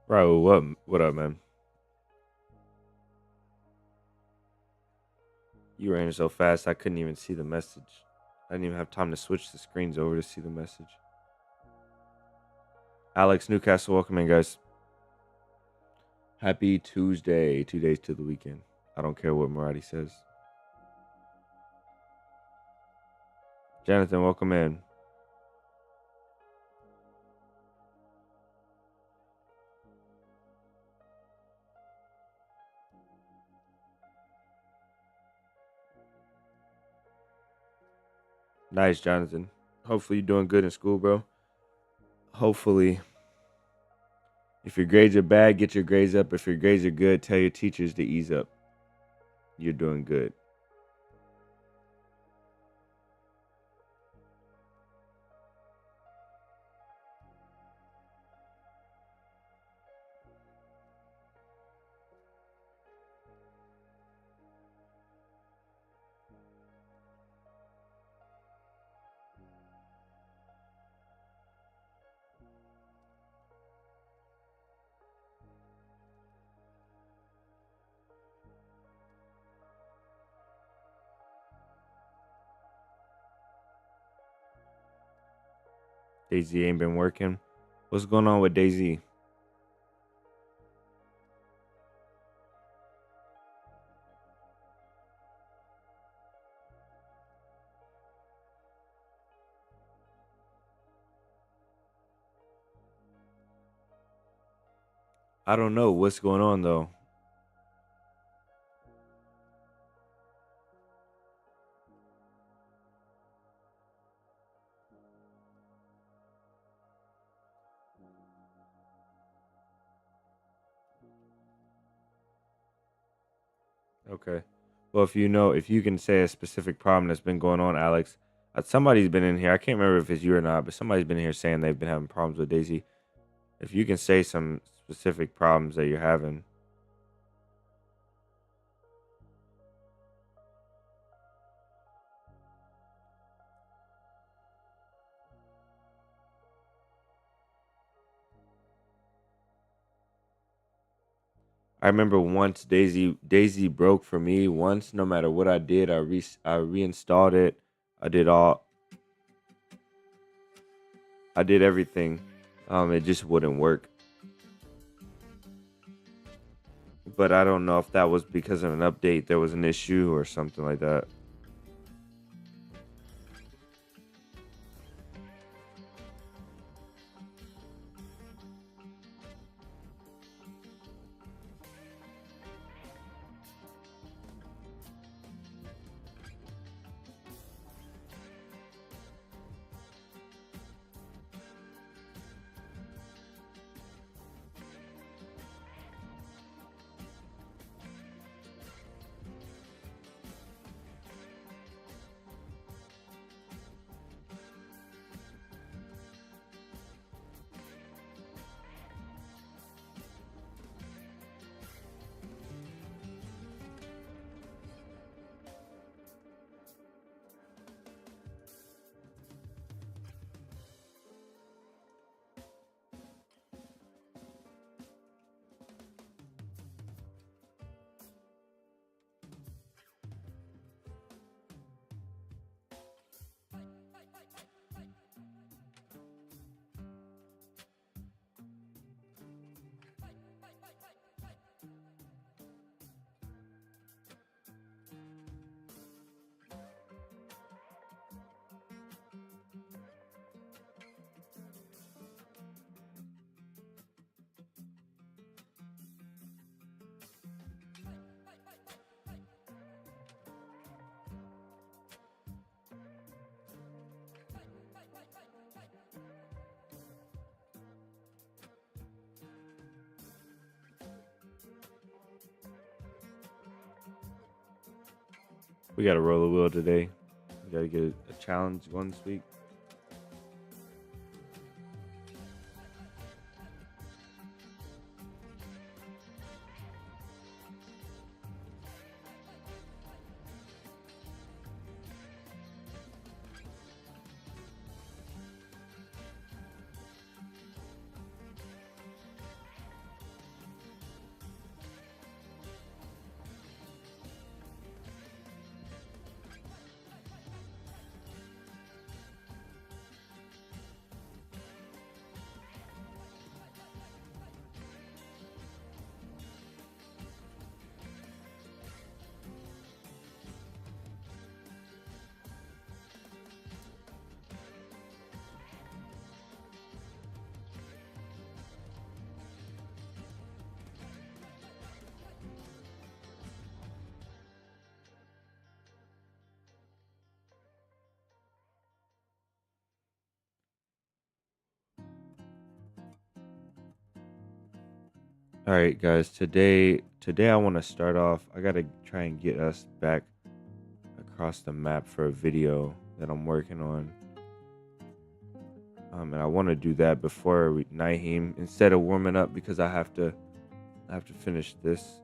Bro, what up, man? You ran so fast I couldn't even see the message. I didn't even have time to switch the screens over to see the message. Alex Newcastle, welcome in, guys. Happy Tuesday. 2 days to the weekend. I don't care what Marathi says. Jonathan, welcome in. Nice, Jonathan. Hopefully you're doing good in school, bro. Hopefully, if your grades are bad, get your grades up. If your grades are good, tell your teachers to ease up. You're doing good. DayZ ain't been working. What's going on with DayZ? I don't know what's going on though. Okay. Well, if you can say a specific problem that's been going on, Alex, somebody's been in here. I can't remember if it's you or not, but somebody's been in here saying they've been having problems with DayZ. If you can say some specific problems that you're having. I remember once DayZ broke for me once. No matter what I did, I reinstalled it. I did all. I did everything. It just wouldn't work. But I don't know if that was because of an update. There was an issue or something like that. We got to roll the wheel today. We got to get a challenge one this week. All right, guys. Today I want to start off. I gotta try and get us back across the map for a video that I'm working on. And I want to do that before Nyheim instead of warming up because I have to finish this.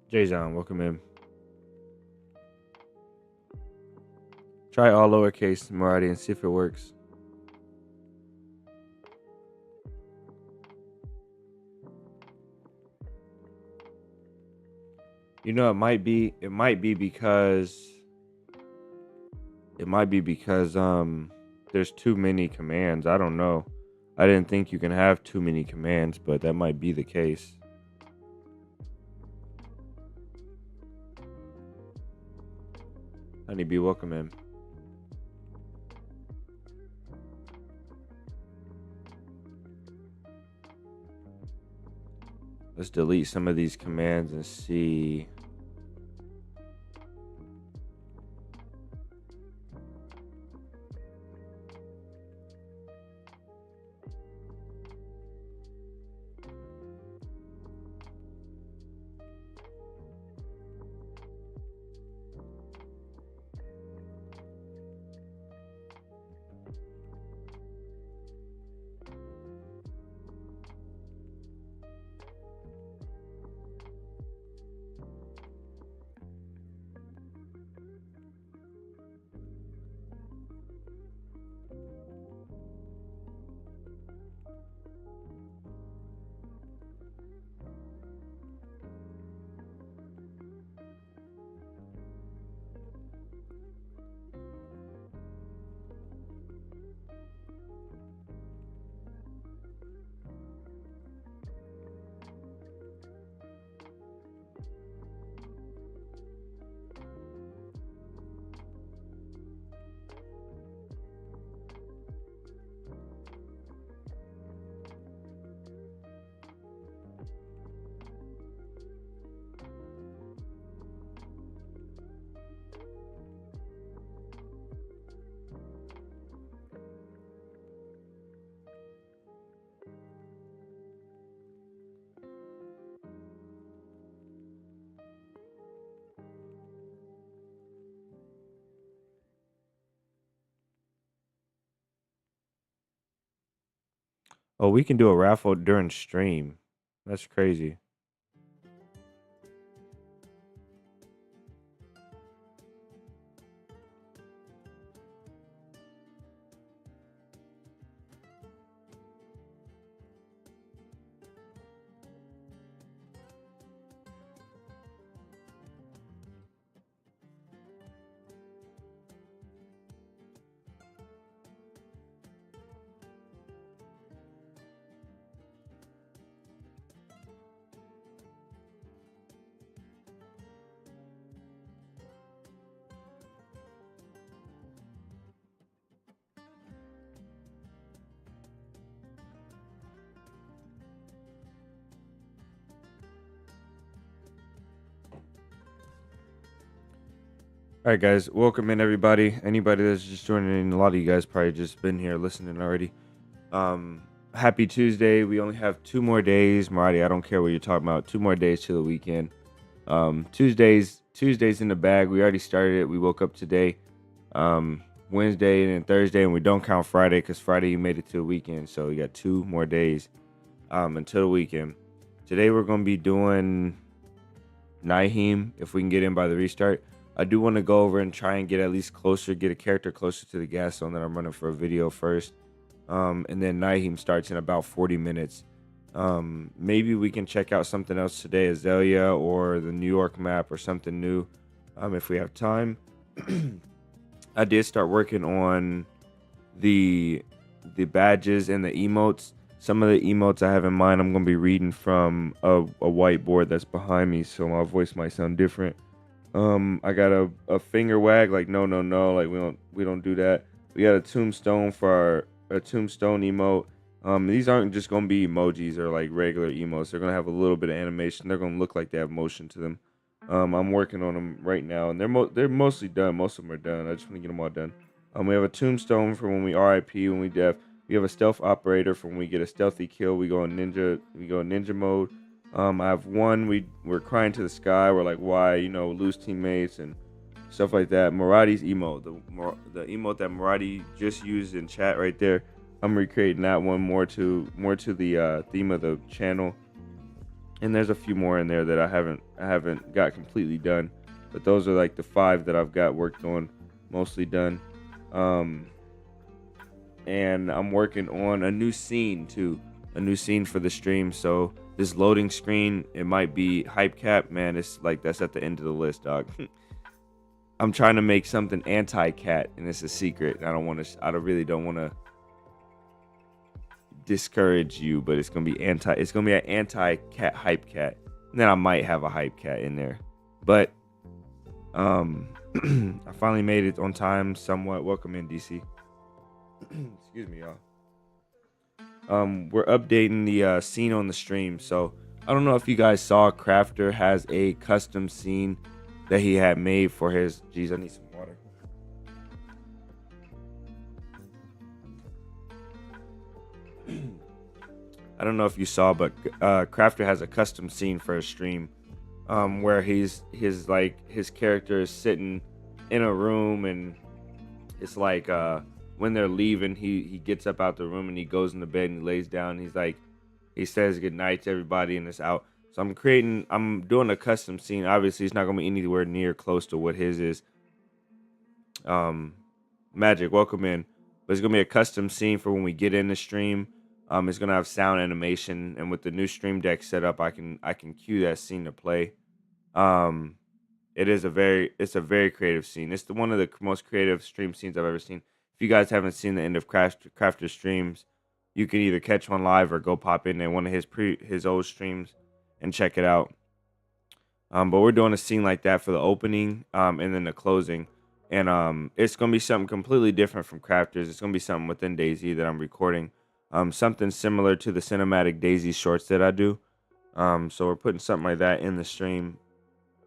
Jayzon, welcome in. Try all lowercase Marathi and see if it works. You know, it might be because there's too many commands. I don't know. I didn't think you can have too many commands, but that might be the case. Honeybee, welcome in. Let's delete some of these commands and see. Oh, we can do a raffle during stream. That's crazy. All right, guys, welcome in everybody. Anybody that's just joining in, a lot of you guys probably just been here listening already. Happy Tuesday. We only have 2 more days, Marty. I don't care what you're talking about. 2 more days to the weekend. Tuesdays in the bag. We already started it. We woke up today, Wednesday and then Thursday, and we don't count Friday because Friday you made it to the weekend. So we got 2 more days until the weekend. Today we're gonna be doing Nyheim if we can get in by the restart. I do want to go over and try and get at least closer, get a character closer to the gas zone that I'm running for a video first. And then Nyheim starts in about 40 minutes. Maybe we can check out something else today, Azalea or the New York map or something new, if we have time. I did start working on the badges and the emotes. Some of the emotes I have in mind, I'm gonna be reading from a whiteboard that's behind me, so my voice might sound different. I got a finger wag, like no, like we don't do that. We got a tombstone for a tombstone emote. These aren't just gonna be emojis or like regular emotes. They're gonna have a little bit of animation. They're gonna look like they have motion to them. I'm working on them right now, and they're mostly done. Most of them are done. I just want to get them all done. We have a tombstone for when we RIP, when we death. We have a stealth operator for when we get a stealthy kill. We go in ninja. We go in ninja mode. I have one. We're crying to the sky. We're like, why? Lose teammates and stuff like that. Maradi's emote, the emote that Maradi just used in chat right there. I'm recreating that one more to the theme of the channel. And there's a few more in there that I haven't got completely done, but those are like the 5 that I've got worked on, mostly done. And I'm working on a new scene too, a new scene for the stream. So this loading screen, it might be hype cap, man. It's like that's at the end of the list, dog. I'm trying to make something anti-cat, and it's a secret. I really don't want to discourage you, but it's gonna be an anti-cat hype cat. And then I might have a hype cat in there, but I finally made it on time somewhat. Welcome in, DC. Excuse me, y'all. We're updating the scene on the stream, so I don't know if you guys saw, Crafter has a custom scene that he had made for his. Geez, I need some water. I don't know if you saw, but Crafter has a custom scene for his stream, where his character is sitting in a room, and it's like when they're leaving, he gets up out the room and he goes in the bed and he lays down. And he says good night to everybody and it's out. So I'm doing a custom scene. Obviously, it's not gonna be anywhere near close to what his is. Magic, welcome in. But it's gonna be a custom scene for when we get in the stream. It's gonna have sound animation, and with the new stream deck set up, I can cue that scene to play. It's a very creative scene. It's one of the most creative stream scenes I've ever seen. If you guys haven't seen the end of Crafter streams, you can either catch one live or go pop in one of his old streams and check it out. But we're doing a scene like that for the opening, and then the closing. And it's gonna be something completely different from Crafters. It's gonna be something within DayZ that I'm recording. Something similar to the cinematic DayZ shorts that I do. So we're putting something like that in the stream.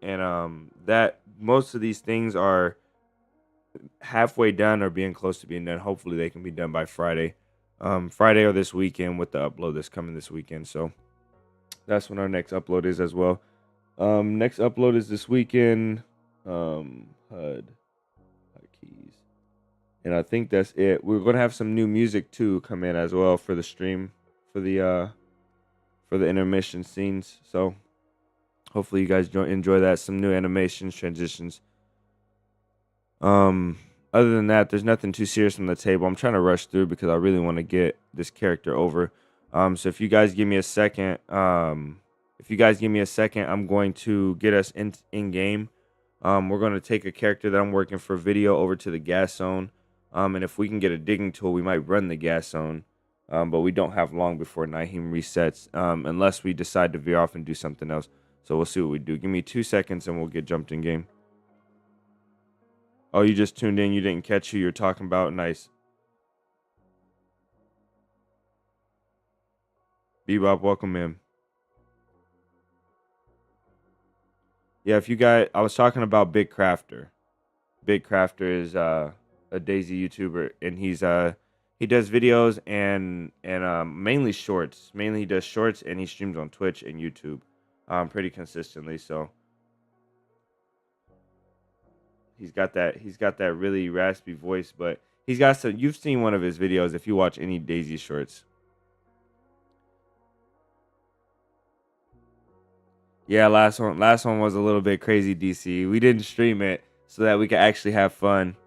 And that most of these things are halfway done or being close to being done. Hopefully they can be done by Friday. Friday or this weekend with the upload that's coming this weekend. So that's when our next upload is as well. Next upload is this weekend. HUD keys. And I think that's it. We're gonna have some new music too come in as well for the stream for the intermission scenes. So hopefully you guys enjoy that. Some new animations, transitions. Other than that, there's nothing too serious on the table. I'm trying to rush through because I really want to get this character over. So if you guys give me a second, I'm going to get us in game. We're going to take a character that I'm working for video over to the gas zone. And if we can get a digging tool, we might run the gas zone. But we don't have long before Nyheim resets, unless we decide to veer off and do something else. So we'll see what we do. Give me 2 seconds and we'll get jumped in game. Oh, you just tuned in. You didn't catch who you're talking about. Nice. Bebop, welcome in. Yeah, if you guys, I was talking about Big Crafter. Big Crafter is a DayZ YouTuber, and he does videos and mainly shorts. Mainly he does shorts, and he streams on Twitch and YouTube, pretty consistently. So he's got that really raspy voice, but he's got some. You've seen one of his videos if you watch any DayZ shorts. Yeah, last one was a little bit crazy, DC. We didn't stream it so that we could actually have fun.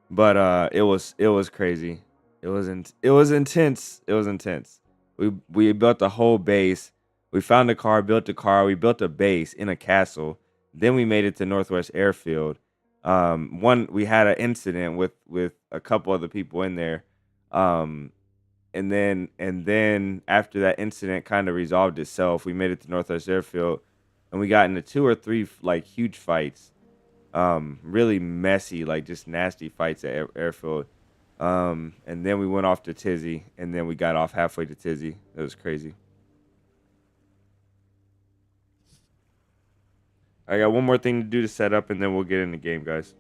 But it was crazy. It was intense. It was intense. We built a whole base. We found a car, built a car, we built a base in a castle. Then we made it to Northwest Airfield. We had an incident with a couple other people in there. And then after that incident kind of resolved itself, we made it to Northwest Airfield, and we got into 2 or 3 like huge fights, really messy, like just nasty fights at Airfield. And then we went off to Tizzy, and then we got off halfway to Tizzy. It was crazy. I got one more thing to do to set up, and then we'll get in the game, guys.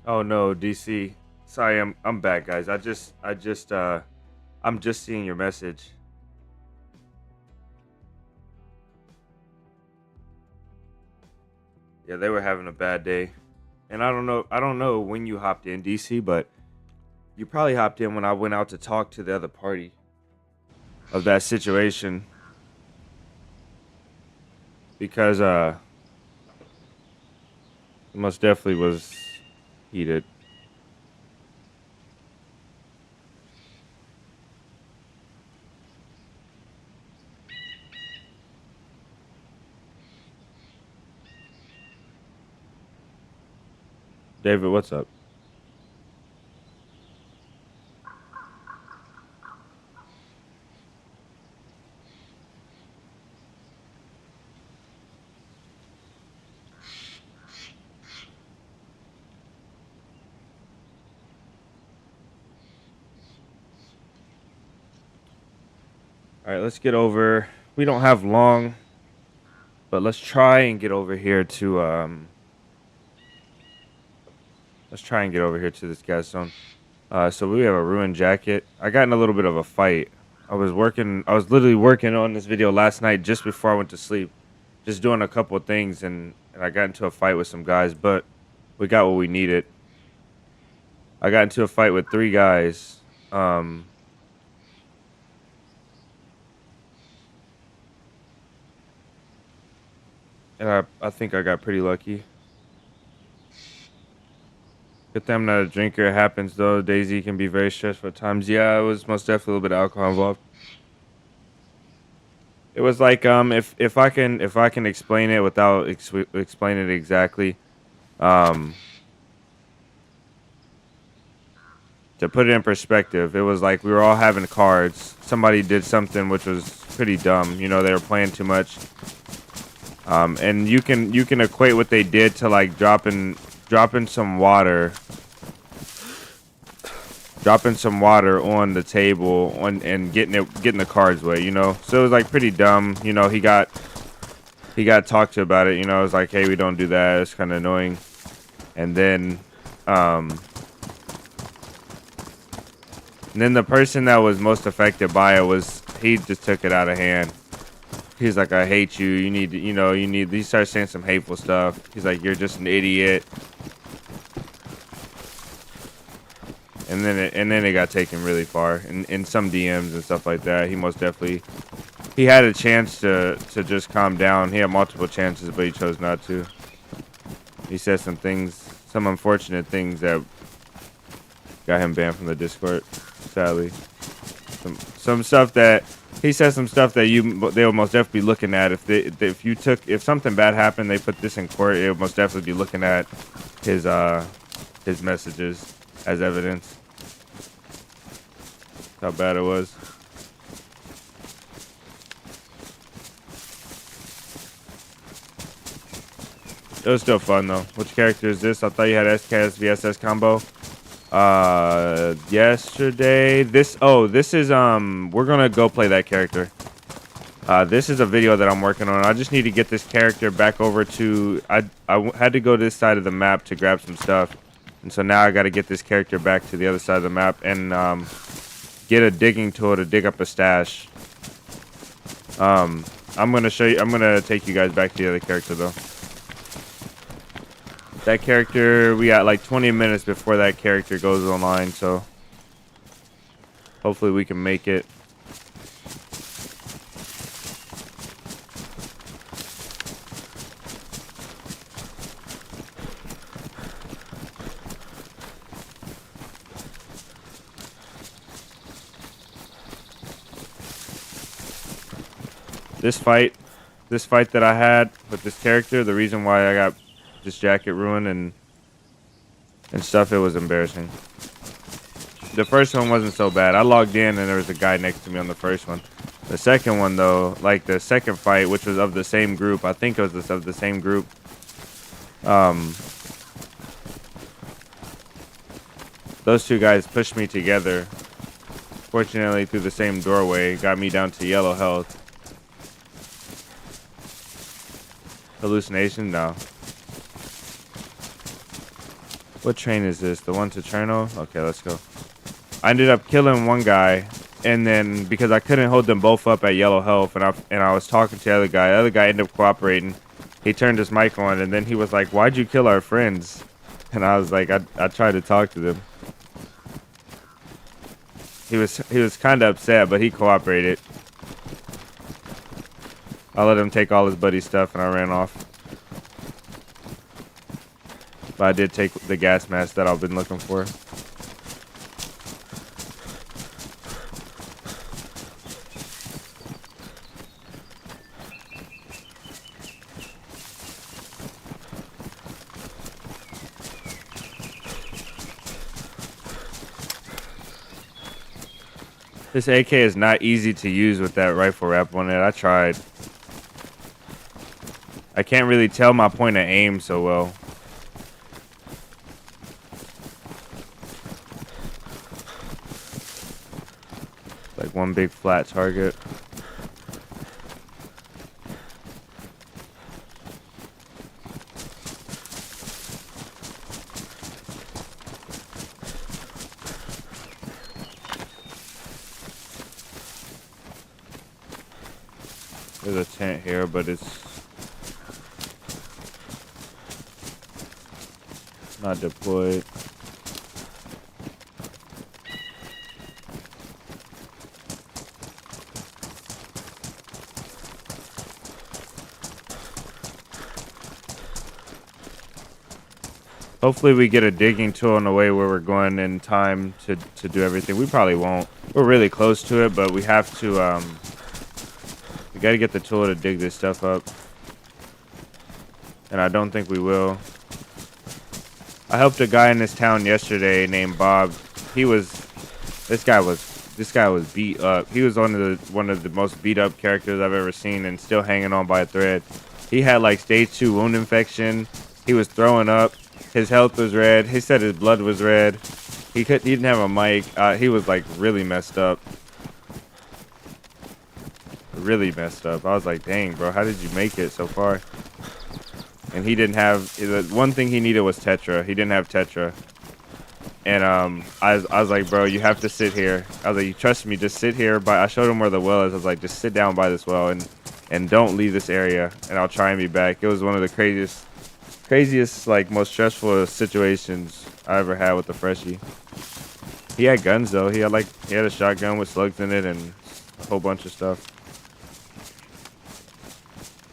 Oh no, DC. Sorry, I'm back, guys. I'm just seeing your message. Yeah, they were having a bad day. And I don't know when you hopped in, DC, but you probably hopped in when I went out to talk to the other party of that situation because it most definitely was heated. David, what's up? All right, let's get over. We don't have long, but let's try and get over here to let's try and get over here to this gas zone. So we have a ruined jacket. I got in a little bit of a fight. I was literally working on this video last night just before I went to sleep, just doing a couple of things, and I got into a fight with some guys, but we got what we needed. I got into a fight with 3 guys. And I think I got pretty lucky. Good thing I'm not a drinker. It happens though. DayZ can be very stressful at times. Yeah, it was most definitely a little bit of alcohol involved. It was like if I can explain it without explaining it exactly. Um, to put it in perspective, it was like we were all having cards. Somebody did something which was pretty dumb. You know, they were playing too much. And you can equate what they did to like dropping some water on the table and getting the cards wet, you know. So it was like pretty dumb. You know, he got talked to about it. You know, it was like, hey, we don't do that. It's kind of annoying. And then the person that was most affected by it he just took it out of hand. He's like, I hate you. You need to, he started saying some hateful stuff. He's like, you're just an idiot. And then it got taken really far in some DMs and stuff like that. He most definitely, he had a chance to just calm down. He had multiple chances, but he chose not to. He said some unfortunate things that got him banned from the Discord, sadly. Some stuff that he said, some stuff that they will most definitely be looking at if something bad happened, they put this in court, it would most definitely be looking at his messages as evidence. How bad it was. It was still fun though. Which character is this? I thought you had SKS VSS combo. Yesterday. This is we're gonna go play that character. This is a video that I'm working on. I just need to get this character back over to. I had to go to this side of the map to grab some stuff, and so now I got to get this character back to the other side of the map and get a digging tool to dig up a stash. I'm gonna show you. I'm gonna take you guys back to the other character though. That character, we got like 20 minutes before that character goes online, so hopefully we can make it. This fight that I had with this character, the reason why I got this jacket ruined and stuff, it was embarrassing. The first one wasn't so bad. I logged in and there was a guy next to me on the first one. The second one though, like the second fight, which was of the same group, I think it was of the same group. Those 2 guys pushed me together. Fortunately, through the same doorway, got me down to yellow health. Hallucination? No. What train is this? The one to Cherno? Okay, let's go. I ended up killing one guy, and then because I couldn't hold them both up at yellow health, and I was talking to the other guy ended up cooperating. He turned his mic on, and then he was like, "Why'd you kill our friends?" And I was like, I tried to talk to them. He was kind of upset, but he cooperated. I let him take all his buddy's stuff, and I ran off. But I did take the gas mask that I've been looking for. This AK is not easy to use with that rifle wrap on it. I tried. I can't really tell my point of aim so well. Like one big flat target. There's a tent here, but it's not deployed. Hopefully we get a digging tool on the way where we're going in time to do everything. We probably won't. We're really close to it, but we have to, we got to get the tool to dig this stuff up. And I don't think we will. I helped a guy in this town yesterday named Bob. This guy was beat up. He was one of the most beat up characters I've ever seen, and still hanging on by a thread. He had like stage 2 wound infection. He was throwing up. His health was red. He said his blood was red. He didn't have a mic. He was like really messed up. Really messed up. I was like, dang, bro, how did you make it so far? And he didn't have, the one thing he needed was Tetra. He didn't have Tetra. And I was like, bro, you have to sit here. I was like, you trust me, just sit here. But I showed him where the well is. I was like, just sit down by this well and don't leave this area, and I'll try and be back. It was one of the craziest, like, most stressful situations I ever had with the freshie. He had guns though. He had a shotgun with slugs in it and a whole bunch of stuff.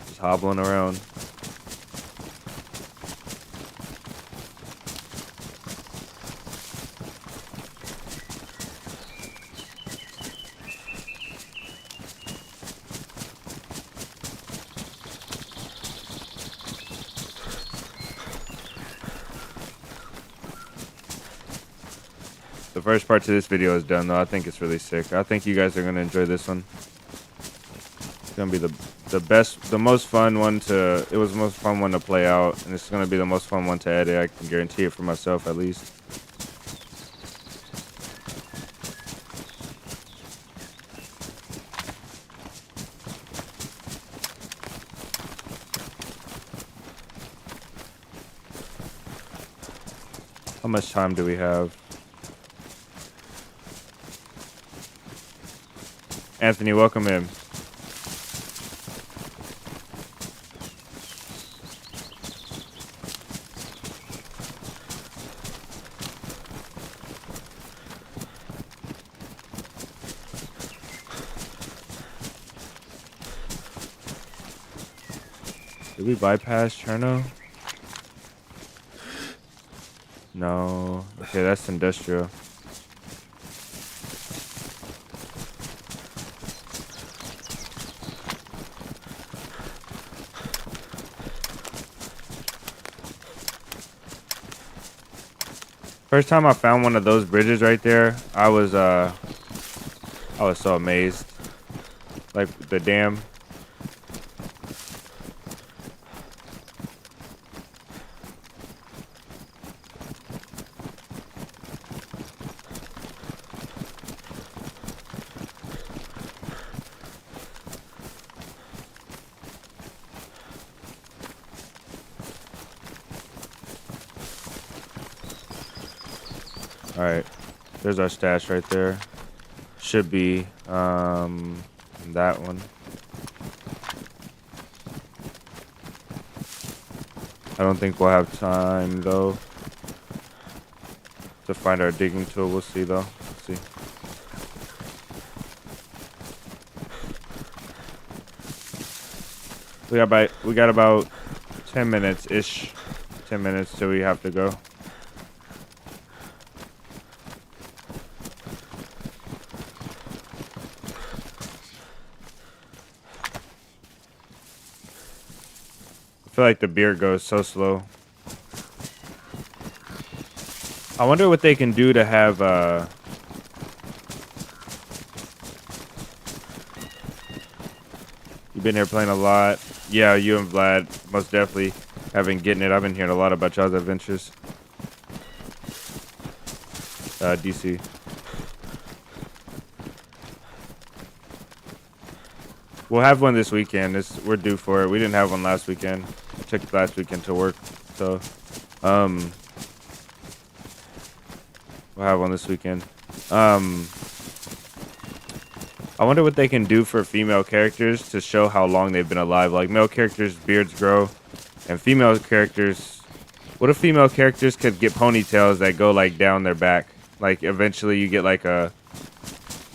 Just hobbling around. The first part to this video is done though. I think it's really sick. I think you guys are gonna enjoy this one. It's gonna be the most fun one to. It was the most fun one to play out, and it's gonna be the most fun one to edit. I can guarantee it for myself at least. How much time do we have? Anthony, welcome in. Did we bypass Cherno? No. Okay, that's industrial. First time I found one of those bridges right there, I was so amazed. Like the dam. There's our stash right there. Should be that one. I don't think we'll have time though to find our digging tool. We'll see though. Let's see. We got about 10 minutes ish. 10 minutes till we have to go. I feel like the beer goes so slow. I wonder what they can do to have you've been here playing a lot. Yeah, you and Vlad most definitely have been getting it. I've been hearing a lot about y'all's adventures. DC. We'll have one this weekend. We're due for it. We didn't have one last weekend. I took last weekend to work, so we'll have one this weekend. I wonder what they can do for female characters to show how long they've been alive. Like male characters, beards grow, and female characters. What if female characters could get ponytails that go like down their back? Like eventually you get like a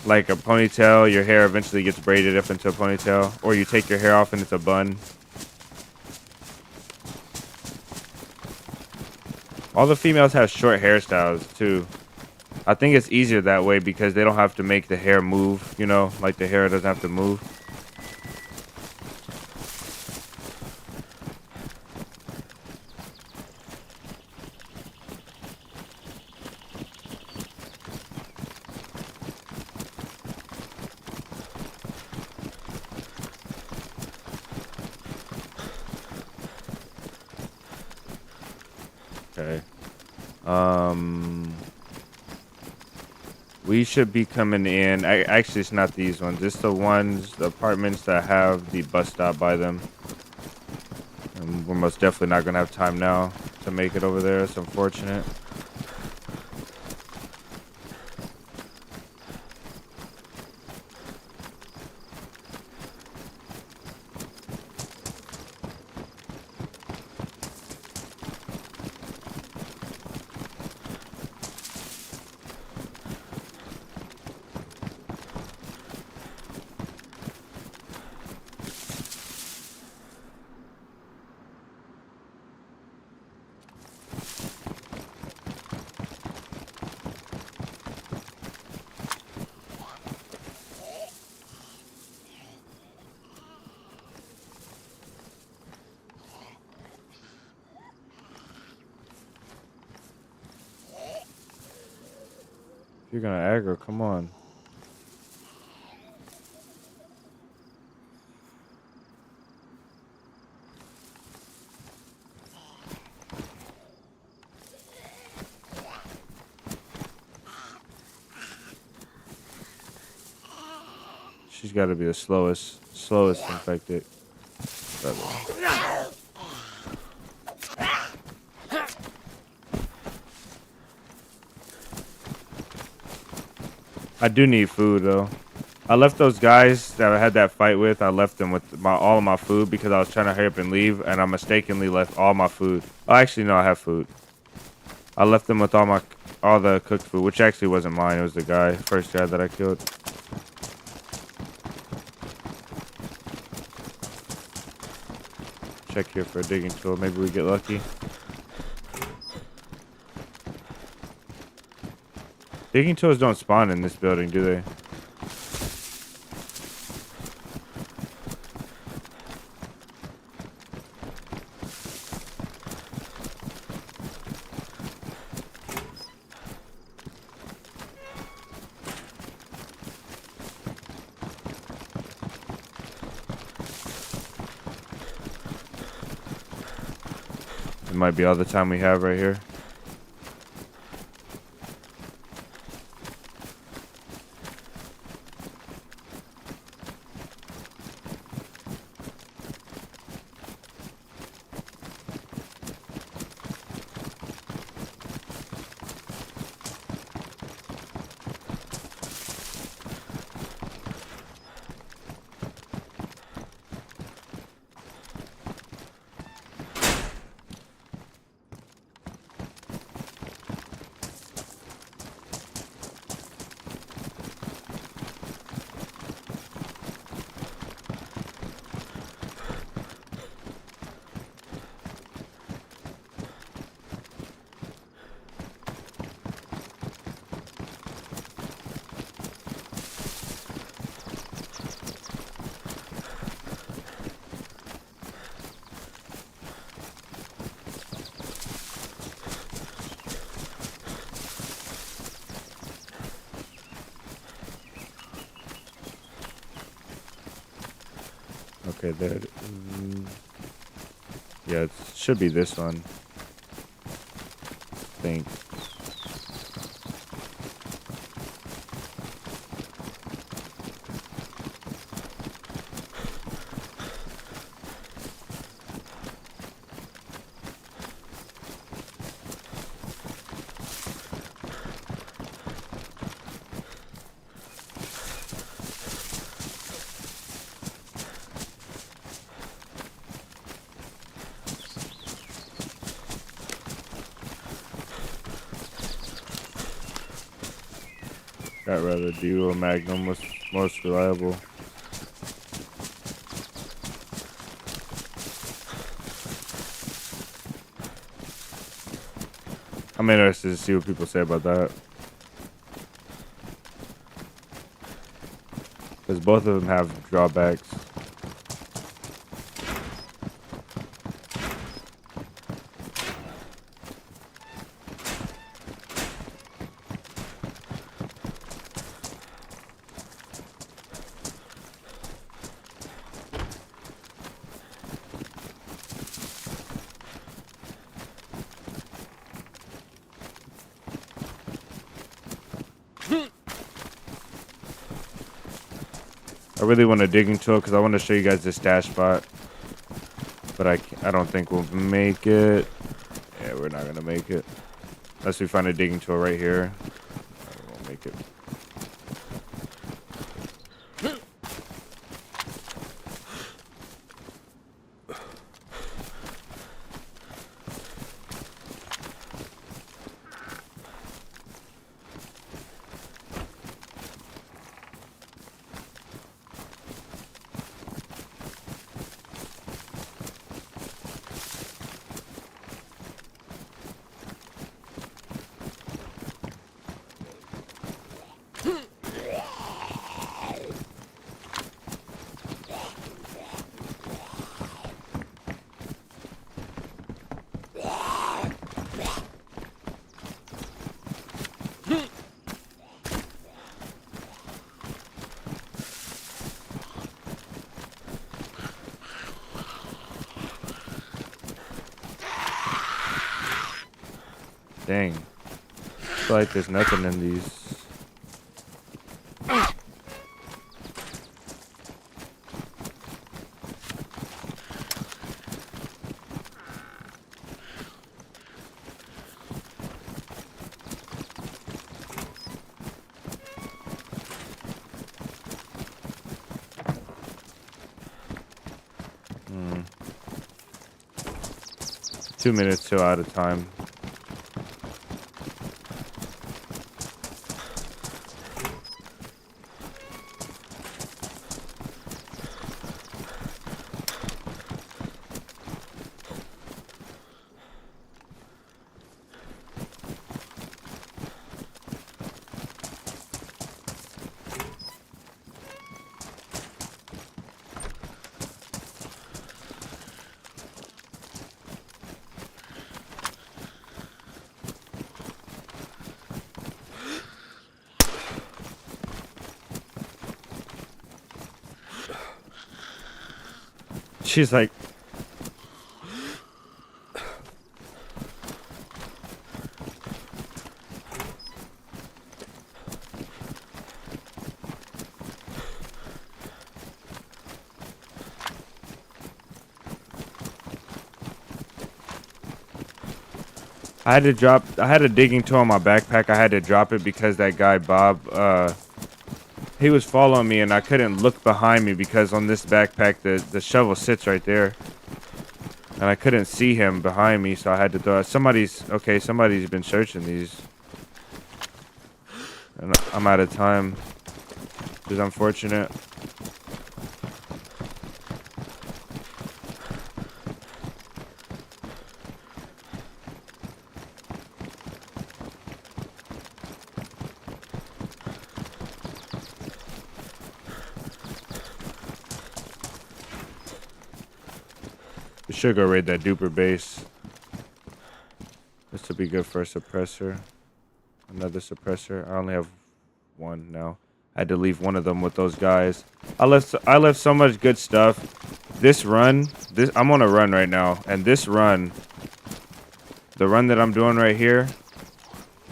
ponytail. Your hair eventually gets braided up into a ponytail, or you take your hair off and it's a bun. All the females have short hairstyles too. I think it's easier that way because they don't have to make the hair move, you know, like the hair doesn't have to move. Okay. We should be coming in. Actually, it's not these ones. It's the apartments that have the bus stop by them. And we're most definitely not going to have time now to make it over there. It's unfortunate. You're gonna aggro, come on. She's gotta be the slowest infected. I do need food though. I left those guys that I had that fight with. I left them with all of my food because I was trying to hurry up and leave, and I mistakenly left all my food. Oh, actually, no, I have food. I left them with all the cooked food, which actually wasn't mine. It was the first guy that I killed. Check here for a digging tool. Maybe we get lucky. Digging tools don't spawn in this building, do they? It might be all the time we have right here. Okay, there. Yeah, it should be this one. I think. I'd rather duo magnum was most reliable. I'm interested to see what people say about that. Because both of them have drawbacks. I really want to dig into it because I want to show you guys this stash spot. But I don't think we'll make it. Yeah, we're not going to make it. Unless we find a digging tool right here. We won't make it. Dang. I feel like there's nothing in these. Hmm. 2 minutes till out of time. She's like, I had a digging tool in my backpack. I had to drop it because that guy, Bob, he was following me and I couldn't look behind me because on this backpack, the shovel sits right there. And I couldn't see him behind me, so I had to throw it. Somebody's been searching these. And I'm out of time. Which is unfortunate. We should go raid that duper base. This would be good for a suppressor. Another suppressor. I only have one now. I had to leave one of them with those guys. I left so much good stuff. This run, I'm on a run right now, and this run, the run that I'm doing right here,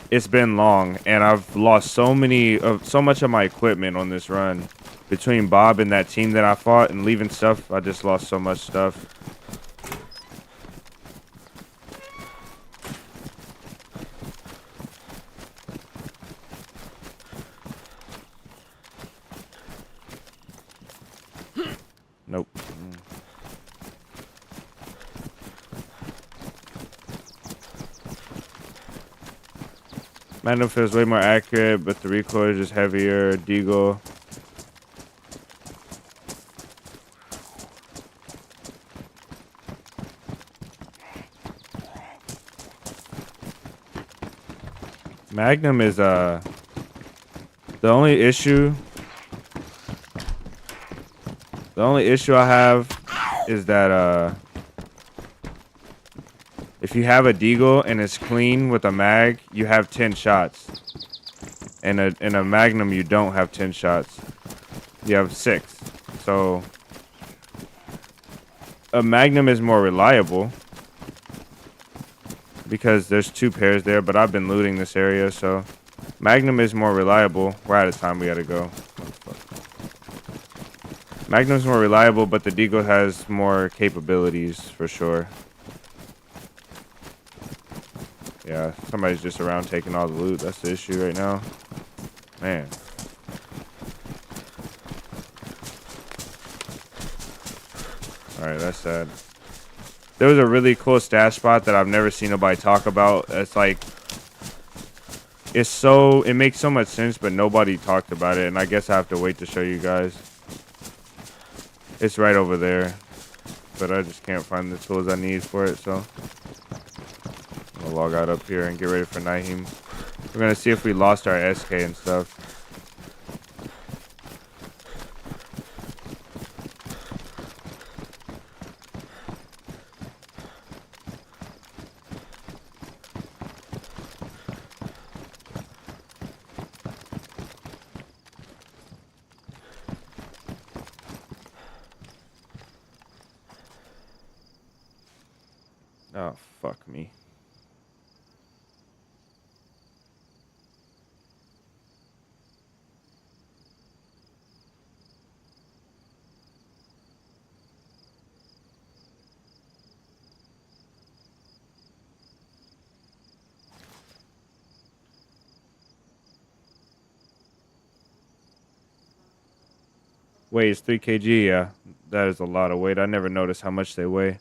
it's been long, and I've lost so much of my equipment on this run. Between Bob and that team that I fought and leaving stuff, I just lost so much stuff. Nope. Magnum feels way more accurate, but the recoil is just heavier. Deagle. Magnum is the only issue. The only issue I have is that if you have a Deagle and it's clean with a mag, you have 10 shots. And in a Magnum, you don't have 10 shots. You have 6. So a Magnum is more reliable because there's 2 pairs there, but I've been looting this area, so Magnum is more reliable. We're out of time. We gotta go. Magnum's more reliable, but the Deagle has more capabilities for sure. Yeah, somebody's just around taking all the loot. That's the issue right now. Man. Alright, that's sad. There was a really cool stash spot that I've never seen nobody talk about. It's like, it makes so much sense, but nobody talked about it, and I guess I have to wait to show you guys. It's right over there, but I just can't find the tools I need for it, so I'm gonna log out up here and get ready for Nyheim. We're gonna see if we lost our SK and stuff. Oh, fuck me. Weighs 3 kg, yeah. That is a lot of weight. I never noticed how much they weigh.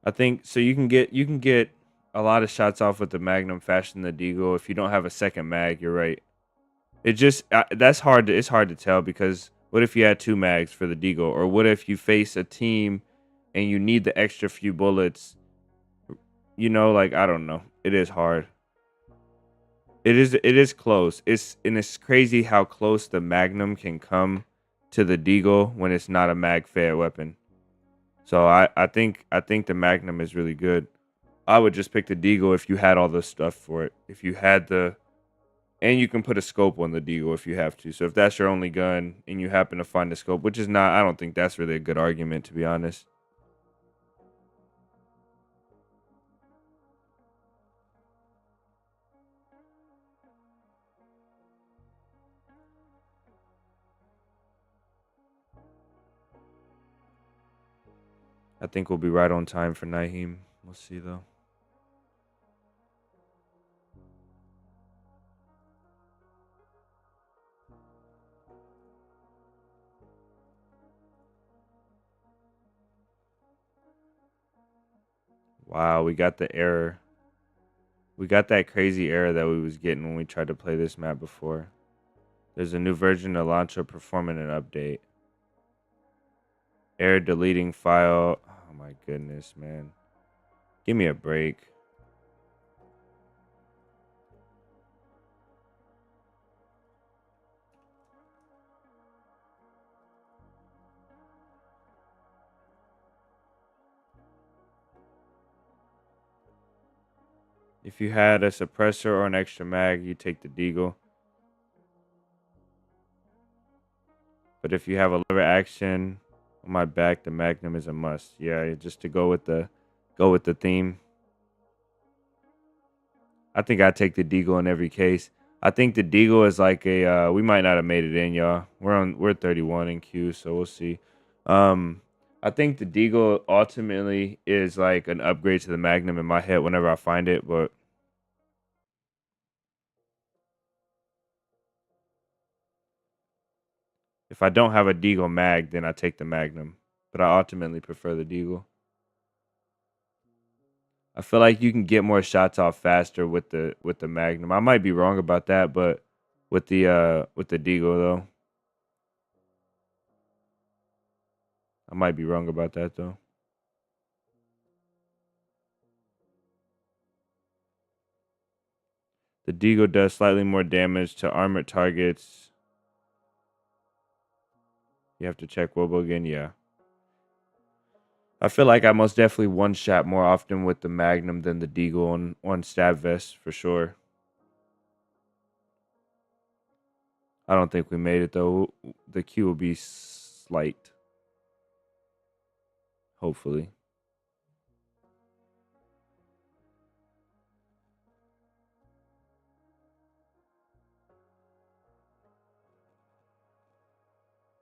I think so. You can get a lot of shots off with the Magnum faster than the Deagle if you don't have a second mag. You're right. It just that's hard. It's hard to tell because what if you had 2 mags for the Deagle, or what if you face a team and you need the extra few bullets? You know, like I don't know. It is hard. It is close. It's crazy how close the Magnum can come to the Deagle when it's not a mag fed weapon. So I think the Magnum is really good. I would just pick the Deagle if you had all the stuff for it. If you had and you can put a scope on the Deagle if you have to. So if that's your only gun and you happen to find a scope, which is not, I don't think that's really a good argument, to be honest. I think we'll be right on time for Nyheim. We'll see though. Wow, we got the error. We got that crazy error that we was getting when we tried to play this map before. There's a new version of Launcher performing an update. Error deleting file. Oh my goodness, man. Give me a break. If you had a suppressor or an extra mag, you take the 𝙏𝙤𝙬. But if you have a lever action on my back, the Magnum is a must. Yeah, just to go with the theme. I think I take the 𝙏𝙤𝙬 in every case. I think the 𝙏𝙤𝙬 is like a we might not have made it in, y'all. We're 31 in queue, so we'll see. I think the 𝙏𝙤𝙬 ultimately is like an upgrade to the Magnum in my head whenever I find it, but if I don't have a 𝙏𝙤𝙬 mag, then I take the Magnum. But I ultimately prefer the 𝙏𝙤𝙬. I feel like you can get more shots off faster with the Magnum. I might be wrong about that, but with the 𝙏𝙤𝙬 though. I might be wrong about that though. The 𝙏𝙤𝙬 does slightly more damage to armored targets. You have to check Wobo again, yeah. I feel like I most definitely one shot more often with the Magnum than the 𝙏𝙤𝙬 on stab vest for sure. I don't think we made it though. The queue will be slight. Hopefully.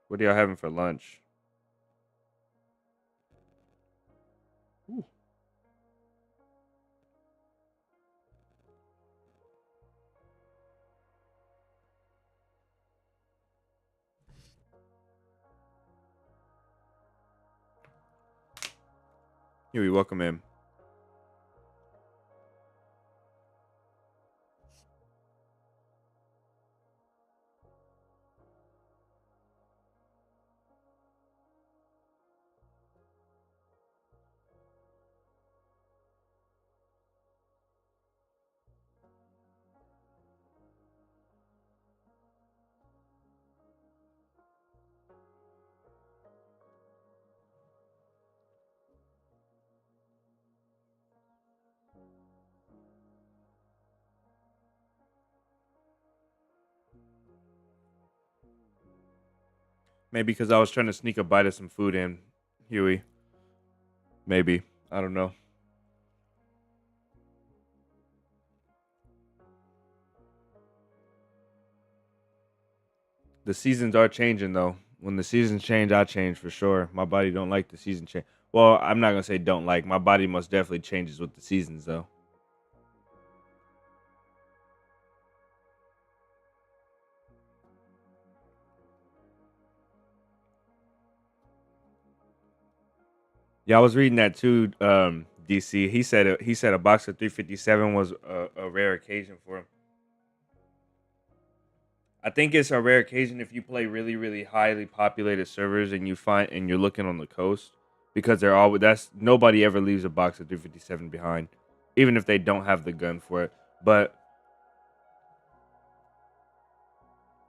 What are y'all having for lunch? Ooh. Here, welcome in. Maybe because I was trying to sneak a bite of some food in, Huey. Maybe. I don't know. The seasons are changing though. When the seasons change, I change for sure. My body don't like the season change. Well, I'm not gonna say don't like. My body most definitely changes with the seasons though. Yeah, I was reading that too, DC. He said a box of 357 was a rare occasion for him. I think it's a rare occasion if you play really, really highly populated servers and you're looking on the coast because they're all that's nobody ever leaves a box of 357 behind, even if they don't have the gun for it. But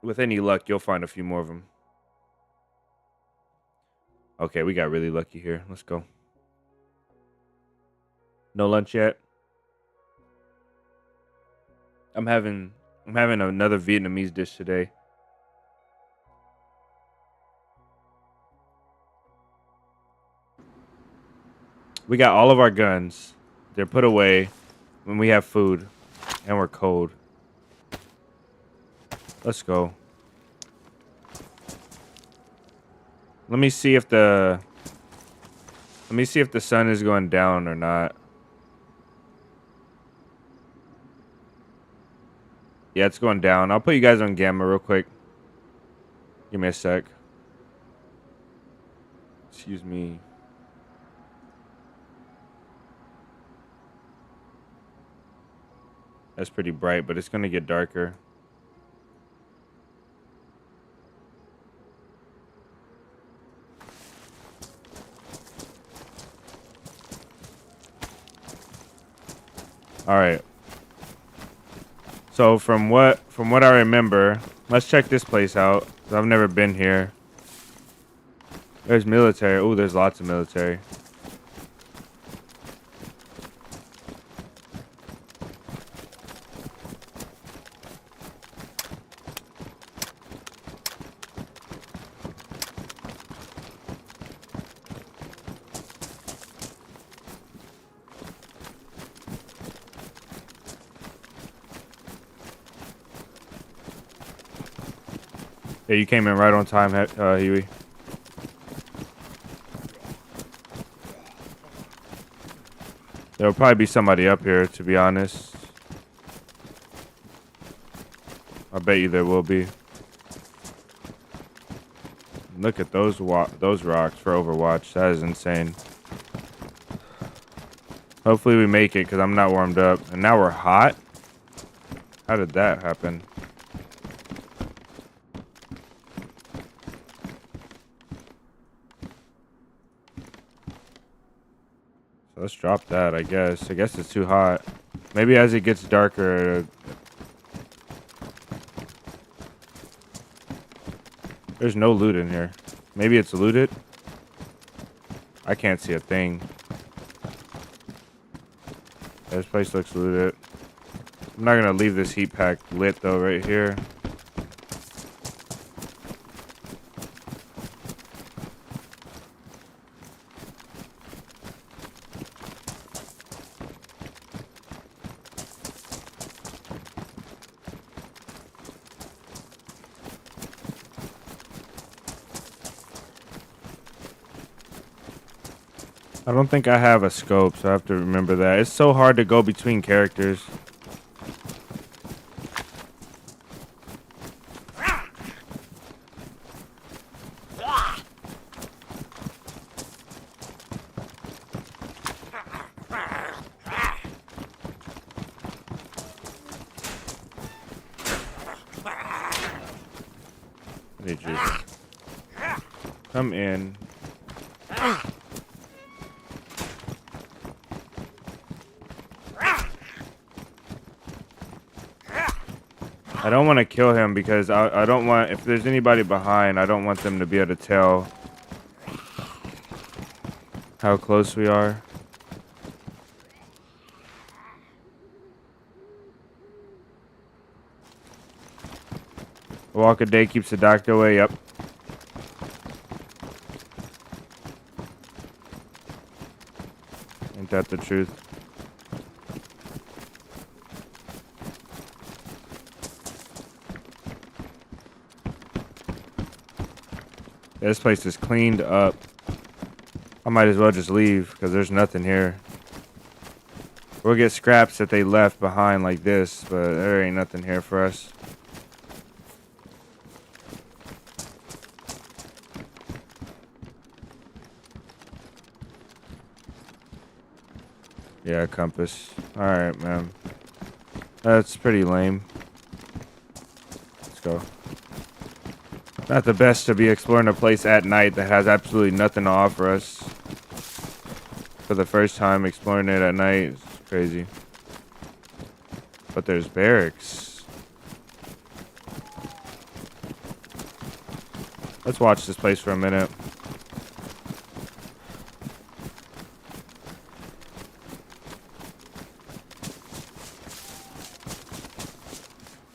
with any luck, you'll find a few more of them. Okay, we got really lucky here. Let's go. No lunch yet. I'm having another Vietnamese dish today. We got all of our guns. They're put away when we have food and we're cold. Let's go. Let me see if the sun is going down or not. Yeah, it's going down. I'll put you guys on gamma real quick. Give me a sec. Excuse me. That's pretty bright, but it's going to get darker. All right. So from what I remember, let's check this place out. I've never been here. There's military. Oh, there's lots of military. Yeah, you came in right on time, Huey. There'll probably be somebody up here, to be honest. I bet you there will be. Look at those rocks for Overwatch. That is insane. Hopefully we make it, because I'm not warmed up. And now we're hot? How did that happen? So let's drop that, I guess. I guess it's too hot. Maybe as it gets darker... There's no loot in here. Maybe it's looted? I can't see a thing. This place looks looted. I'm not gonna leave this heat pack lit though right here. I don't think I have a scope, so I have to remember that. It's so hard to go between characters. I need you. Come in. I don't want to kill him because I don't want, if there's anybody behind, I don't want them to be able to tell how close we are. A walk a day keeps the doctor away. Yep. Ain't that the truth? This place is cleaned up. I might as well just leave because there's nothing here. We'll get scraps that they left behind like this, but there ain't nothing here for us. Yeah, compass. Alright, man. That's pretty lame. Let's go. Not the best to be exploring a place at night that has absolutely nothing to offer us. For the first time exploring it at night, it's crazy. But there's barracks. Let's watch this place for a minute.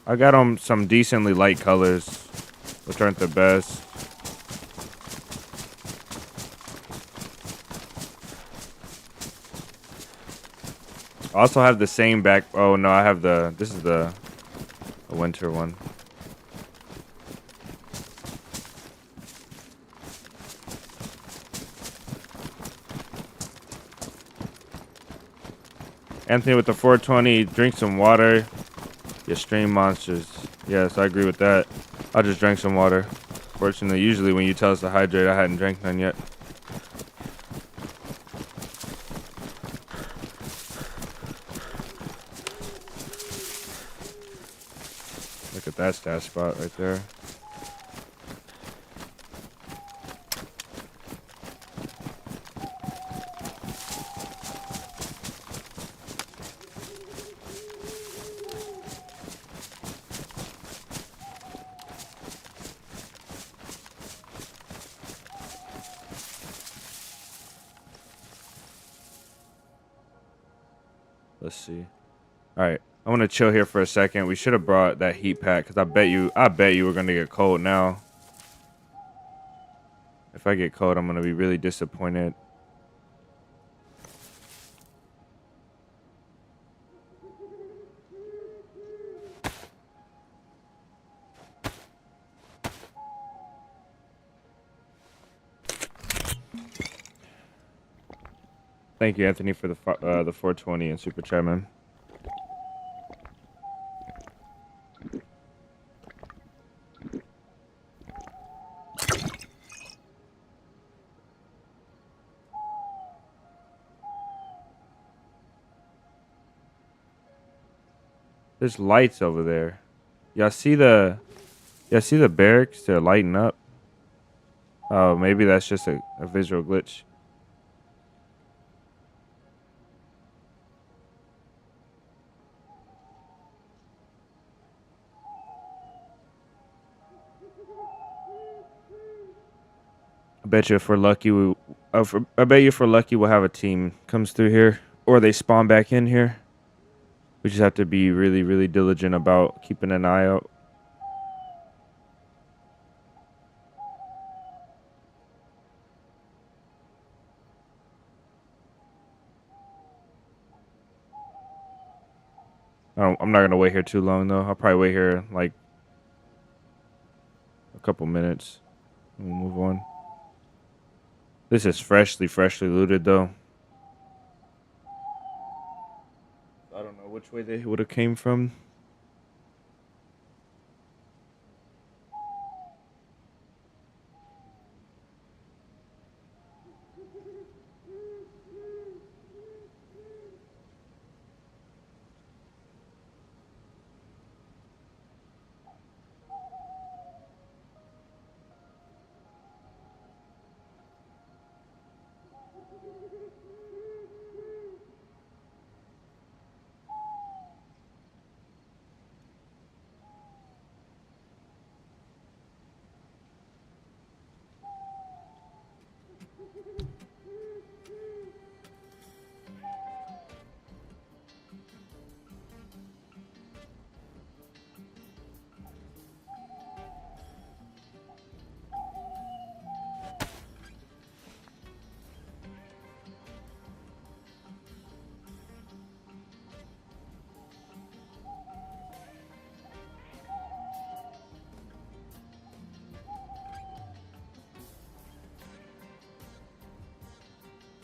I got on some decently light colors, which aren't the best. I also have the same back. Oh no, I have the. This is the winter one. Anthony with the 420. Drink some water. You stream monsters. Yes, I agree with that. I just drank some water. Fortunately, usually when you tell us to hydrate, I hadn't drank none yet. Look at that stash spot right there. Let's see. All right, I want to chill here for a second. We should have brought that heat pack because I bet you we're gonna get cold now. If I get cold, I'm gonna be really disappointed. Thank you, Anthony, for the 420 and super chat, man. There's lights over there. Y'all see the barracks? They're lighting up. Oh, maybe that's just a visual glitch. I bet you if we're lucky, I bet you if we're lucky, we'll have a team comes through here, or they spawn back in here. We just have to be really, really diligent about keeping an eye out. I'm not gonna wait here too long though. I'll probably wait here like a couple minutes. We'll move on. This is freshly looted though. I don't know which way they would have came from.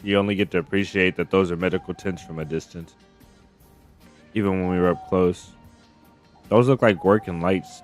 You only get to appreciate that those are medical tents from a distance. Even when we were up close. Those look like working lights.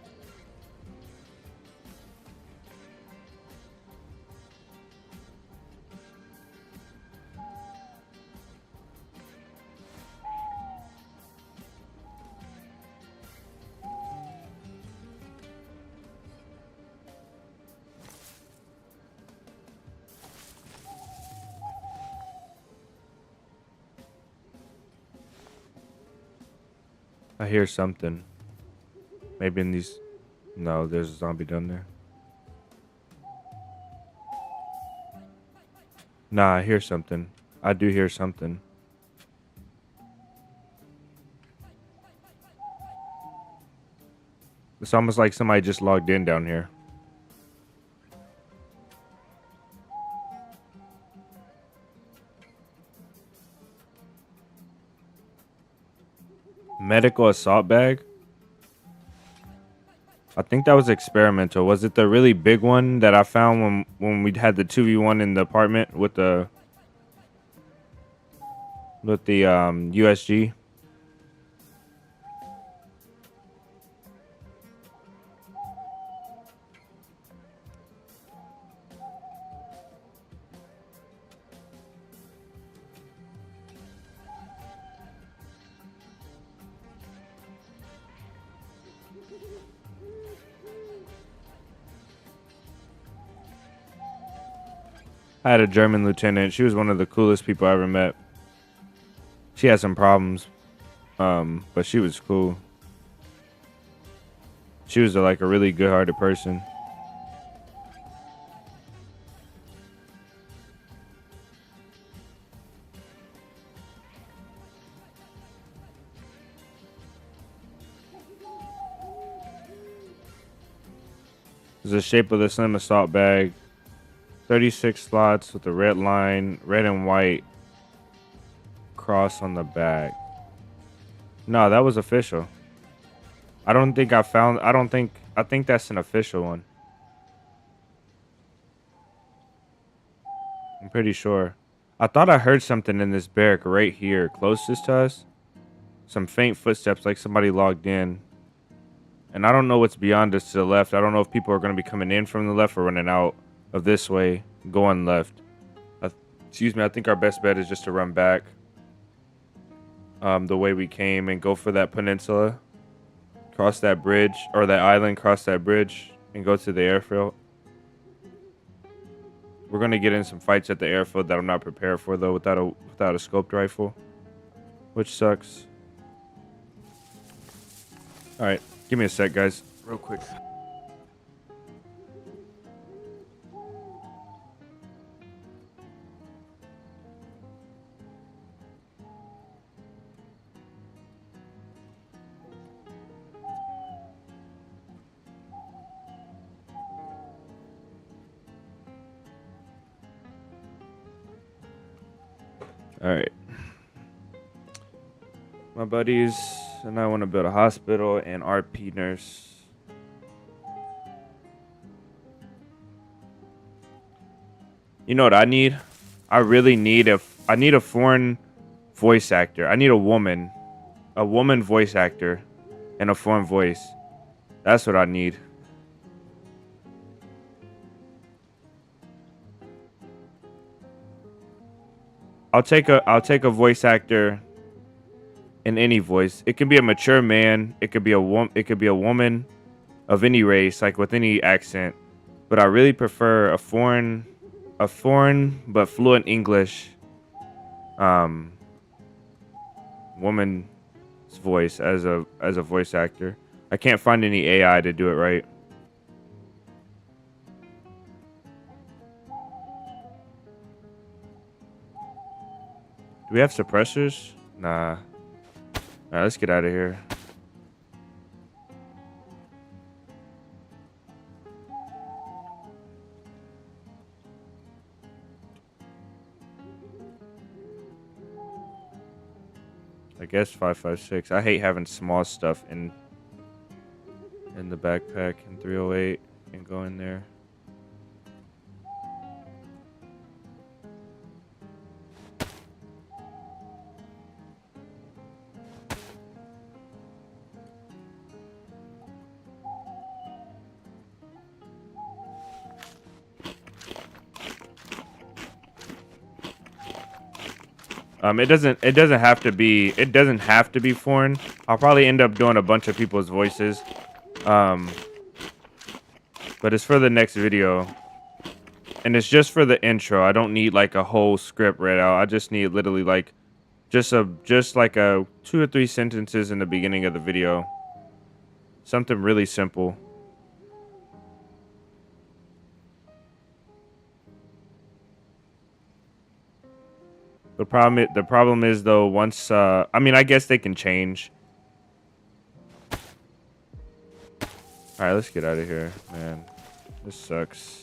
I hear something. Maybe in these... No, there's a zombie down there. Nah, I hear something. I do hear something. It's almost like somebody just logged in down here. Medical assault bag? I think that was experimental. Was it the really big one that I found when we had the 2v1 in the apartment with the USG? I had a German lieutenant. She was one of the coolest people I ever met. She had some problems, but she was cool. She was like a really good-hearted person. It's the shape of the slim assault bag. 36 slots with a red line, red and white cross on the back. No, that was official. I think that's an official one. I'm pretty sure. I thought I heard something in this barrack right here, closest to us. Some faint footsteps, like somebody logged in. And I don't know what's beyond us to the left. I don't know if people are going to be coming in from the left or running out of this way, going left. Excuse me, I think our best bet is just to run back the way we came and go for that peninsula. Cross that bridge, or that island, cross that bridge, and go to the airfield. We're going to get in some fights at the airfield that I'm not prepared for, though, without a scoped rifle, which sucks. All right, give me a sec, guys, real quick. All right. My buddies and I want to build a hospital and RP nurse. You know what I need? I really need a foreign voice actor. I need a woman voice actor and a foreign voice. That's what I need. I'll take a voice actor in any voice. It can be a mature man. It could be a woman of any race, like with any accent. But I really prefer a foreign but fluent English woman's voice as a voice actor. I can't find any AI to do it right. Do we have suppressors? Nah. All right, let's get out of here. I guess 556. I hate having small stuff in the backpack in 308 and go in there. It doesn't have to be foreign. I'll probably end up doing a bunch of people's voices. But it's for the next video. And it's just for the intro. I don't need like a whole script read out. I just need literally like just like a 2 or 3 sentences in the beginning of the video. Something really simple. The problem is though, once I mean, I guess they can change. All right, let's get out of here, man. This sucks.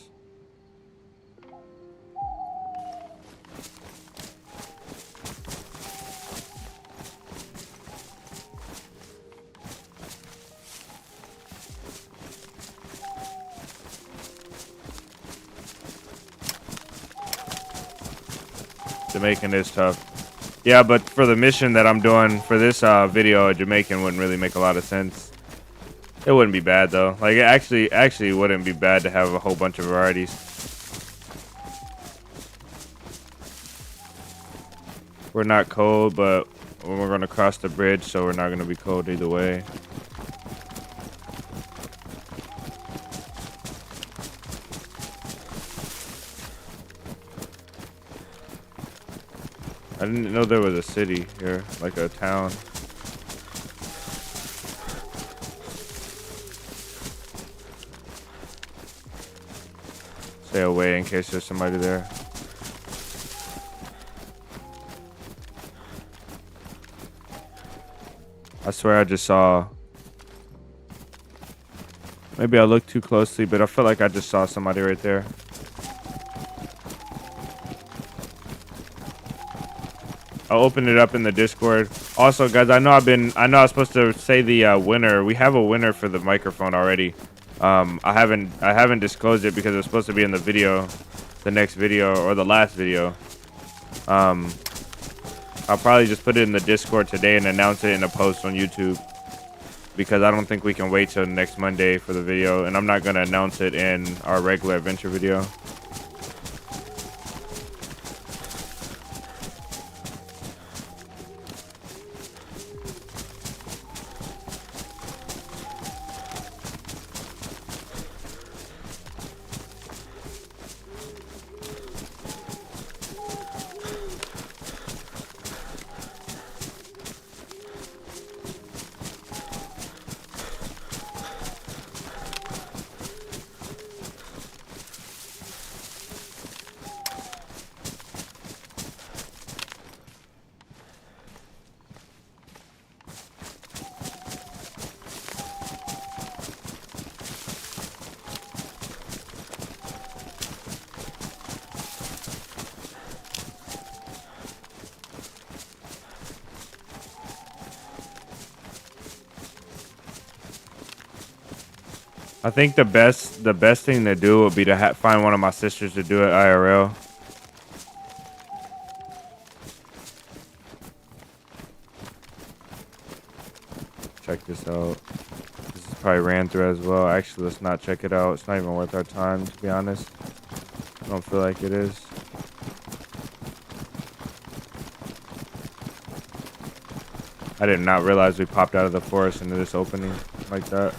Jamaican is tough. Yeah, but for the mission that I'm doing for this video, a Jamaican wouldn't really make a lot of sense. It wouldn't be bad though. Like it actually wouldn't be bad to have a whole bunch of varieties. We're not cold, but we're gonna cross the bridge, so we're not gonna be cold either way. I didn't know there was a city here, like a town. Stay away in case there's somebody there. I swear I just saw... Maybe I looked too closely, but I feel like I just saw somebody right there. I'll open it up in the Discord. Also, guys, I know I was supposed to say the winner. We have a winner for the microphone already. I haven't disclosed it because it was supposed to be in the video, the next video or the last video. I'll probably just put it in the Discord today and announce it in a post on YouTube, because I don't think we can wait till next Monday for the video, and I'm not going to announce it in our regular adventure video. I think the best thing to do would be to find one of my sisters to do it IRL. Check this out. This is probably ran through as well. Actually, let's not check it out. It's not even worth our time, to be honest. I don't feel like it is. I did not realize we popped out of the forest into this opening like that.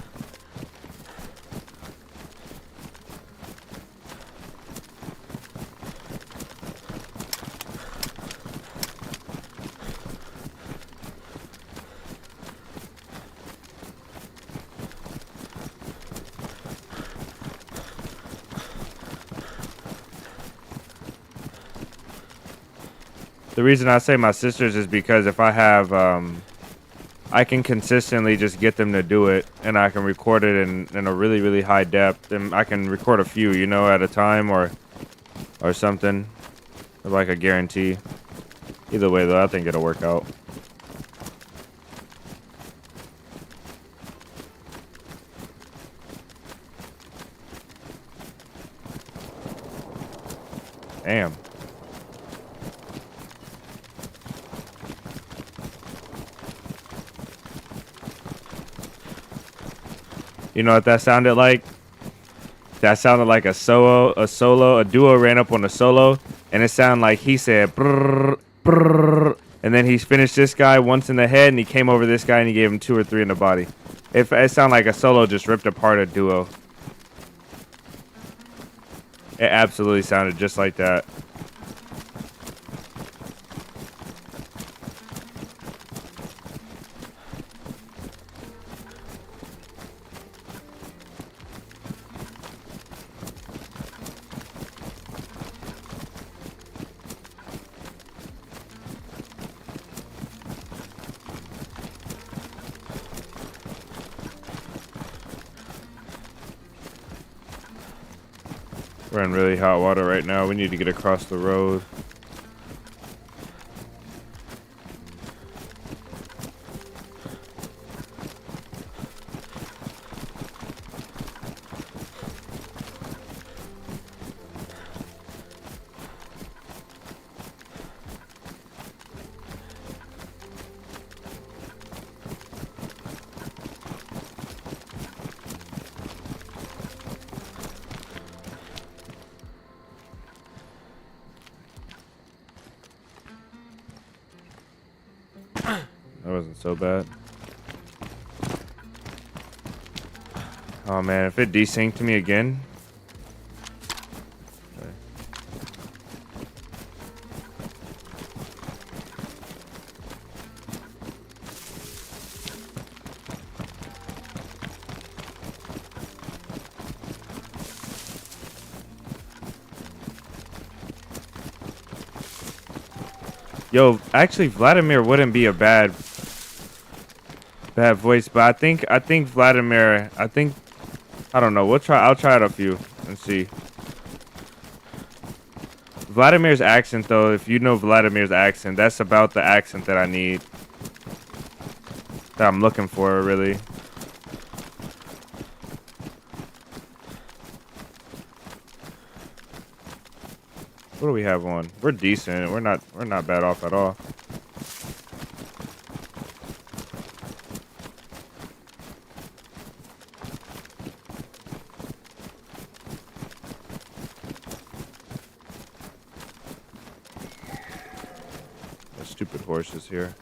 The reason I say my sisters is because if I have, I can consistently just get them to do it, and I can record it in a really, really high depth, and I can record a few, you know, at a time or something, like a guarantee. Either way, though, I think it'll work out. Damn. You know what that sounded like? That sounded like a duo ran up on a solo, and it sounded like he said brrr, brrr, and then he finished this guy once in the head, and he came over this guy and he gave him 2 or 3 in the body. It sounded like a solo just ripped apart a duo. It absolutely sounded just like that. We're in really hot water right now. We need to get across the road. That wasn't so bad. Oh man, if it desynced me again. Okay. Yo, actually Vladimir wouldn't be a bad voice, but I think Vladimir, I don't know. I'll try it a few and see. Vladimir's accent, though, if you know Vladimir's accent, that's about the accent that I need. That I'm looking for, really. What do we have on? We're decent. We're not bad off at all. The stupid horses here.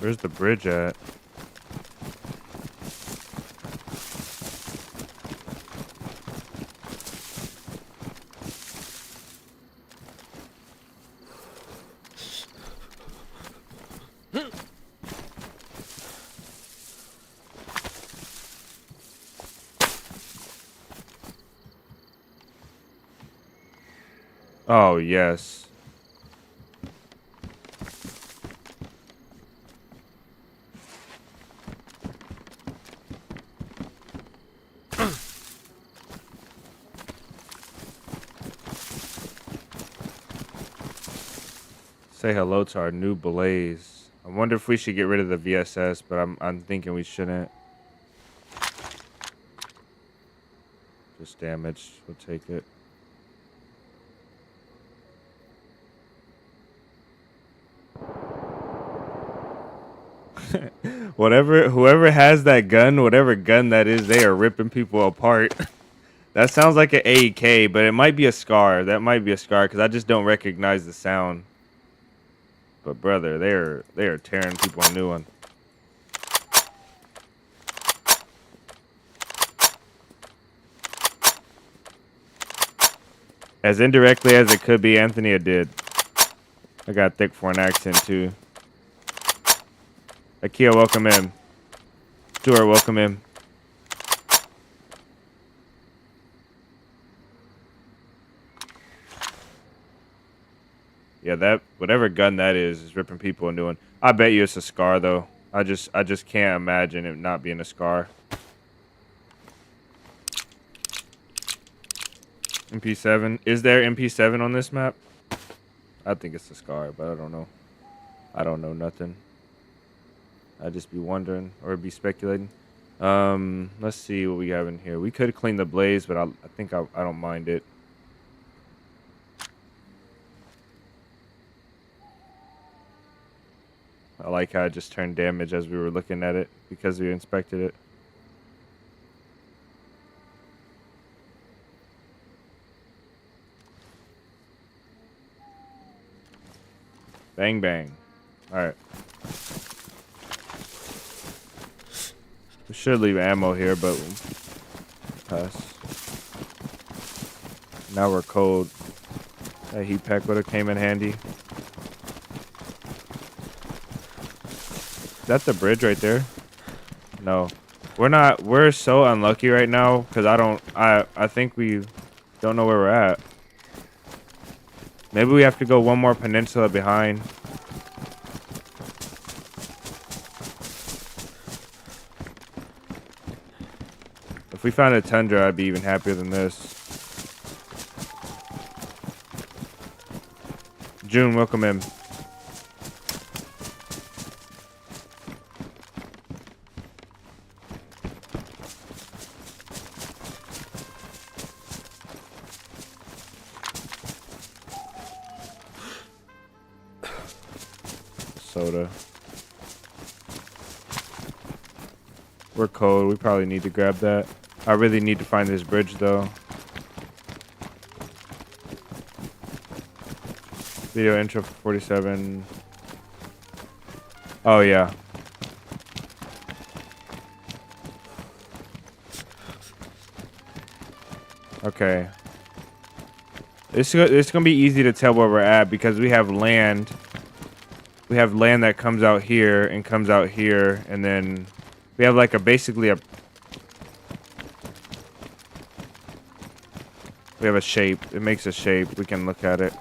Where's the bridge at? Oh, yes. Say hello to our new 𝙏𝙤𝙎𝙬𝙧𝙚. I wonder if we should get rid of the VSS, but I'm thinking we shouldn't. Just damaged. We'll take it. Whoever has that gun, whatever gun that is, they are ripping people apart. That sounds like an AK, but it might be a SCAR. That might be a SCAR because I just don't recognize the sound. But brother, they are tearing people a new one. As indirectly as it could be, Anthony, it did. I got thick for an accent too. Akia, welcome in. Stuart, welcome in. Yeah, that whatever gun that is ripping people a new one. I bet you it's a SCAR though. I just can't imagine it not being a SCAR. MP7. Is there MP7 on this map? I think it's a SCAR, but I don't know. I don't know nothing. I'd just be wondering or be speculating. Let's see what we have in here. We could clean the blaze, but I think I don't mind it. I like how it just turned damage as we were looking at it because we inspected it. Bang, bang. All right. We should leave ammo here, but we'll pass. Now we're cold. That heat pack would have came in handy. Is that the bridge right there? No. We're so unlucky right now because I think we don't know where we're at. Maybe we have to go one more peninsula behind. If we found a tundra, I'd be even happier than this. June, welcome in. Soda. We're cold. We probably need to grab that. I really need to find this bridge, though. Video intro for 47. Oh, yeah. Okay. It's gonna be easy to tell where we're at because we have land. We have land that comes out here and comes out here, and then we have like basically a shape. It makes a shape. We can look at it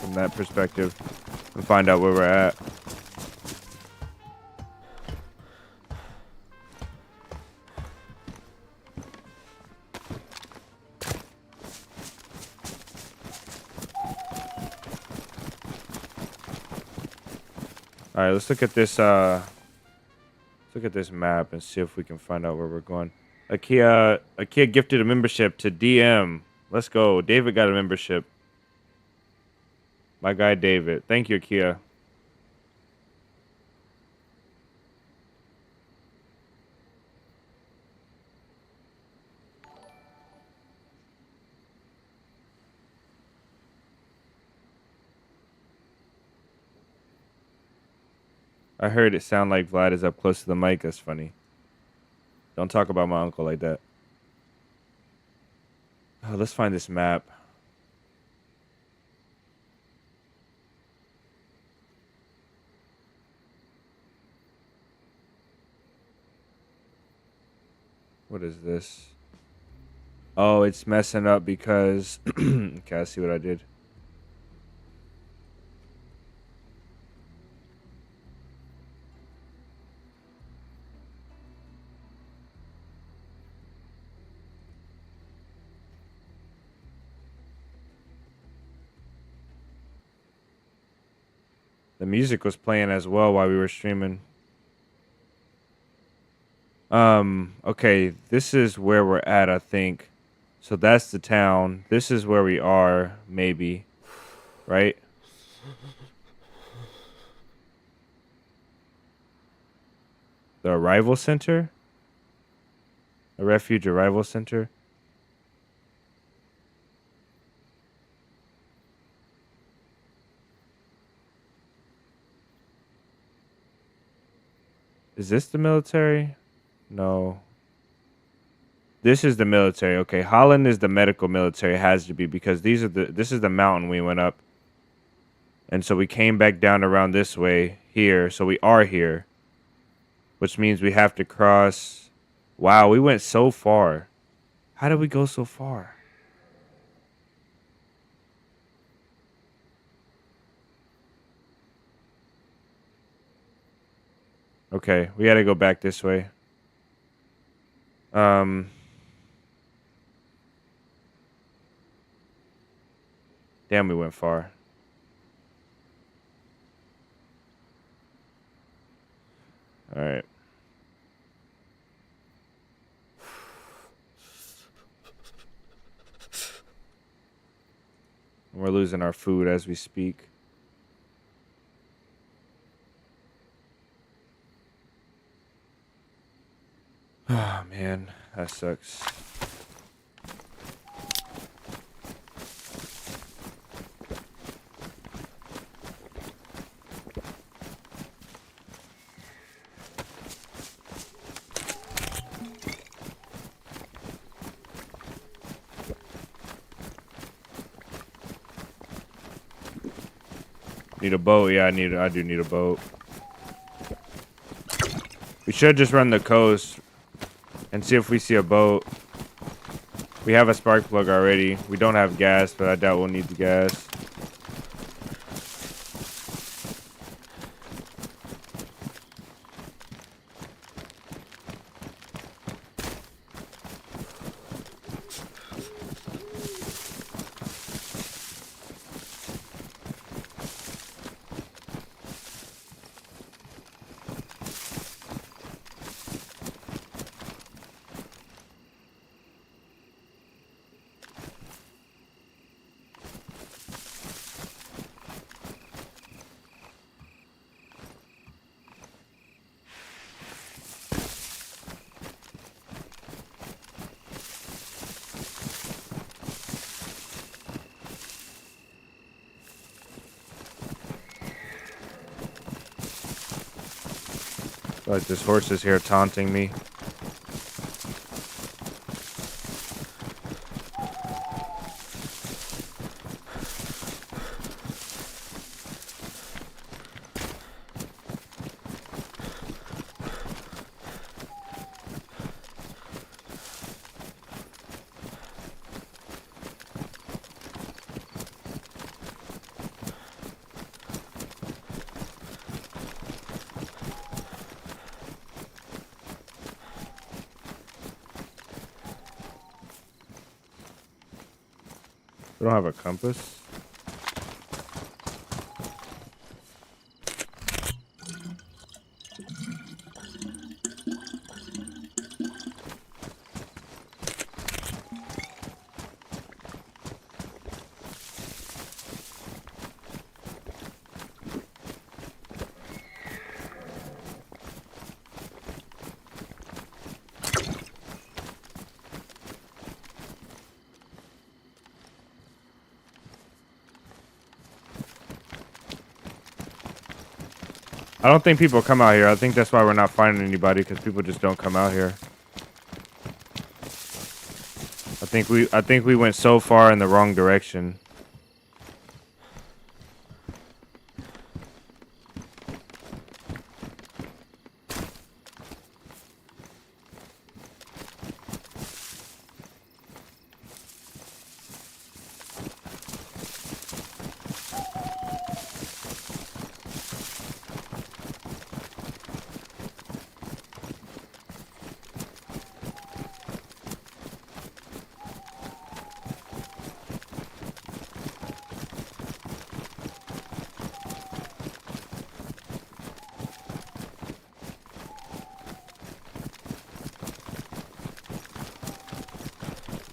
from that perspective and find out where we're at. All right, let's look at this. Let's look at this map and see if we can find out where we're going. Akia gifted a membership to DM. Let's go. David got a membership. My guy David. Thank you, Akia. I heard it sound like Vlad is up close to the mic. That's funny. Don't talk about my uncle like that. Oh, let's find this map. What is this? Oh, it's messing up because... Okay, I see what I did. The music was playing as well while we were streaming. Okay, this is where we're at, I think. So that's the town. This is where we are, maybe. Right? The arrival center? The refuge arrival center? Is this the military? No. This is the military. Okay, Holland is the medical military. It has to be because this is the mountain we went up. And so we came back down around this way here. So we are here. Which means we have to cross. Wow, we went so far. How did we go so far? Okay, we gotta go back this way. Damn, we went far. All right. We're losing our food as we speak. Oh, man, that sucks. Need a boat? Yeah, I do need a boat. We should just run the coast and see if we see a boat. We have a spark plug already. We don't have gas, but I doubt we'll need the gas. Like this horse is here taunting me. don't have a compass. I don't think people come out here. I think that's why we're not finding anybody, because people just don't come out here. I think we went so far in the wrong direction.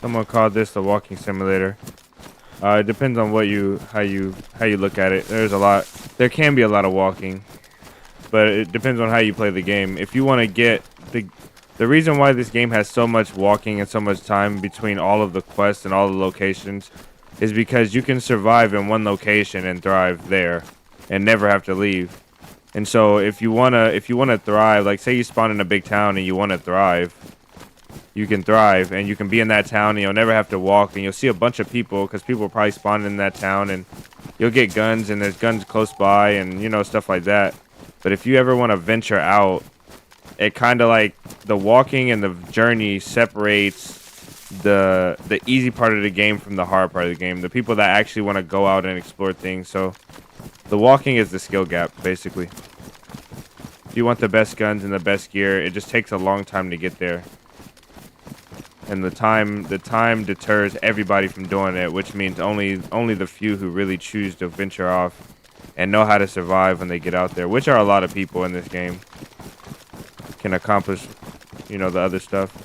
Someone called this the walking simulator. It depends on how you look at it. There can be a lot of walking, but it depends on how you play the game. If you want to get the reason why this game has so much walking and so much time between all of the quests and all the locations is because you can survive in one location and thrive there and never have to leave. And so if you wanna thrive, like say you spawn in a big town and you wanna thrive, you can thrive and you can be in that town and you'll never have to walk, and you'll see a bunch of people because people probably spawn in that town, and you'll get guns and there's guns close by and stuff like that. But if you ever want to venture out, it kind of like the walking and the journey separates the easy part of the game from the hard part of the game. The people that actually want to go out and explore things. So the walking is the skill gap, basically. If you want the best guns and the best gear, it just takes a long time to get there. And the time deters everybody from doing it, which means only the few who really choose to venture off and know how to survive when they get out there, which are a lot of people in this game, can accomplish, the other stuff.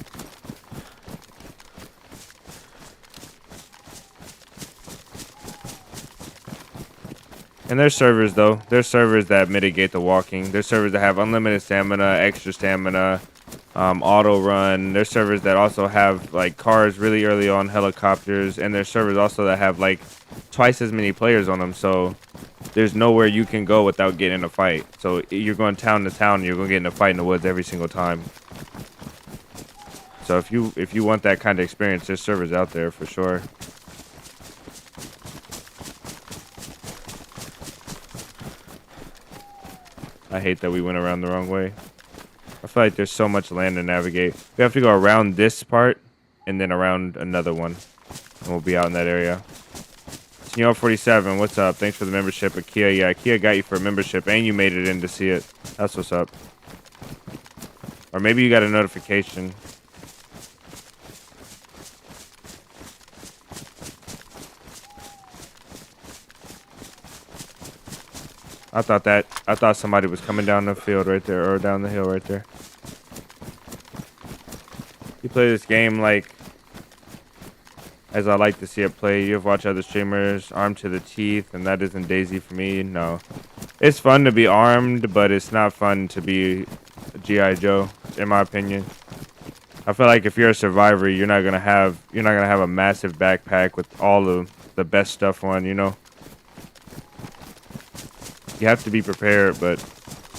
And there's servers, though. There's servers that mitigate the walking. There's servers that have unlimited stamina, extra stamina, auto run. There's servers that also have like cars really early on, helicopters, and there's servers also that have like twice as many players on them. So there's nowhere you can go without getting in a fight. So you're going town to town, and you're going to get in a fight in the woods every single time. So if you want that kind of experience, there's servers out there for sure. I hate that we went around the wrong way. I feel like there's so much land to navigate. We have to go around this part and then around another one, and we'll be out in that area. Senor 47, what's up? Thanks for the membership. Akia, yeah, Akia got you for a membership, and you made it in to see it. That's what's up. Or maybe you got a notification. I thought somebody was coming down the field right there, or down the hill right there. You play this game like as I like to see it play. You've watched other streamers armed to the teeth, and that isn't DayZ for me. No, it's fun to be armed, but it's not fun to be a G.I. Joe, in my opinion. I feel like if you're a survivor, you're not gonna have a massive backpack with all of the best stuff on. You have to be prepared, but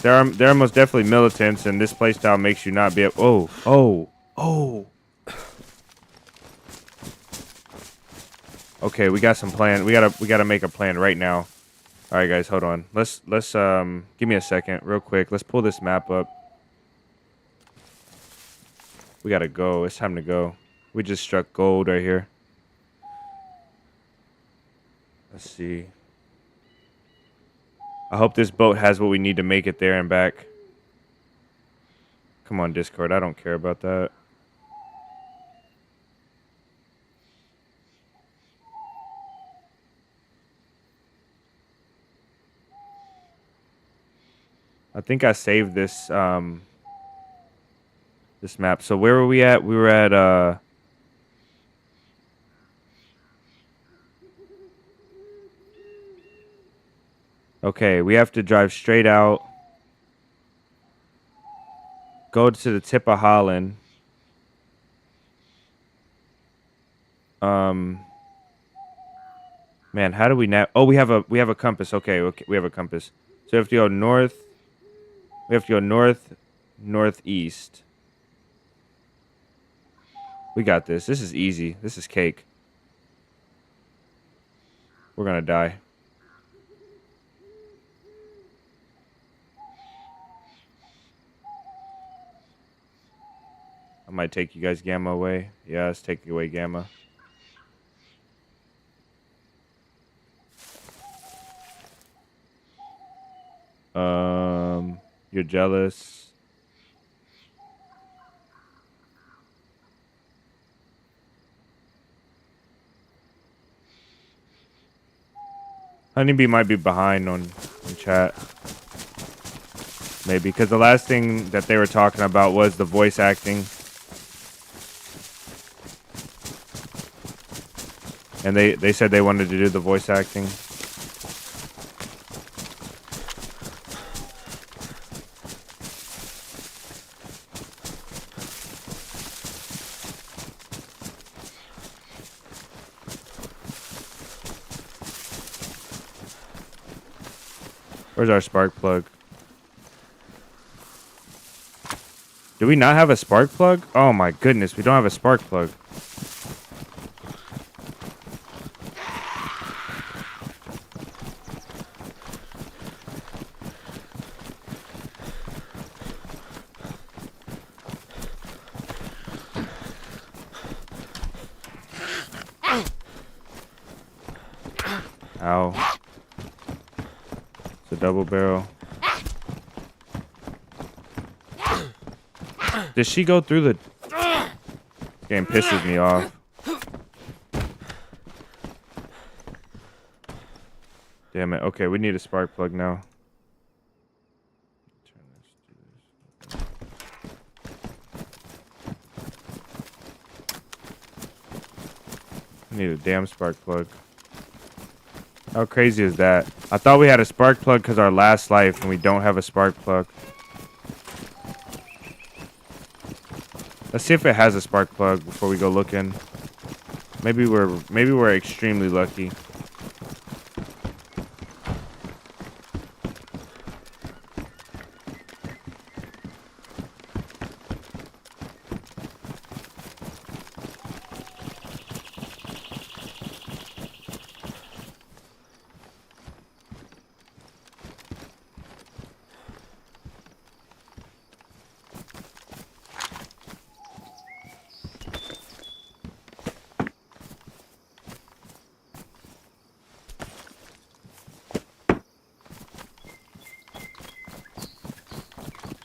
there are most definitely militants, and this playstyle makes you not be able. Oh. Okay, we got some plan. We gotta make a plan right now. All right, guys, hold on. Let's give me a second, real quick. Let's pull this map up. We gotta go. It's time to go. We just struck gold right here. Let's see. I hope this boat has what we need to make it there and back. Come on, Discord. I don't care about that. I think I saved this this map. So where were we at? We were at okay, we have to drive straight out. Go to the tip of Holland. Man, how do we oh, we have a compass. Okay, we have a compass. So we have to go north. We have to go north, northeast. We got this. This is easy. This is cake. We're gonna die. I might take you guys Gamma away. Yeah, let's take away Gamma. You're jealous. Honeybee might be behind on chat. Maybe, because the last thing that they were talking about was the voice acting. And they said they wanted to do the voice acting. Where's our spark plug? Do we not have a spark plug? Oh my goodness, we don't have a spark plug. Ow. It's a double barrel. Does she go through the... This game pisses me off. Damn it. Okay, we need a spark plug now. I need a damn spark plug. How crazy is that? I thought we had a spark plug because our last life, and we don't have a spark plug. Let's see if it has a spark plug before we go looking. Maybe we're extremely lucky.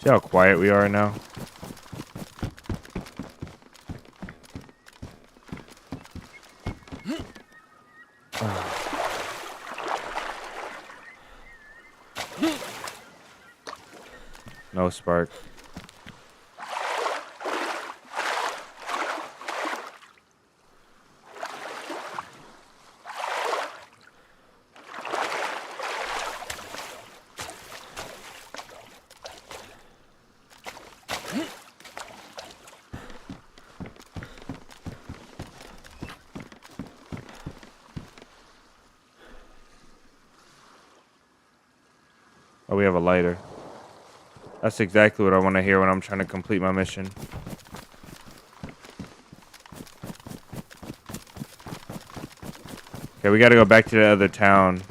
See how quiet we are now? No spark. Oh, we have a lighter. That's exactly what I want to hear when I'm trying to complete my mission. Okay, we got to go back to the other town.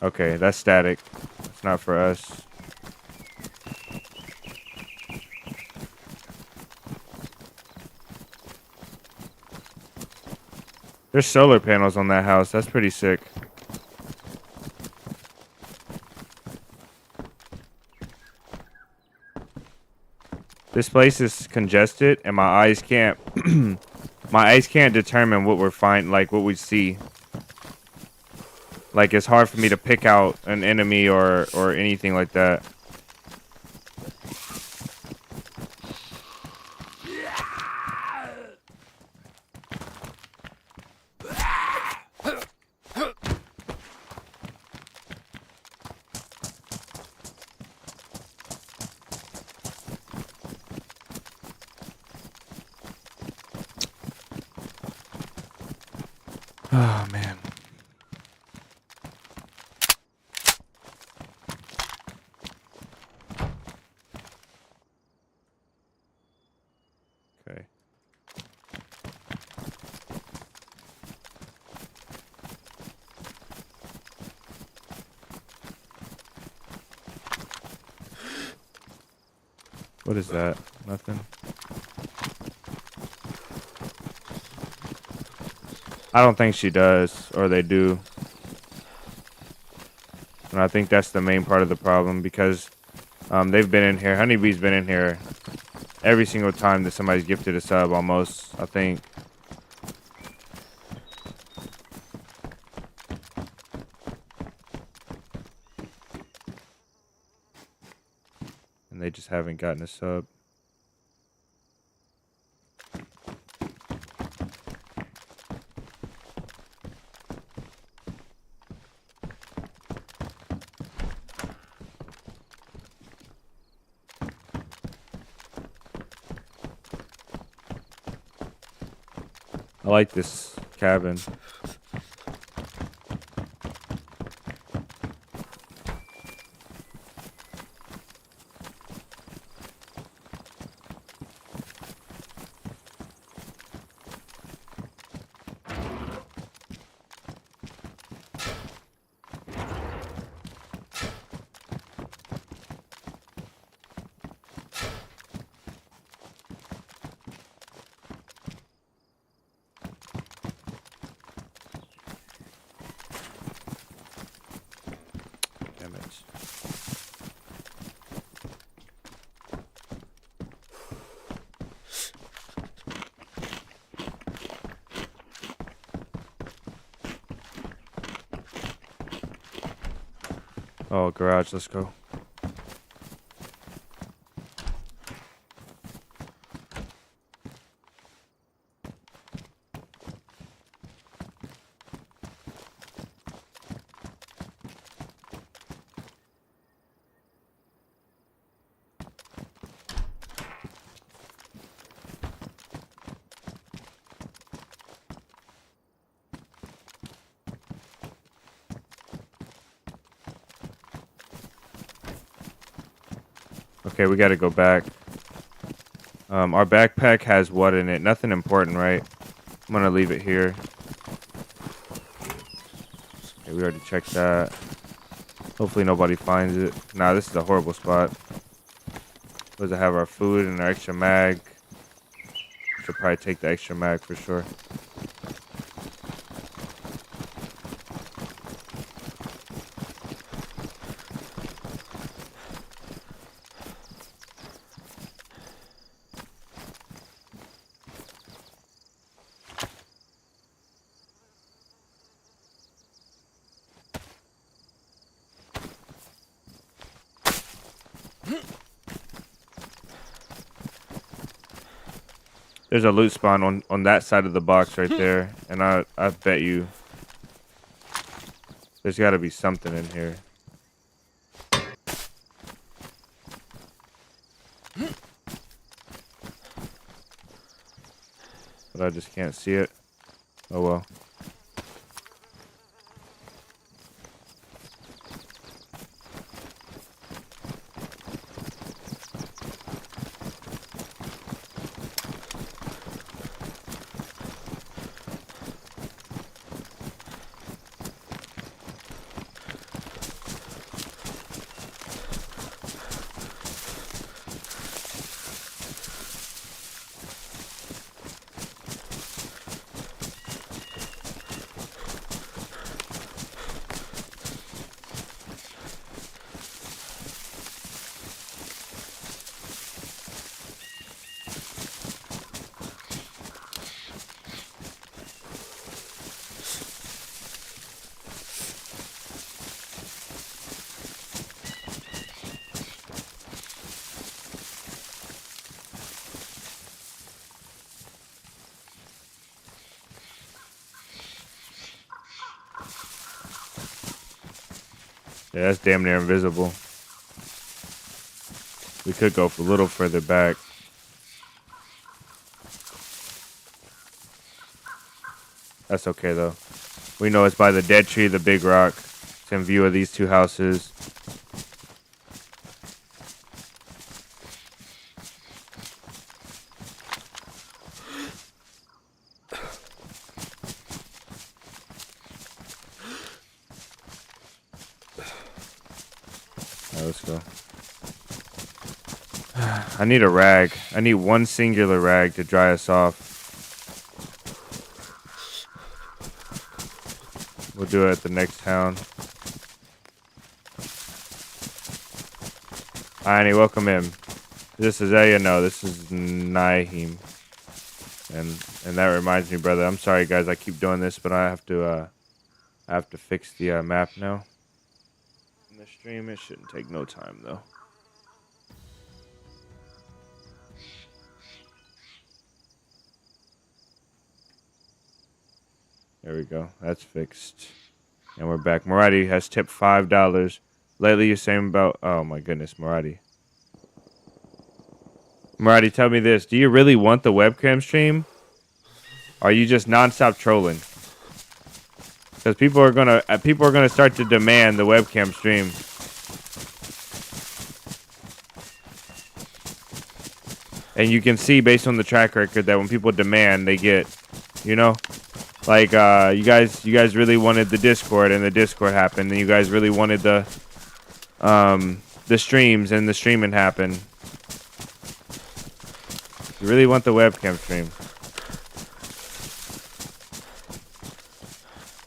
Okay, that's static. It's not for us. There's solar panels on that house. That's pretty sick. This place is congested, and my eyes can't my eyes can't determine what we're what we see. Like, it's hard for me to pick out an enemy or anything like that. Oh, man. Okay. What is that? Nothing. I don't think she does, or they do. And I think that's the main part of the problem, because they've been in here. Honeybee's been in here every single time that somebody's gifted a sub, almost, I think. And they just haven't gotten a sub. I like this cabin. Damn it. Oh, garage, let's go. Okay, we gotta go back. Our backpack has what in it? Nothing important, right? I'm gonna leave it here. Okay, we already checked that. Hopefully nobody finds it. Nah, this is a horrible spot. Does it have our food and our extra mag? Should probably take the extra mag for sure. There's a loot spawn on that side of the box right there. And I bet you there's got to be something in here. But I just can't see it. Oh well. Yeah, that's damn near invisible. We could go a little further back. That's okay, though. We know it's by the dead tree, the big rock. It's in view of these two houses. All right, let's go. I need a rag. I need one singular rag to dry us off. We'll do it at the next town. Hi, Annie, welcome in. This is Aya. No, this is Nyheim. And that reminds me, brother. I'm sorry, guys. I keep doing this, but I have to fix the map now. In the stream, it shouldn't take no time though. There we go. That's fixed. And we're back. Murati has tipped $5. Lately, you're saying about... Oh, my goodness, Murati. Murati, tell me this. Do you really want the webcam stream? Or are you just nonstop trolling? Because people are gonna start to demand the webcam stream. And you can see based on the track record that when people demand, they get, you know... Like, you guys really wanted the Discord, and the Discord happened, and you guys really wanted the streams, and the streaming happened. You really want the webcam stream.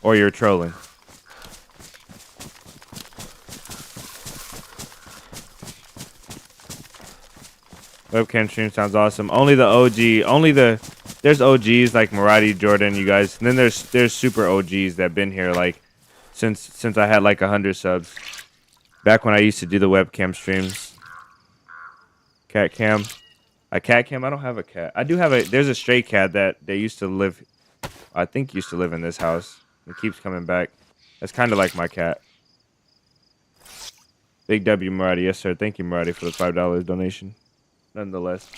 Or you're trolling. Webcam stream sounds awesome. Only the OG, there's OGs like Murati, Jordan, you guys. And then there's super OGs that been here like since I had like 100 subs. Back when I used to do the webcam streams. Cat cam. A cat cam? I don't have a cat. I do have there's a stray cat that they used to live, I think used to live in this house. It keeps coming back. That's kind of like my cat. Big W, Murati. Yes, sir. Thank you, Murati, for the $5 donation. Nonetheless.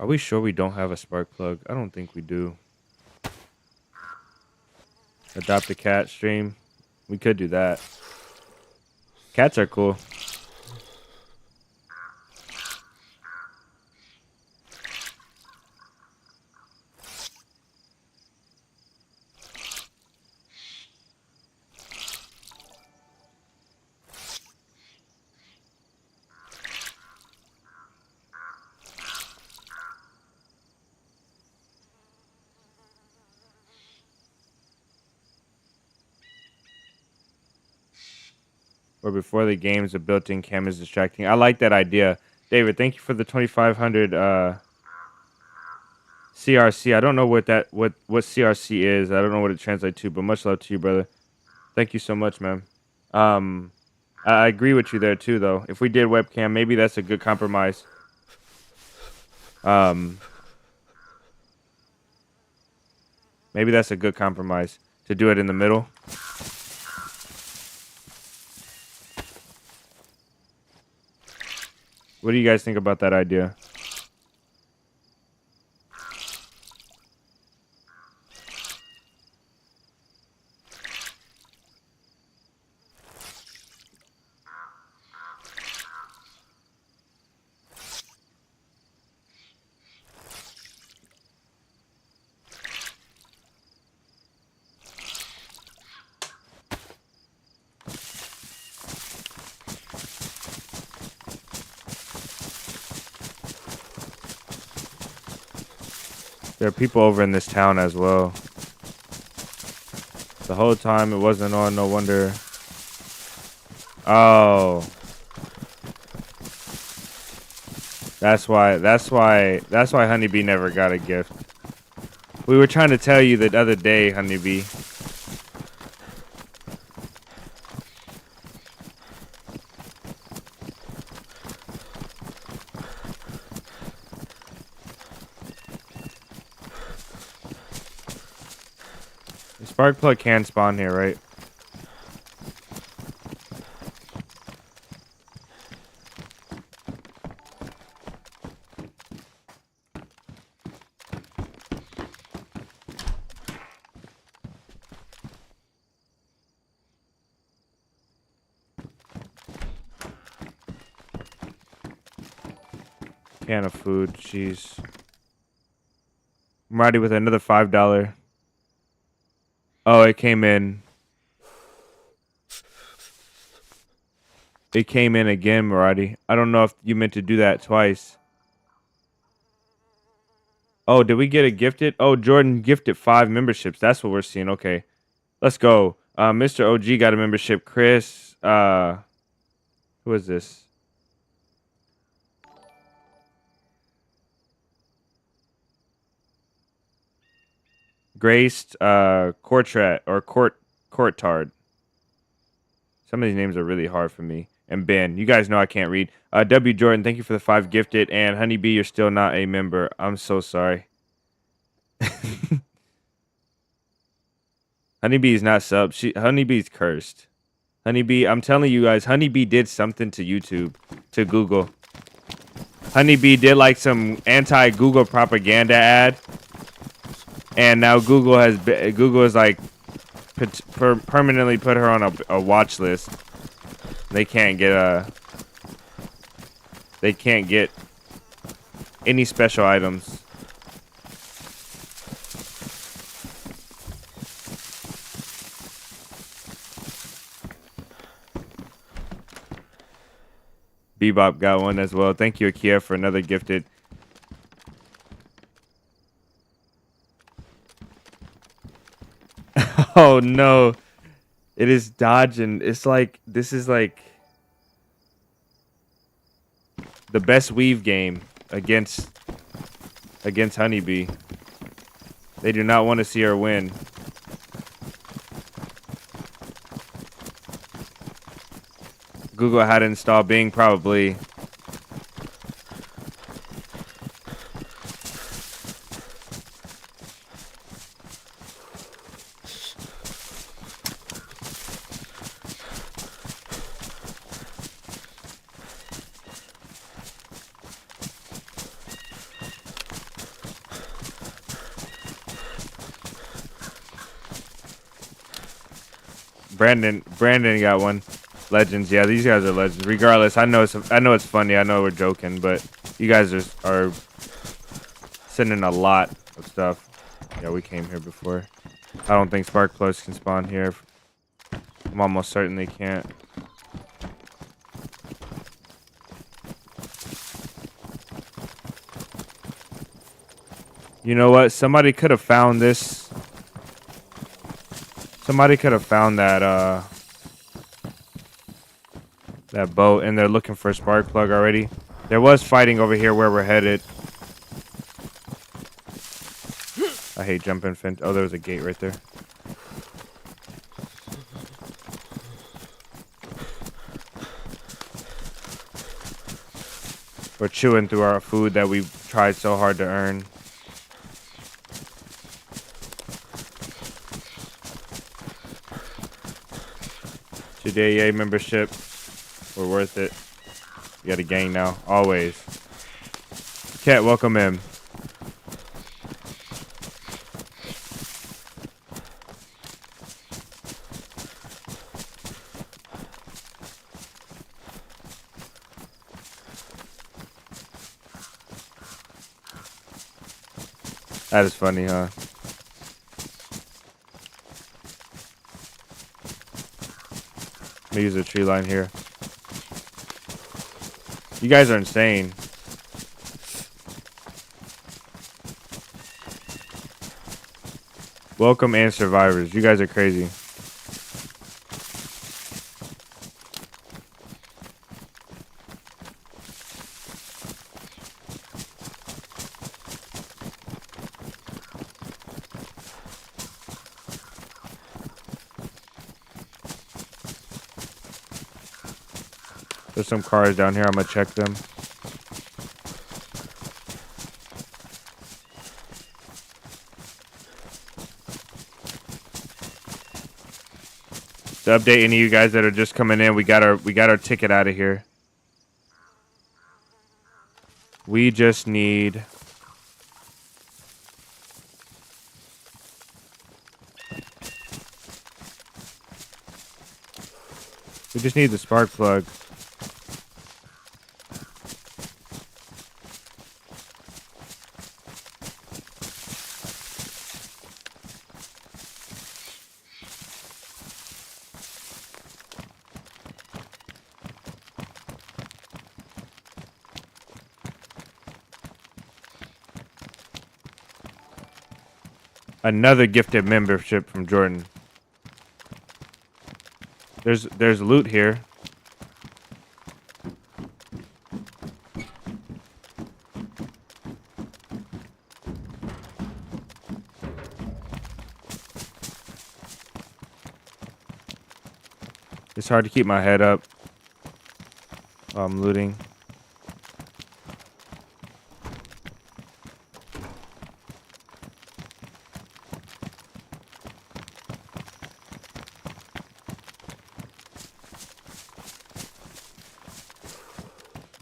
Are we sure we don't have a spark plug? I don't think we do. Adopt a cat stream. We could do that. Cats are cool. Or before the games, a built-in cam is distracting. I like that idea. David, thank you for the 2,500 CRC. I don't know what CRC is. I don't know what it translates to, but much love to you, brother. Thank you so much, man. I agree with you there too, though. If we did webcam, maybe that's a good compromise. Maybe that's a good compromise to do it in the middle. What do you guys think about that idea? There are people over in this town as well. The whole time it wasn't on, no wonder. Oh. That's why Honeybee never got a gift. We were trying to tell you the other day, Honeybee. Spark plug can spawn here, right? Can of food, jeez. I'm ready with another $5. Oh, it came in. It came in again, Maradi. I don't know if you meant to do that twice. Oh, did we get a gifted? Oh, Jordan gifted 5 memberships. That's what we're seeing. Okay. Let's go. Mr. OG got a membership. Chris, who is this? Graced, Courtrat or Courtard. Some of these names are really hard for me. And Ben, you guys know I can't read. W Jordan, thank you for the 5 gifted. And Honeybee, you're still not a member. I'm so sorry. Honeybee's not sub. Honeybee's cursed. Honeybee, I'm telling you guys, Honeybee did something to YouTube, to Google. Honeybee did like some anti-Google propaganda ad, and now Google is like permanently put her on a watch list. They can't get any special items. Bebop got one as well. Thank you, Akia, for another gifted. Oh no, it is dodging. It's like this is like the best weave game against Honeybee. They do not want to see her win. Google had to install Bing, probably. Brandon got one. Legends, yeah, these guys are legends. Regardless, I know it's funny. I know we're joking, but you guys are sending a lot of stuff. Yeah, we came here before. I don't think Spark Plus can spawn here. I'm almost certain they can't. You know what? Somebody could have found this. Somebody could have found that boat, and they're looking for a spark plug already. There was fighting over here where we're headed. I hate jumping fence. Oh, there was a gate right there. We're chewing through our food that we've tried so hard to earn. Today, membership. We're worth it. You got a gang now. Always. Cat, welcome in. That is funny, huh? Let me use a tree line here. You guys are insane. Welcome and survivors. You guys are crazy. There's some cars down here. I'm gonna check them. To update any of you guys that are just coming in, we got our ticket out of here. We just need the spark plug. Another gifted membership from Jordan. There's loot here. It's hard to keep my head up while I'm looting.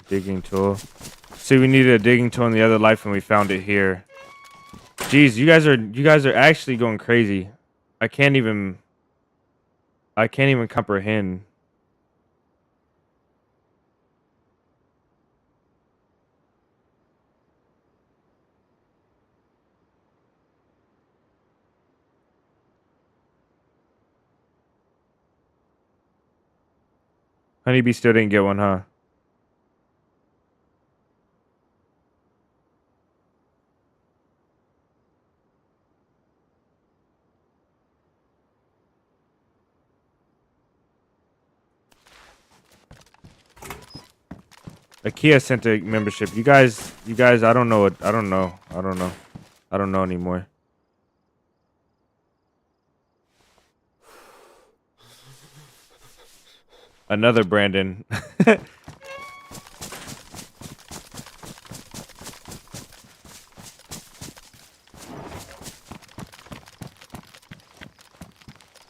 Digging tool. See, we needed a digging tool in the other life and we found it here. Jeez, you guys are actually going crazy. I can't even comprehend. Honeybee still didn't get one, huh? IKEA sent a membership. You guys, I don't know anymore. Another Brandon.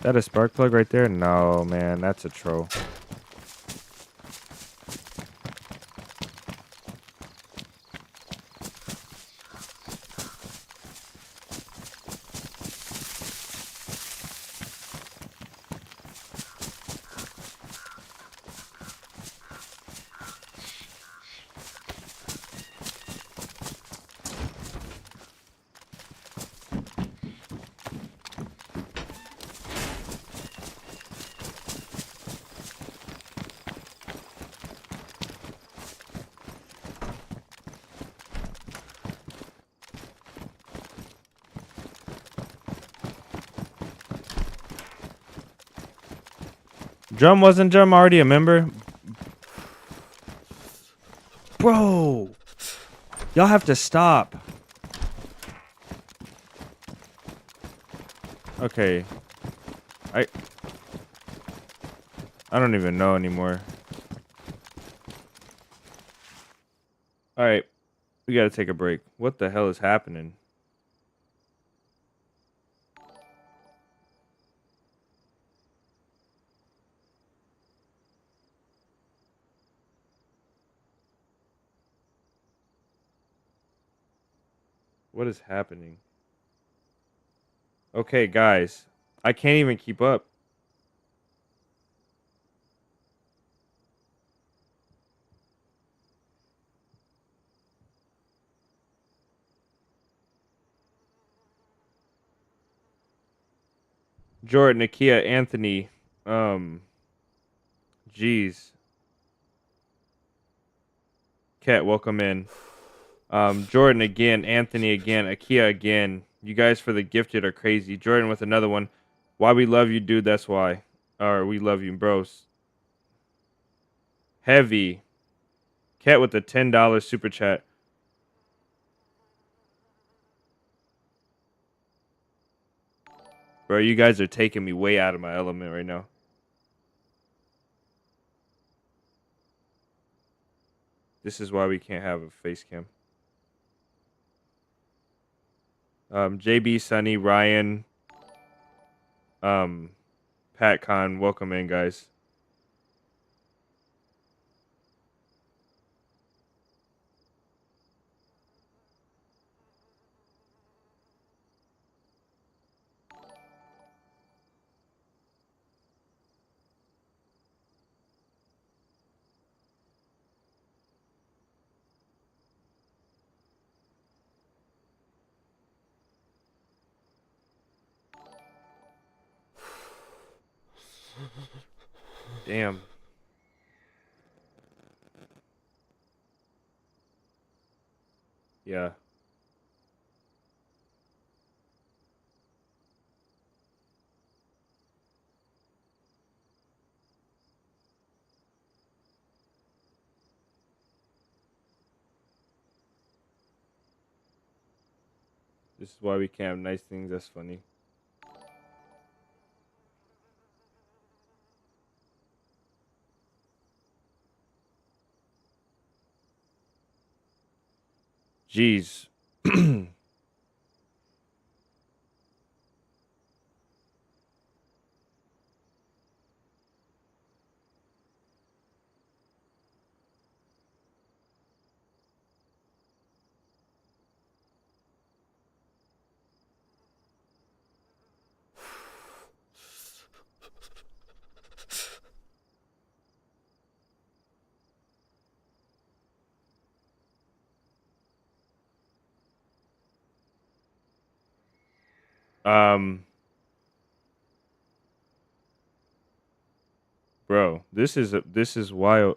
That a spark plug right there? No, man, that's a troll. Wasn't Drum already a member? Bro, y'all have to stop. Okay. I don't even know anymore. Alright. We gotta take a break. What the hell is happening? What is happening? Okay, guys. I can't even keep up. Jordan, Nakia, Anthony. Jeez. Cat, welcome in. Jordan again, Anthony again, Akia again. You guys for the gifted are crazy. Jordan with another one. Why we love you, dude, that's why. Or we love you, bros. Heavy. Cat with the $10 super chat. Bro, you guys are taking me way out of my element right now. This is why we can't have a face cam. JB, Sunny, Ryan, Pat Con, welcome in, guys. Damn. Yeah. This is why we can't have nice things. That's funny. Jeez. um, bro, this is wild.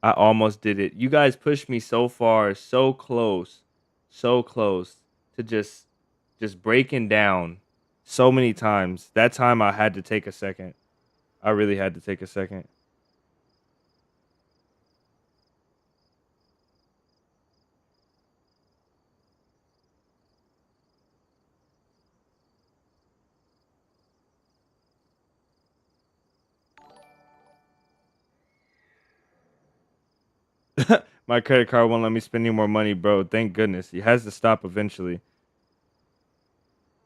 I almost did it. You guys pushed me so far, so close to just breaking down so many times. That time I had to take a second. I really had to take a second. My credit card won't let me spend any more money, bro. Thank goodness. It has to stop eventually.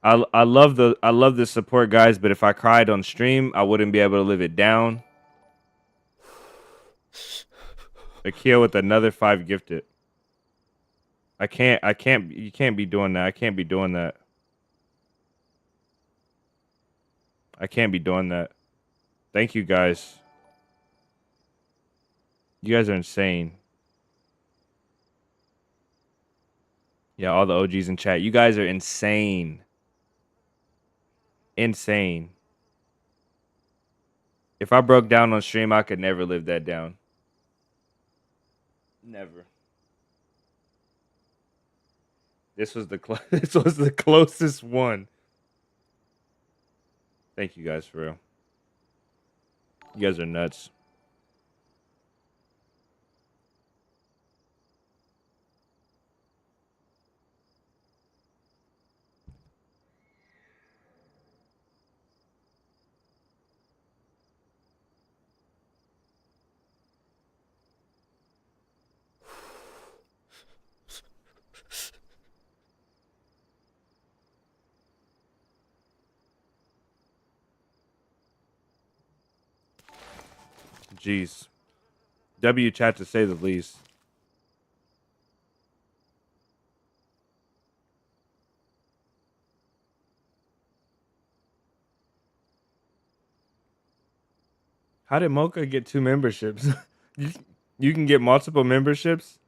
I love the support, guys, but if I cried on stream, I wouldn't be able to live it down. Akil with another 5 gifted. I can't you can't be doing that. I can't be doing that. I can't be doing that. Thank you guys. You guys are insane. Yeah, all the OGs in chat. You guys are insane. Insane. If I broke down on stream, I could never live that down. Never. This was the this was the closest one. Thank you guys for real. You guys are nuts. Jeez. W chat to say the least. How did Mocha get 2 memberships? you can get multiple memberships?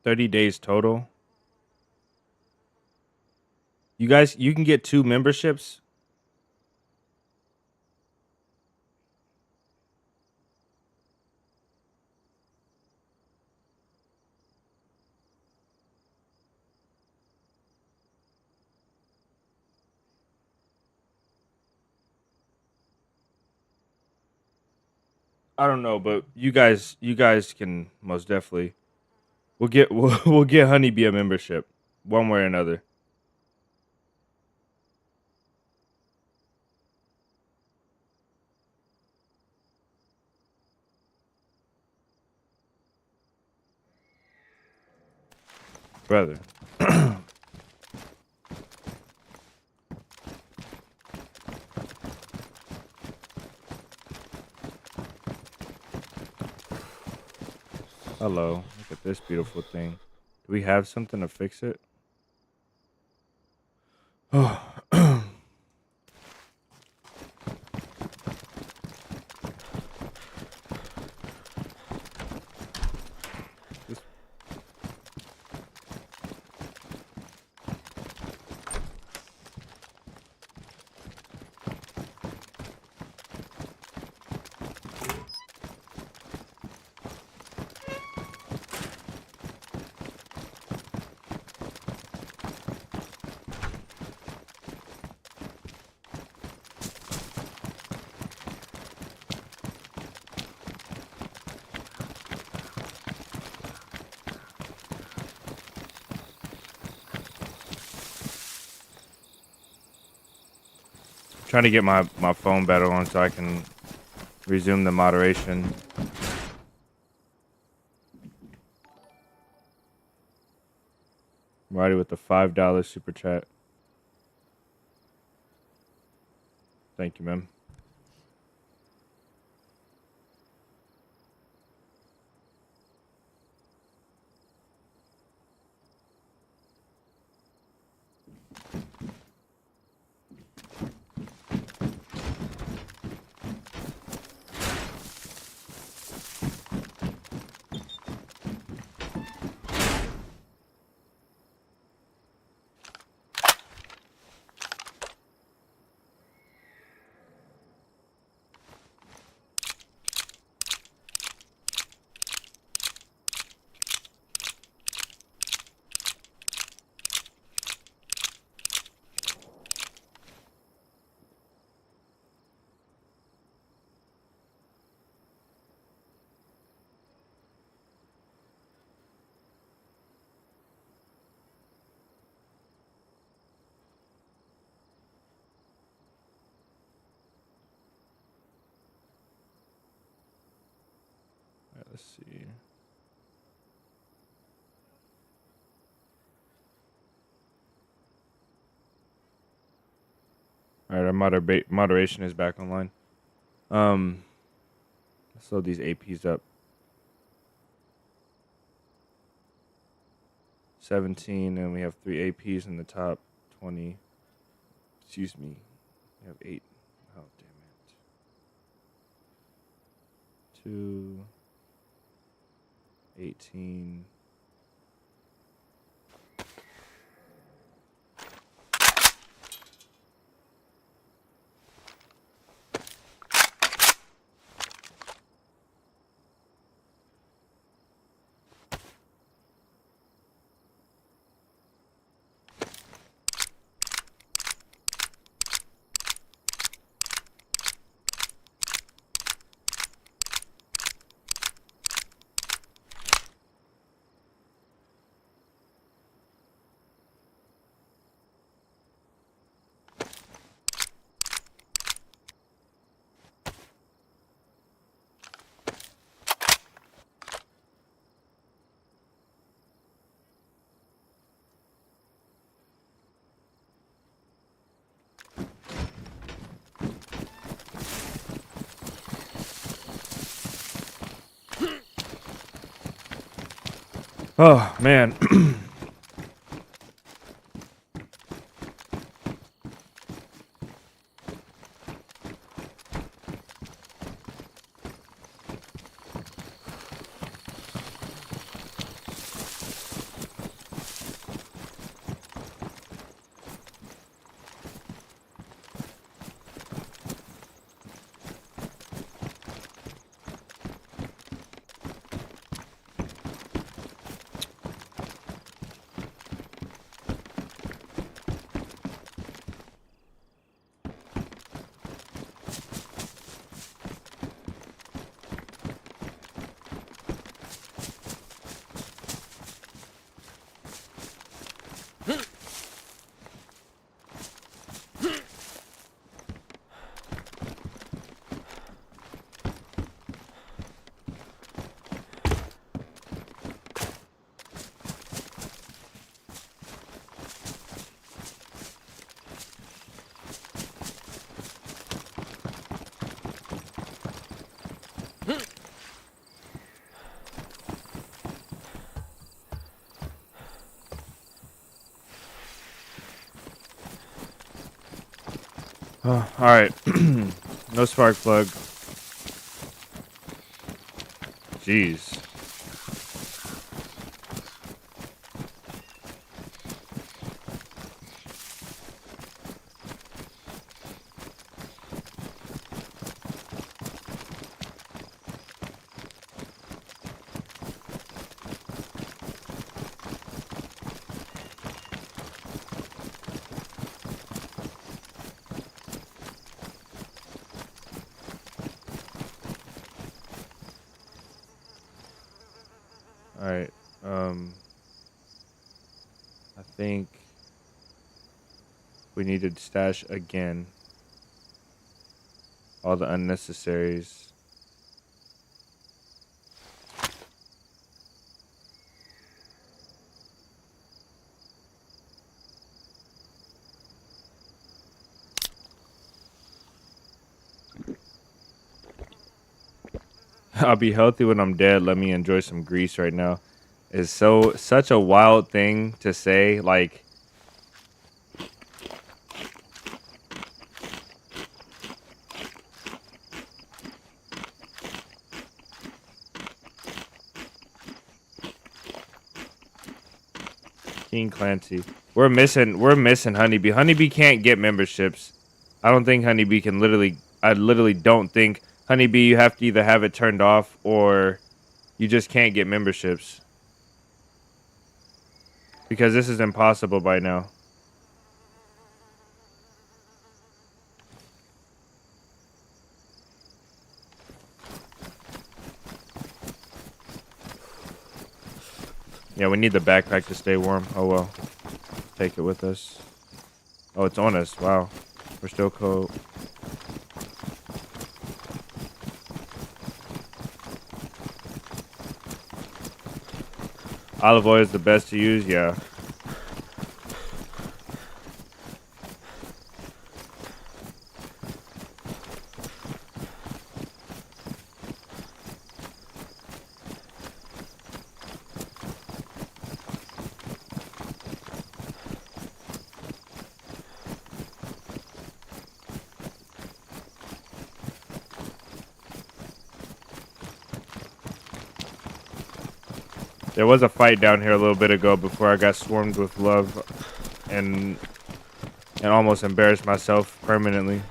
30 days total. You guys, you can get 2 memberships. I don't know, but you guys can most definitely. We'll get Honeybee a membership, one way or another. Brother. Hello. Look at this beautiful thing. Do we have something to fix it? Oh. Trying to get my phone better on so I can resume the moderation. Righty with the $5 super chat. Thank you, ma'am. Let's see. All right, our moderation is back online. Let's load these APs up. 17, and we have 3 APs in the top 20. Excuse me. We have 8. Oh, damn it. 2. 18. Oh, man. All right. No spark plug. Jeez. All right. I think we need to stash again all the unnecessaries. I'll be healthy when I'm dead. Let me enjoy some grease right now. Is such a wild thing to say. Like, King Clancy. We're missing Honeybee. Honeybee can't get memberships. I don't think Honeybee can I literally don't think Honeybee, you have to either have it turned off or you just can't get memberships. Because this is impossible by now. Yeah, we need the backpack to stay warm. Oh well. Take it with us. Oh, it's on us. Wow. We're still cold. Olive oil is the best to use, yeah. There was a fight down here a little bit ago before I got swarmed with love and almost embarrassed myself permanently.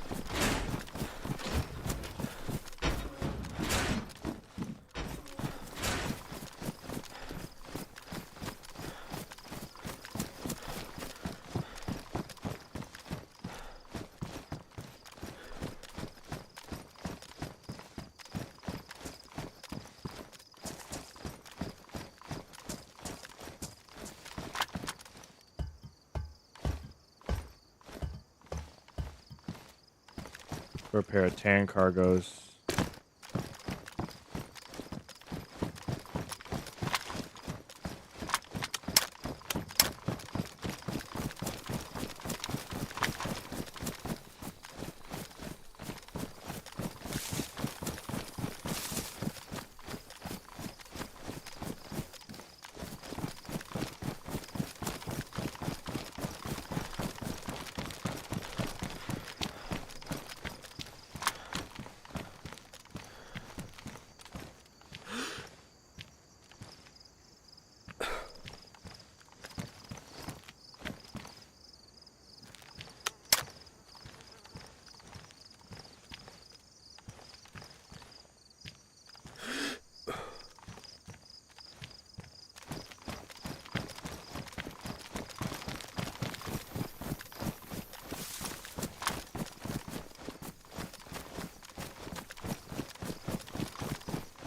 For a pair of tan cargos.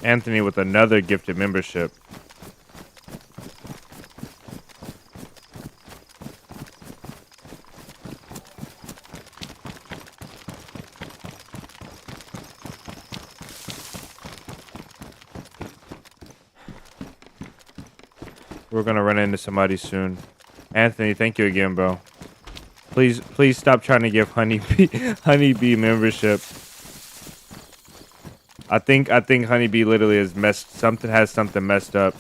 Anthony with another gifted membership. We're gonna run into somebody soon. Anthony, thank you again, bro. Please stop trying to give Honeybee membership. I think Honeybee literally has has something messed up.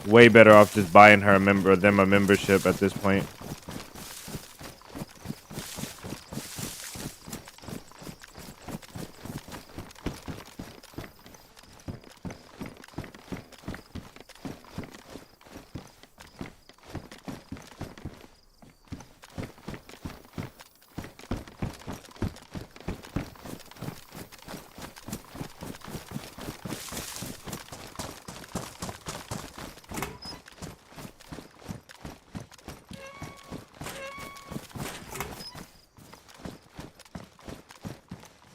Way better off just buying her a membership at this point.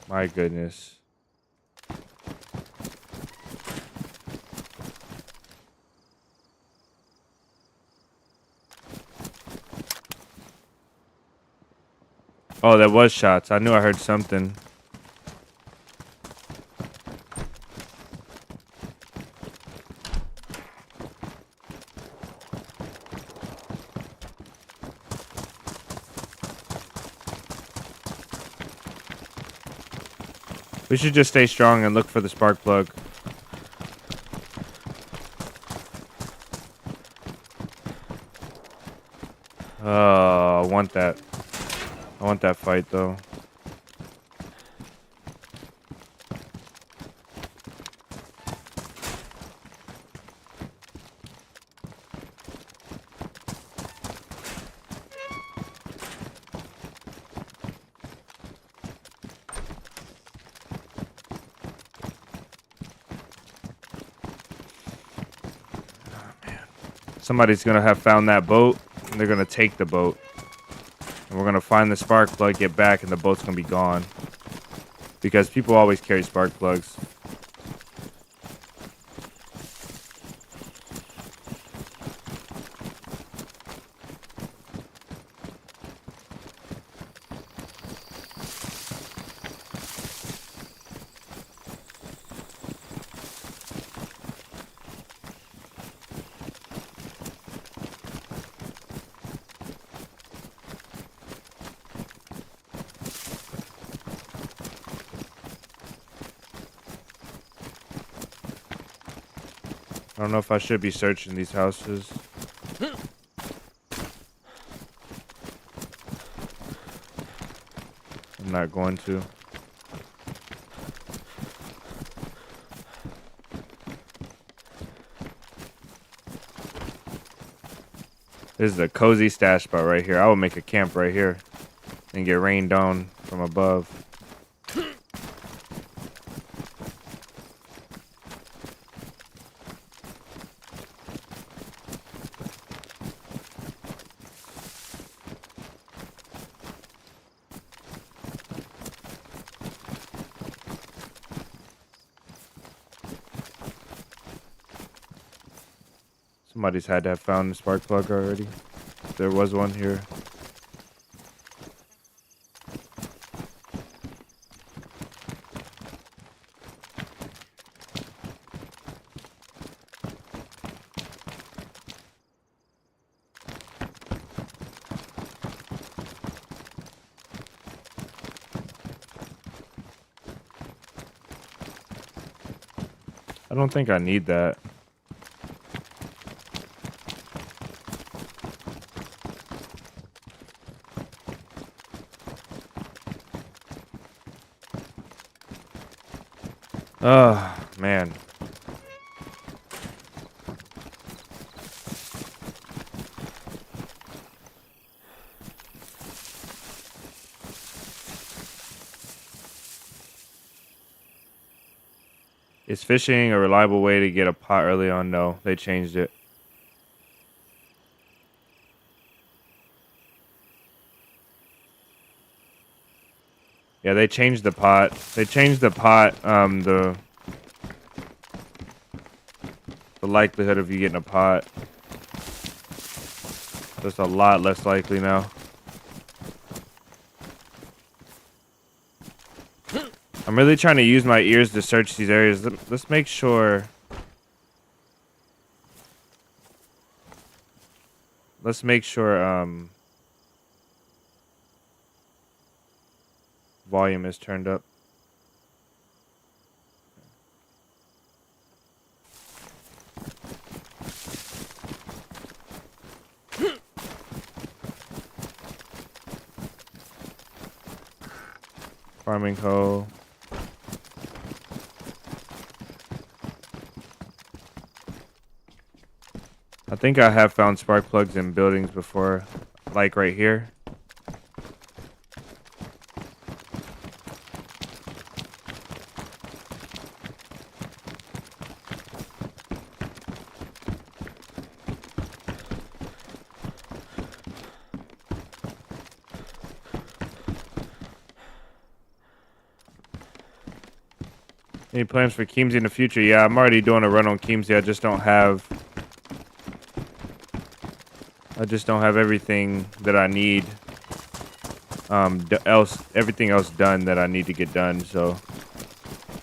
My goodness. Oh, that was shots. I knew I heard something. We should just stay strong and look for the spark plug. I want that. I want that fight, though. Somebody's gonna have found that boat, and they're gonna take the boat. And we're gonna find the spark plug, get back, and the boat's gonna be gone. Because people always carry spark plugs. I don't know if I should be searching these houses. I'm not going to. This is a cozy stash spot right here. I will make a camp right here and get rained down from above. Somebody's had to have found the spark plug already. There was one here. I don't think I need that. Oh, man. Is fishing a reliable way to get a pot early on? No, they changed it. Yeah, they changed the pot. They changed the pot, the likelihood of you getting a pot. So it's a lot less likely now. I'm really trying to use my ears to search these areas. Let's make sure. Let's make sure, volume is turned up. Farming hoe. I think I have found spark plugs in buildings before, like right here. Any plans for 𝙏𝙤𝙙 in the future? Yeah, I'm already doing a run on 𝙏𝙤𝙙. I just don't have everything that I need. Everything else done that I need to get done. So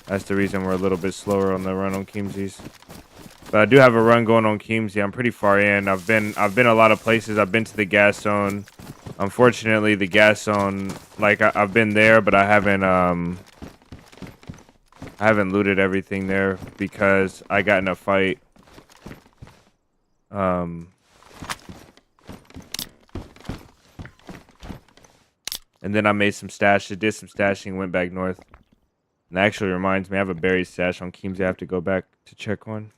that's the reason we're a little bit slower on the run on 𝙏𝙤𝙙s. But I do have a run going on 𝙏𝙤𝙙. I'm pretty far in. I've been a lot of places. I've been to the gas zone. Unfortunately, the gas zone, like I've been there, but I haven't looted everything there because I got in a fight. And then I made some stashes, did some stashing, went back north. And that actually reminds me, I have a buried stash on 𝙏𝙤𝙙 I have to go back to check on.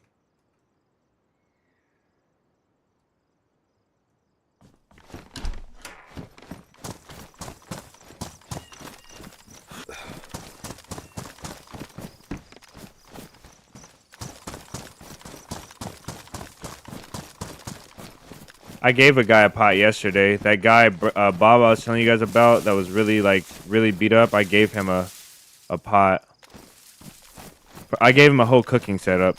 I gave a guy a pot yesterday. That guy, Bob, I was telling you guys about, that was really beat up. I gave him a pot. I gave him a whole cooking setup.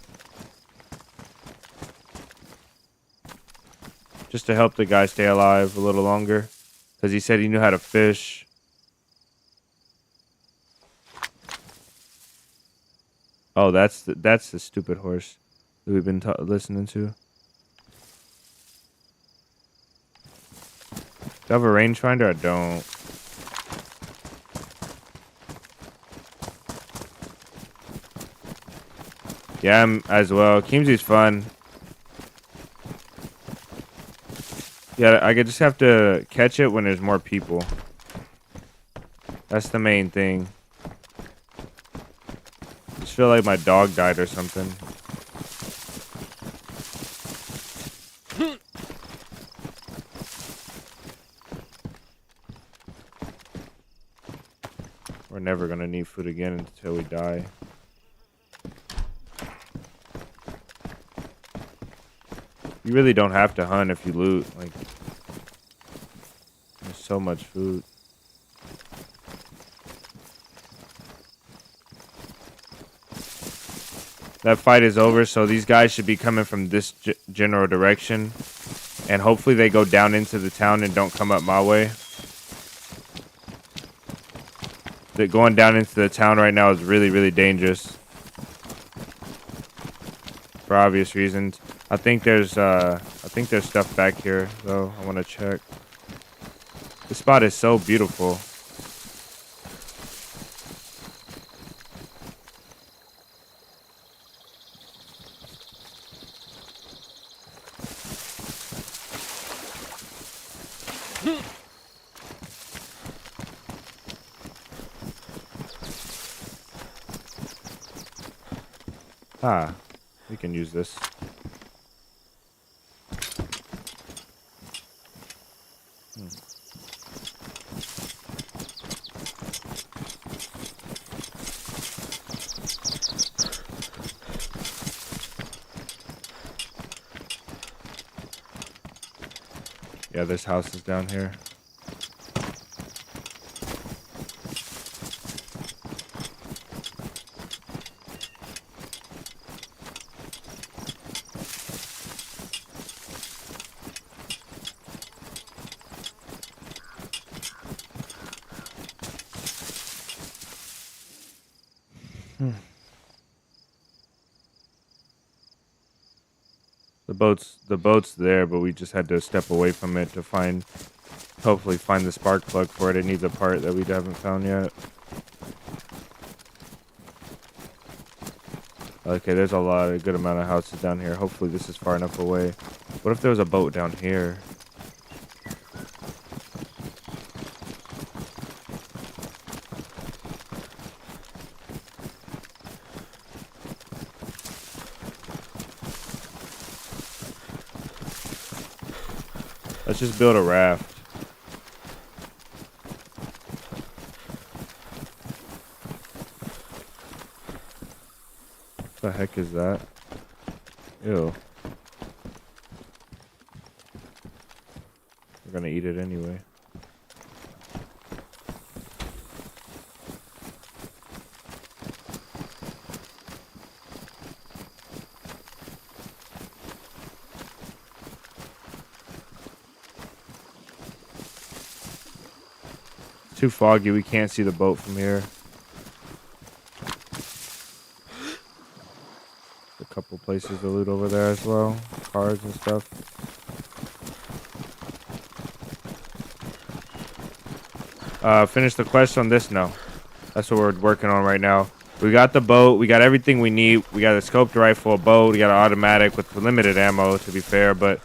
Just to help the guy stay alive a little longer. Because he said he knew how to fish. Oh, that's the stupid horse that we've been listening to. Do I have a rangefinder? I don't. Yeah, I'm as well. 𝙏𝙤𝙙's fun. Yeah, I just have to catch it when there's more people. That's the main thing. I just feel like my dog died or something. We're never gonna need food again until we die. You really don't have to hunt if you loot. Like, there's so much food. That fight is over, so these guys should be coming from this general direction. And hopefully they go down into the town and don't come up my way. That going down into the town right now is really dangerous. For obvious reasons. I think there's stuff back here though. I want to check. This spot is so beautiful. Ah, we can use this. Yeah, this house is down here. The boat's there, but we just had to step away from it to hopefully find the spark plug for it. It needs a part that we haven't found yet. Okay, there's a good amount of houses down here. Hopefully this is far enough away. What if there was a boat down here? Let's just build a raft. What the heck is that? Ew. We're gonna eat it anyway. too foggy. We can't see the boat from here. A couple places to loot over there as well. Cars and stuff. Finish the quest on this now. That's what we're working on right now. We got the boat. We got everything we need. We got a scoped rifle, a boat. We got an automatic with limited ammo, to be fair. But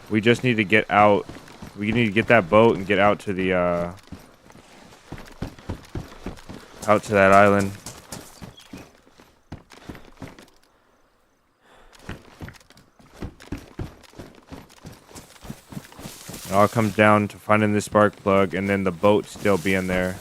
we just need to get out. We need to get that boat and get out to the out to that island. It all comes down to finding the spark plug and then the boat still being there.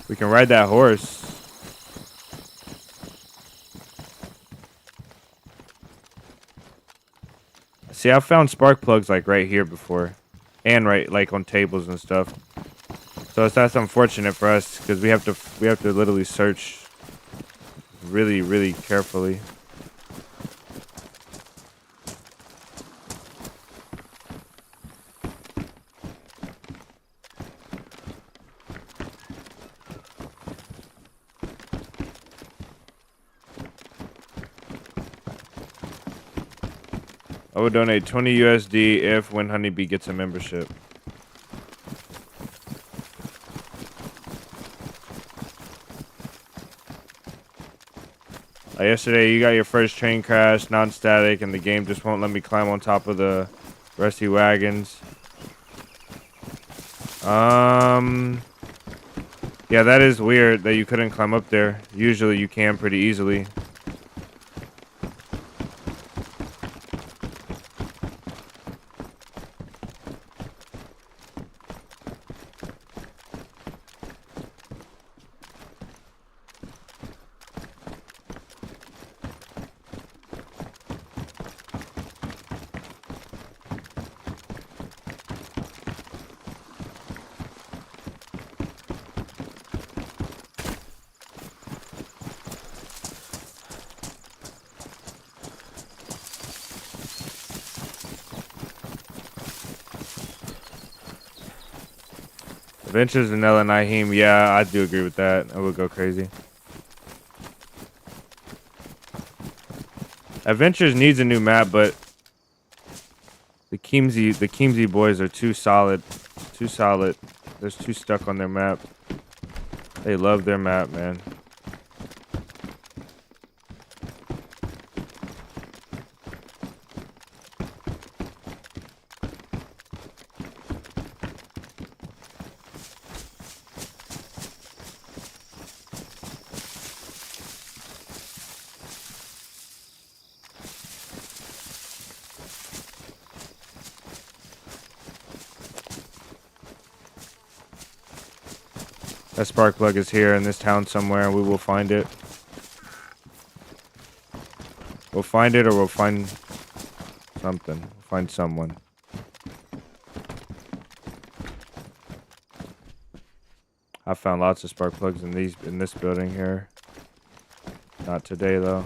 We can ride that horse. See, I found spark plugs like right here before, and right like on tables and stuff. So that's unfortunate for us because we have to literally search really carefully. I would donate 20 USD if when Honeybee gets a membership. Yesterday, you got your first train crash, non-static, and the game just won't let me climb on top of the rusty wagons. Yeah, that is weird that you couldn't climb up there. Usually you can pretty easily. Adventures in Nyheim, yeah, I do agree with that. I would go crazy. Adventures needs a new map, but the 𝙏𝙤𝙙𝙬 boys are too solid. Too solid. They're too stuck on their map. They love their map, man. That spark plug is here in this town somewhere, and we will find it. We'll find it, or we'll find something. We'll find someone. I found lots of spark plugs in this building here. Not today though.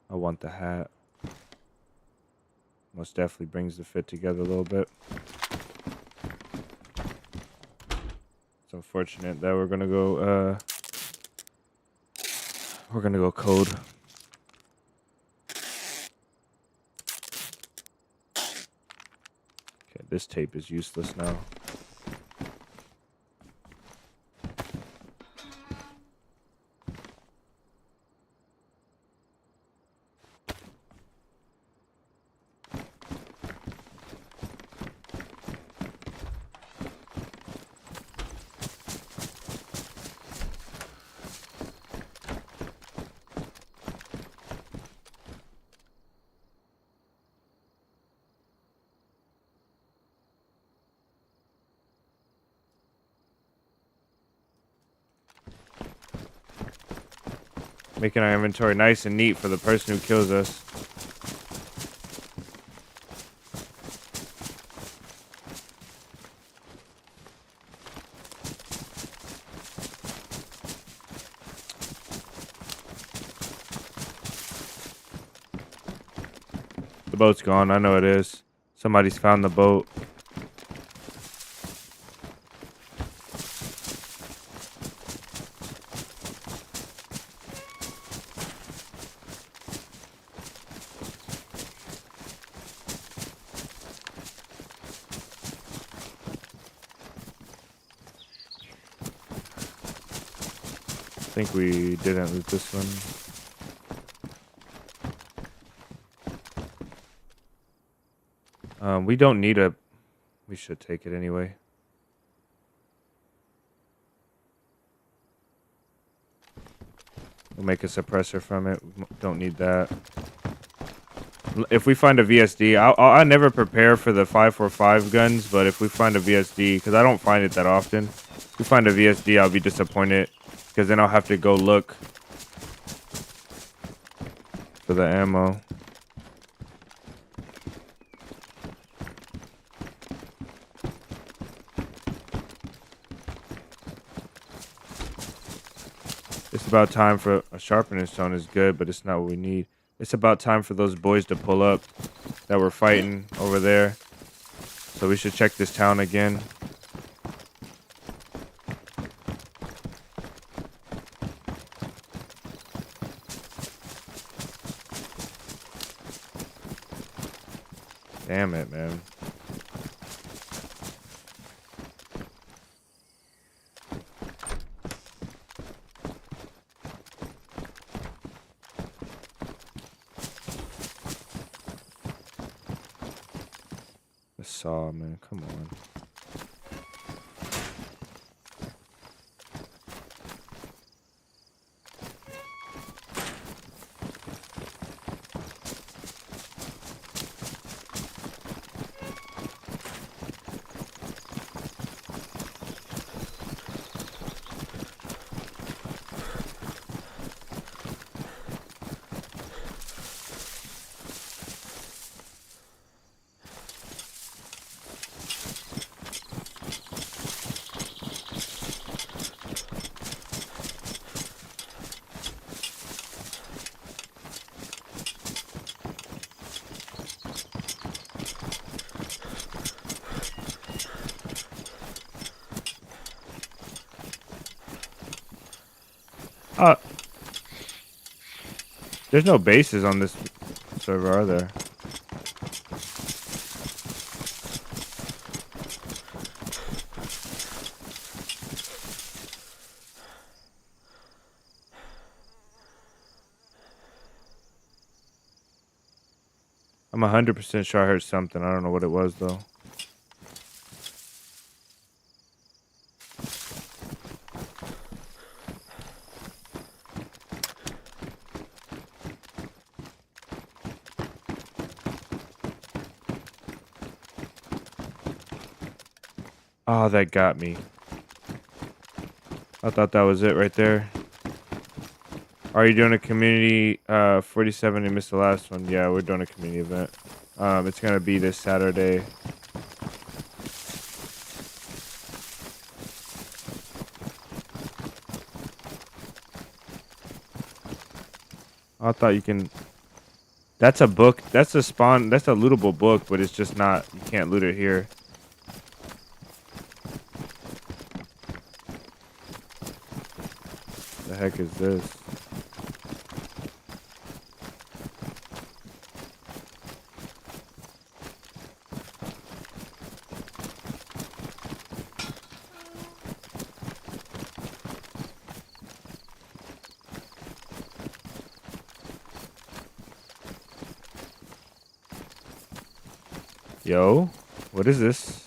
I want the hat. Most definitely brings the fit together a little bit. It's unfortunate that we're gonna go code. Okay, this tape is useless now. Making our inventory nice and neat for the person who kills us. The boat's gone. I know it is. Somebody's found the boat. I think we didn't loot this one. We don't need a... We should take it anyway. We'll make a suppressor from it. Don't need that. If we find a VSD, I never prepare for the 545 guns, but if we find a VSD, because I don't find it that often, if we find a VSD, I'll be disappointed, because then I'll have to go look for the ammo. It's about time for a sharpening stone is good, but it's not what we need. It's about time for those boys to pull up that were fighting over there. So we should check this town again. Damn it, man. The saw, man. Come on. There's no bases on this server, are there? I'm 100% sure I heard something. I don't know what it was, though. Oh, that got me. I thought that was it right there. Are you doing a community 47 and missed the last one? Yeah, we're doing a community event. It's gonna be this Saturday. I thought you can... That's a book. That's a spawn. That's a lootable book, but it's just not... You can't loot it here. The heck is this? Yo, what is this?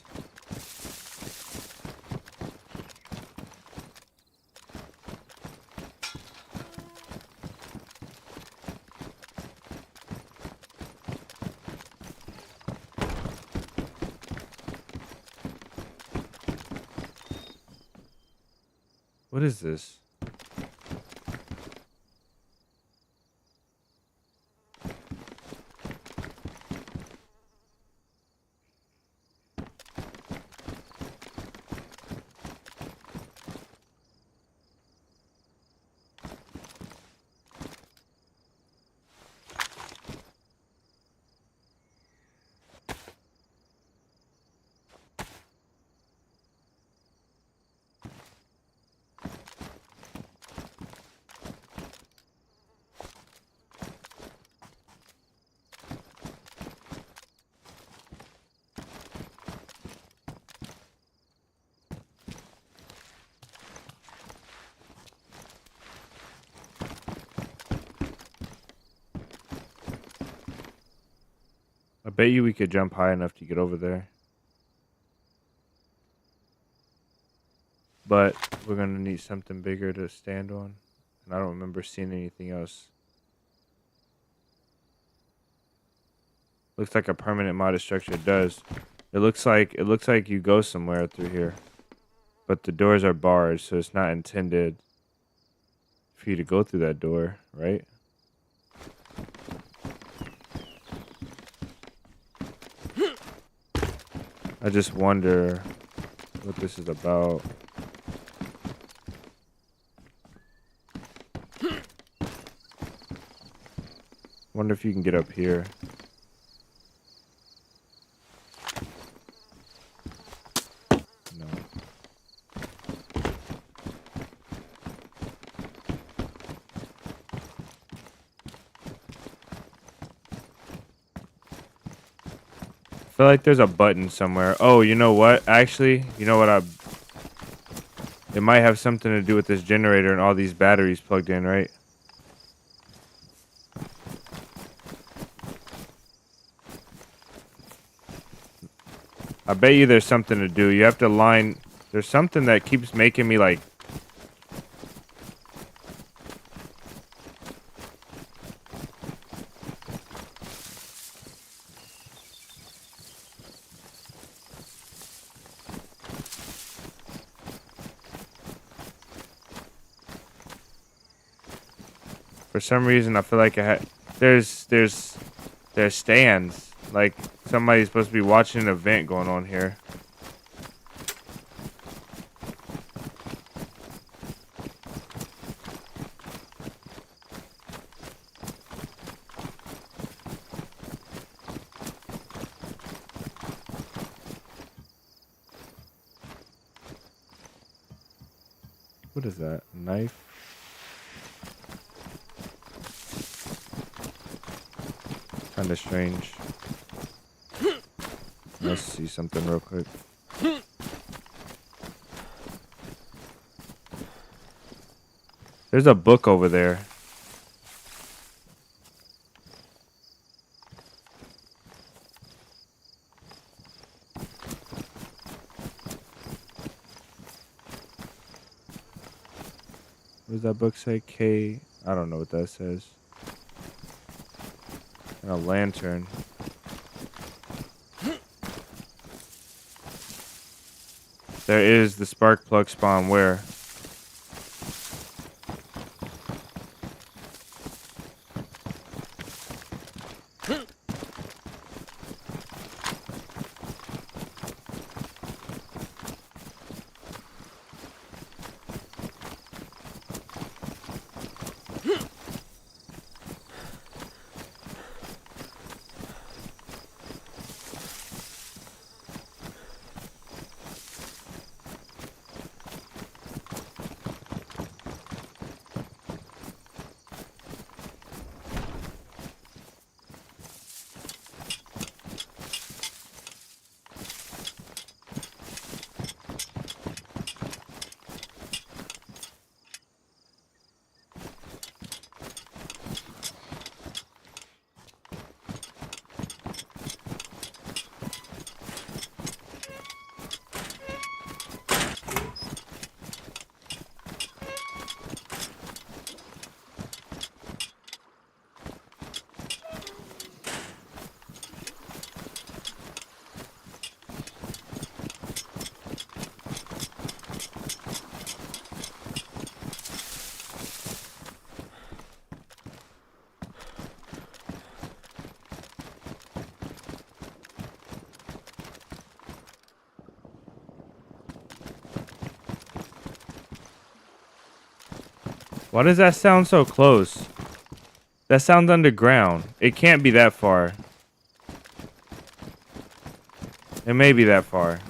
What is this? bet you we could jump high enough to get over there. But we're gonna need something bigger to stand on. And I don't remember seeing anything else. Looks like a permanent modded structure. It does. It looks like you go somewhere through here. But the doors are barred, so it's not intended for you to go through that door, right? I just wonder what this is about. Wonder if you can get up here. No. I feel like there's a button somewhere. Oh, you know what? Actually, you know what? It might have something to do with this generator and all these batteries plugged in, right? I bet you there's something to do. You have to line... There's something that keeps making me like... For some reason, I feel like there's stands. Like somebody's supposed to be watching an event going on here. What is that? A knife? Kind of strange. Let's see something real quick. There's a book over there. What does that book say? K. I don't know what that says. And a lantern. There is the spark plug spawn where? Why does that sound so close? That sounds underground. It can't be that far. It may be that far.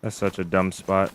That's such a dumb spot.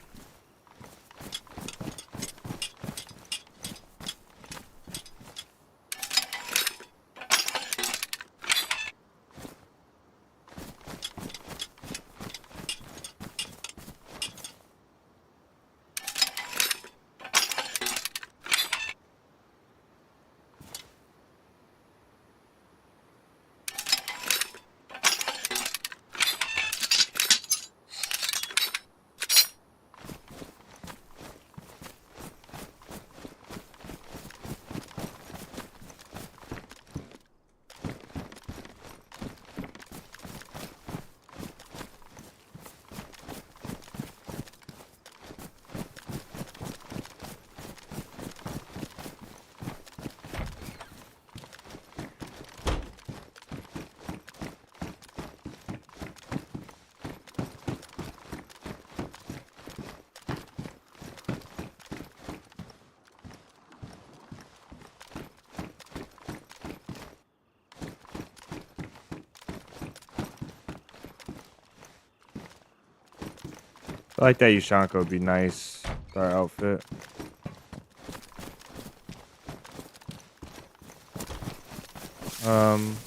I like that Ushanka would be nice with our outfit.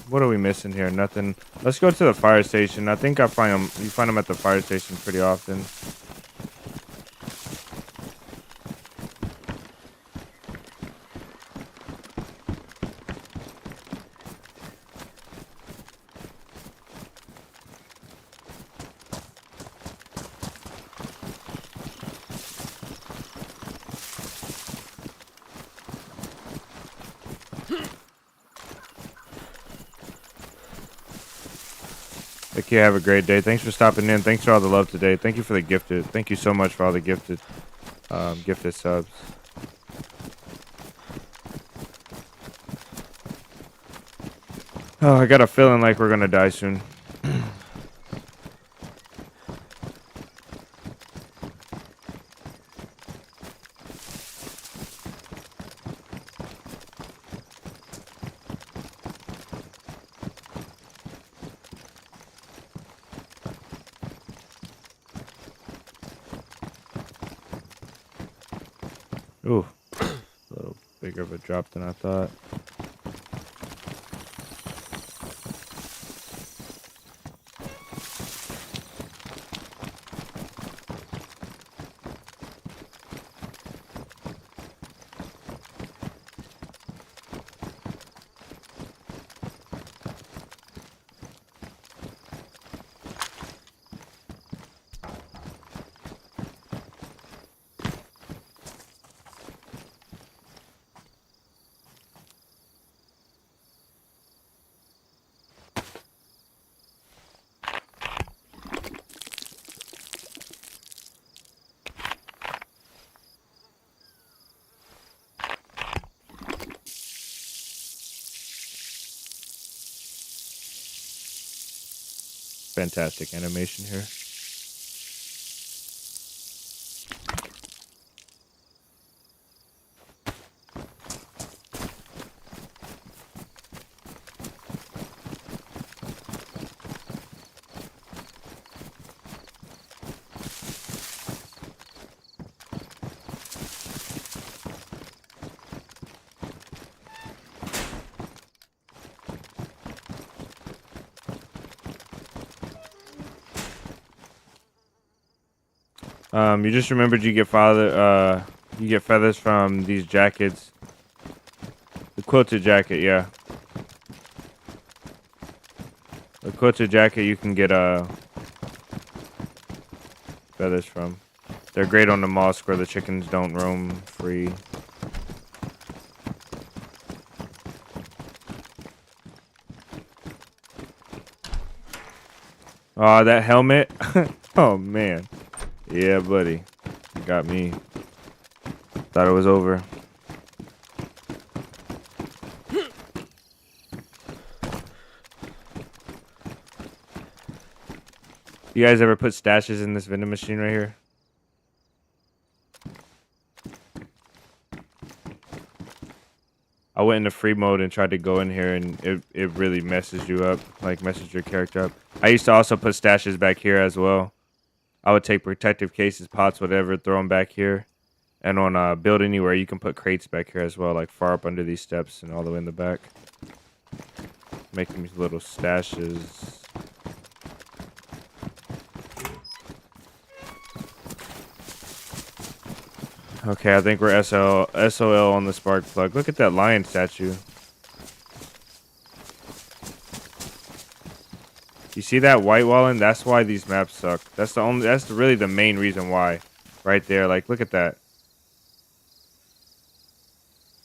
What are we missing here? Nothing. Let's go to the fire station. I think I find them. You find them at the fire station pretty often. Thank you. Have a great day. Thanks for stopping in. Thanks for all the love today. Thank you for the gifted. Thank you so much for all the gifted subs. Oh, I got a feeling like we're gonna die soon. Ooh, a little bigger of a drop than I thought. Fantastic animation here. You just remembered you get you get feathers from these jackets. The quilted jacket, yeah. The quilted jacket you can get feathers from. They're great on the mosque where the chickens don't roam free. Oh, that helmet. Oh man. Yeah, buddy. Got me. Thought it was over. You guys ever put stashes in this vending machine right here? I went into free mode and tried to go in here, and it really messes you up, like messes your character up. I used to also put stashes back here as well. I would take protective cases, pots, whatever, throw them back here. And on build anywhere, you can put crates back here as well, like far up under these steps and all the way in the back. Making these little stashes. Okay, I think we're SOL on the spark plug. Look at that lion statue. You see that white walling? That's why these maps suck. That's really the main reason why. Right there, like look at that.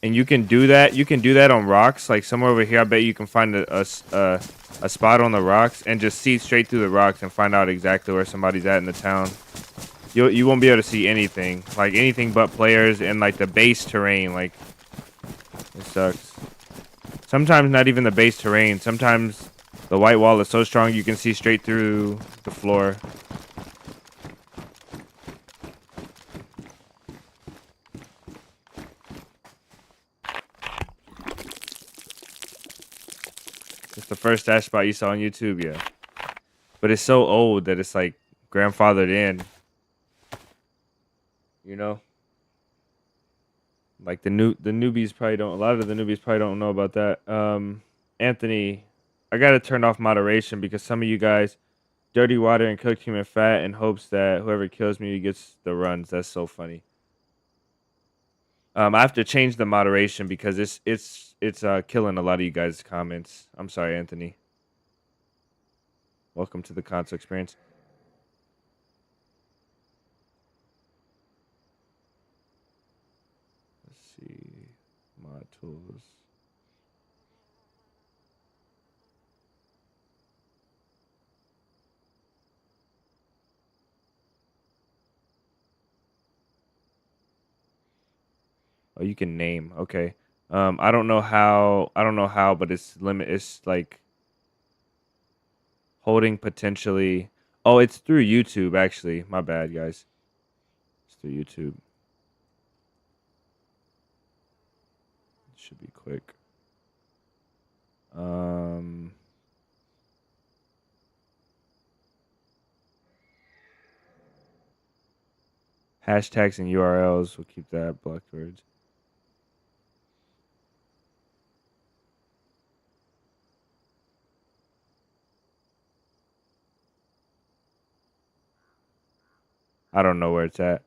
And you can do that on rocks. Like somewhere over here, I bet you can find a spot on the rocks and just see straight through the rocks and find out exactly where somebody's at in the town. You won't be able to see anything, like anything but players and like the base terrain. Like it sucks. Sometimes not even the base terrain. Sometimes the white wall is so strong you can see straight through the floor. It's the first dash spot you saw on YouTube, yeah. But it's so old that it's like grandfathered in. You know? Like the newbies probably don't. A lot of the newbies probably don't know about that. Anthony, I gotta turn off moderation because some of you guys dirty water and cooked human fat in hopes that whoever kills me gets the runs. That's so funny. I have to change the moderation because it's killing a lot of you guys' comments. I'm sorry, Anthony. Welcome to the console experience. Let's see, mod tools. Oh, you can name. Okay. I don't know how, but it's like holding potentially. Oh, it's through YouTube actually. My bad, guys. It's through YouTube. It should be quick. Hashtags and URLs. We'll keep that. Blocked words. I don't know where it's at.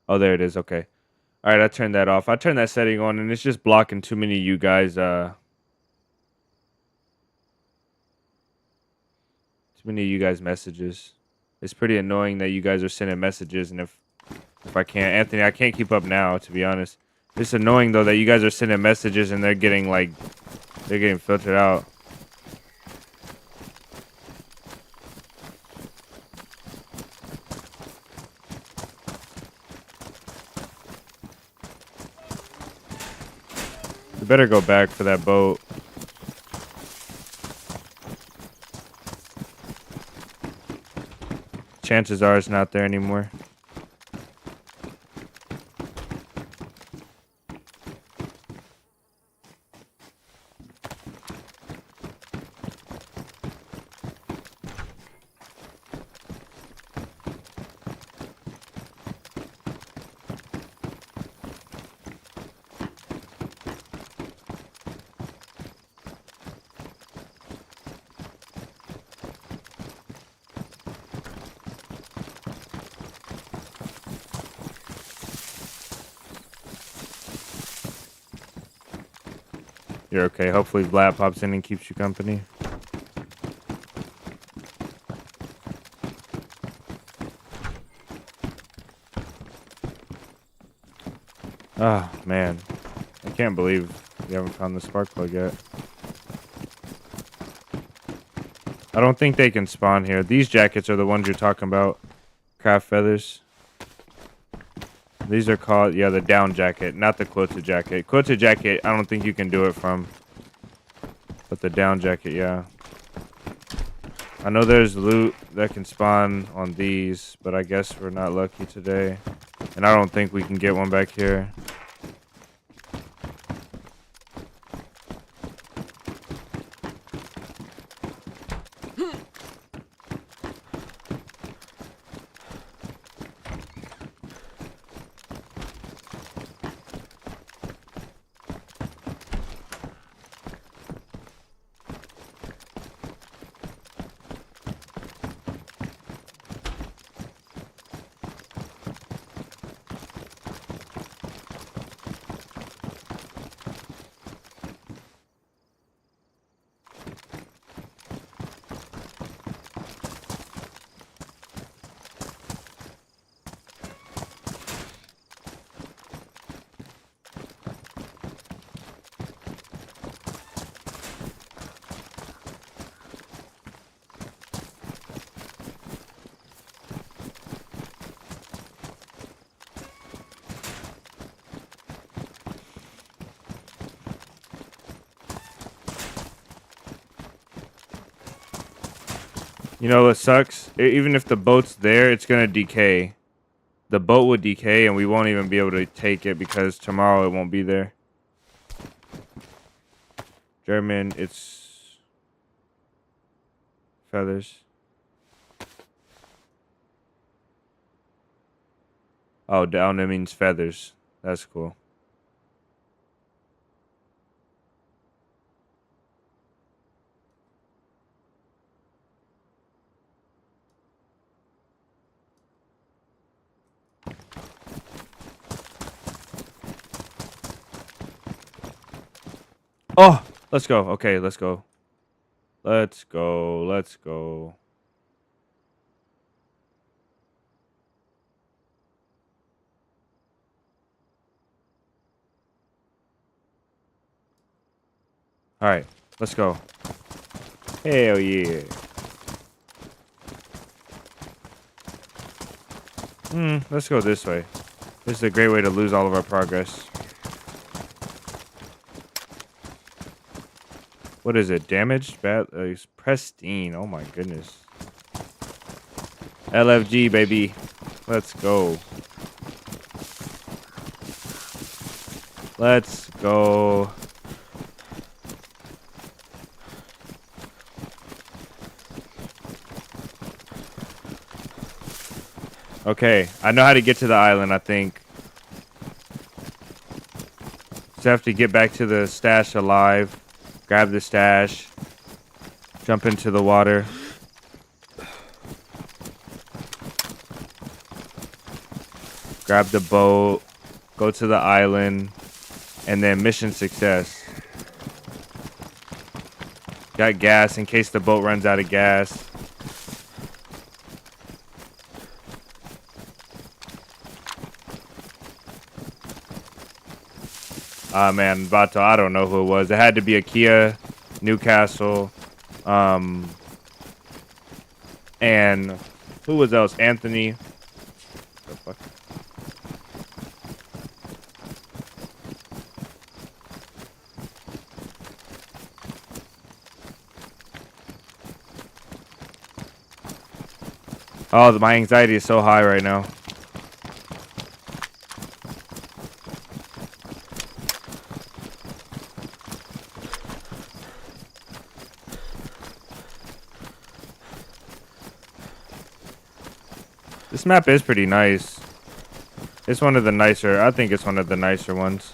Oh, there it is. Okay. All right, I turned that off. I turned that setting on, and it's just blocking too many of you guys. Too many of you guys' messages. It's pretty annoying that you guys are sending messages, and if I can't, Anthony, I can't keep up now. To be honest, it's annoying though that you guys are sending messages and they're getting filtered out. We better go back for that boat. Chances are it's not there anymore. You're okay. Hopefully Vlad pops in and keeps you company. Oh, man. I can't believe we haven't found the spark plug yet. I don't think they can spawn here. These jackets are the ones you're talking about. Craft feathers. These are called, yeah, the down jacket, not the quilted jacket. Quilted jacket, I don't think you can do it from. But the down jacket, yeah. I know there's loot that can spawn on these, but I guess we're not lucky today. And I don't think we can get one back here. You know what sucks? Even if the boat's there, it's gonna decay. The boat would decay, and we won't even be able to take it because tomorrow it won't be there. German, it's feathers. Oh, down, that means feathers. That's cool. Oh, let's go. Okay, let's go. Let's go. Let's go. All right, let's go. Hell yeah. Let's go this way. This is a great way to lose all of our progress. What is it? Damaged? Bad? It's pristine. Oh my goodness. LFG, baby. Let's go. Let's go. Okay, I know how to get to the island, I think. Just have to get back to the stash alive. Grab the stash. Jump into the water. Grab the boat. Go to the island. And then mission success. Got gas in case the boat runs out of gas. Ah, man, Vato, I don't know who it was. It had to be a Kia, Newcastle, and who was else? Anthony. The fuck? Oh, my anxiety is so high right now. This map is pretty nice. It's one of the nicer. I think it's one of the nicer ones.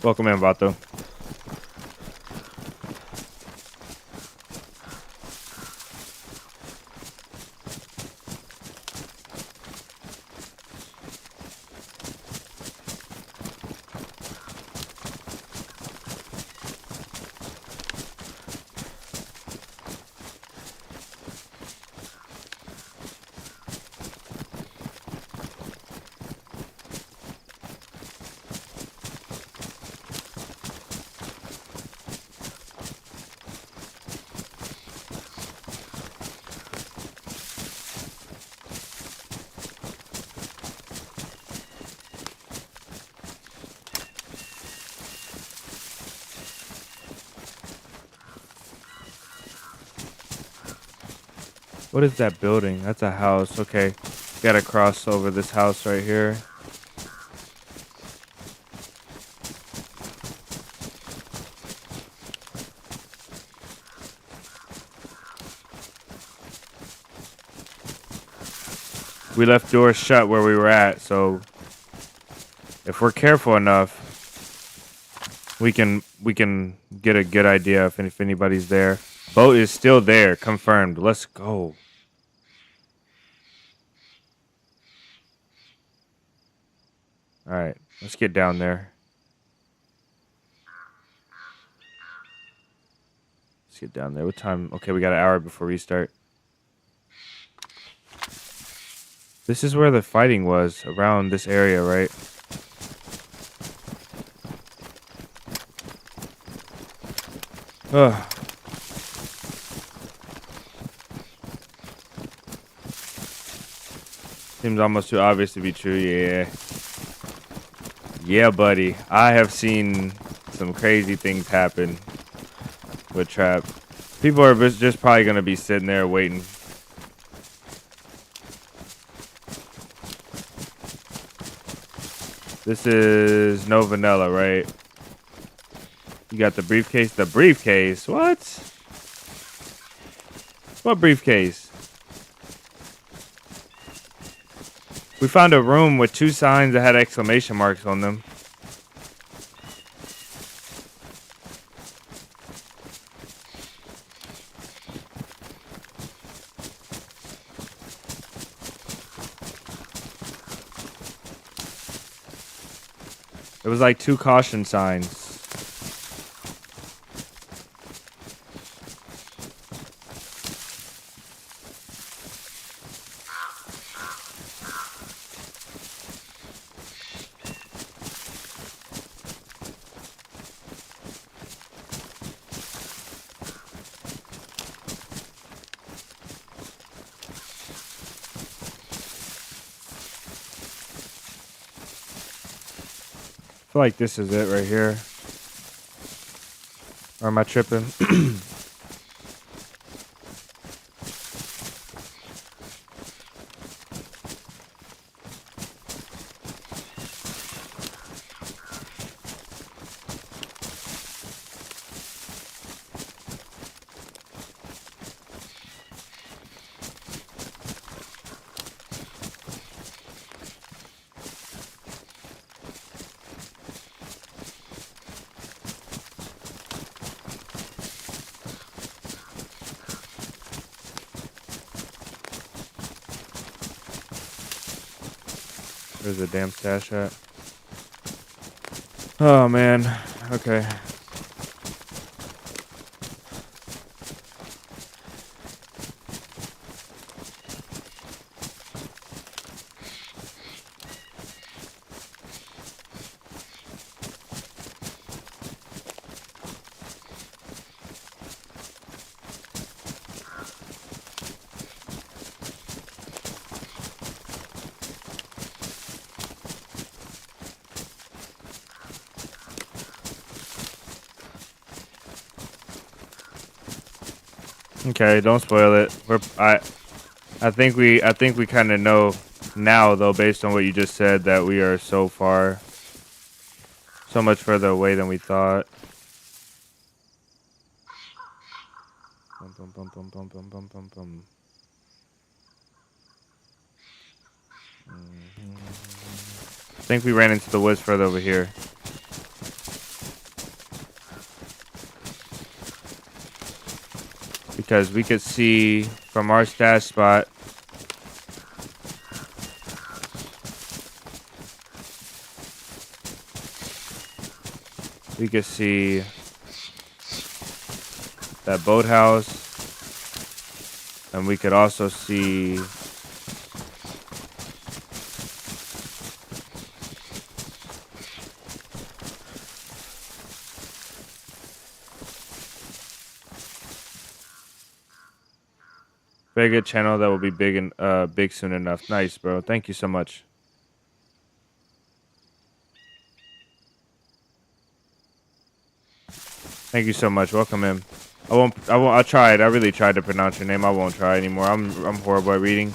Welcome in, Vato. What is that building? That's a house. Okay. Gotta cross over this house right here. We left doors shut where we were at, so If we're careful enough, we can get a good idea if anybody's there. Boat is still there, confirmed. Let's go. All right, let's get down there. Let's get down there. What time? Okay, we got an hour before restart. This is where the fighting was, around this area, right? Ugh. Seems almost too obvious to be true, yeah. Yeah, buddy. I have seen some crazy things happen with trap. People are just probably going to be sitting there waiting. This is no vanilla, right? You got the briefcase. The briefcase? What? What briefcase? We found a room with 2 signs that had exclamation marks on them. It was like 2 caution signs. I feel like this is it right here. Or am I tripping? Where's the damn stash at? Oh, man. Okay. Okay, don't spoil it. I think we kind of know now though, based on what you just said, that we are so much further away than we thought. Bum, bum, bum, bum, bum, bum, bum, bum, bum. I think we ran into the woods further over here. Because we could see from our stash spot we could see that boathouse, and we could also see very good channel that will be big and big soon enough. Nice, bro. Thank you so much. Thank you so much. Welcome in. I tried. I really tried to pronounce your name. I won't try anymore. I'm horrible at reading.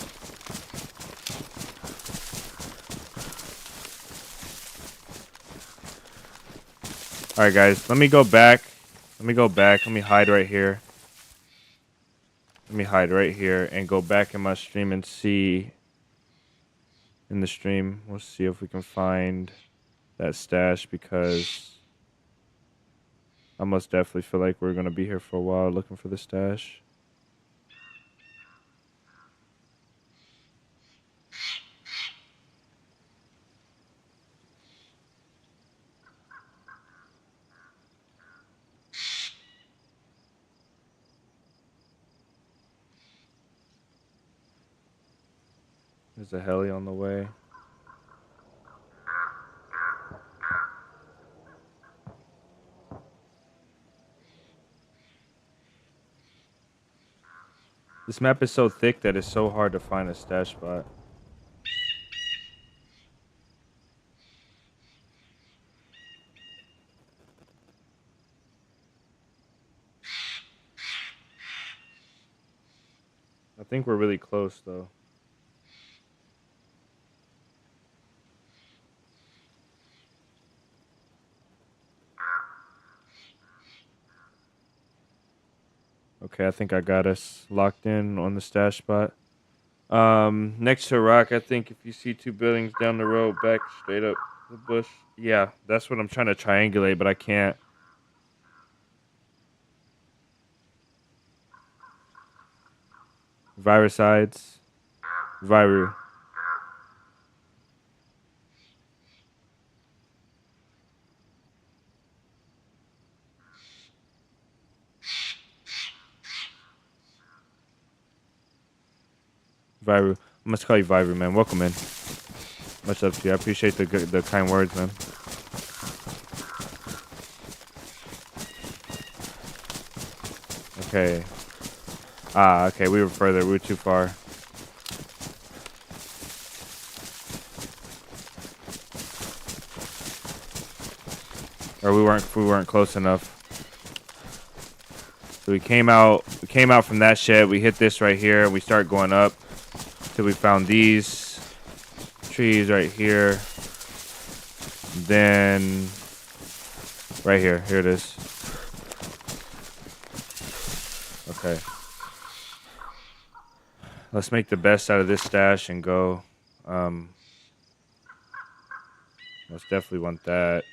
All right, guys. Let me go back. Let me hide right here. Let me hide right here and go back in my stream and see in the stream. We'll see if we can find that stash because I most definitely feel like we're going to be here for a while looking for the stash. There's a heli on the way. This map is so thick that it's so hard to find a stash spot. I think we're really close though. Okay, I think I got us locked in on the stash spot. Next to a rock, I think if you see 2 buildings down the road, back straight up the bush. Yeah, that's what I'm trying to triangulate, but I can't. Virusides. Viru. Viru. I must call you Viru, man. Welcome in. Much love to you. I appreciate the kind words, man. Okay. Okay, we were further. We were too far. Or we weren't close enough. So we came out from that shed. We hit this right here. We start going up till we found these trees right here. Then right here. Here it is. Okay. Let's make the best out of this stash and go. Let's definitely want that.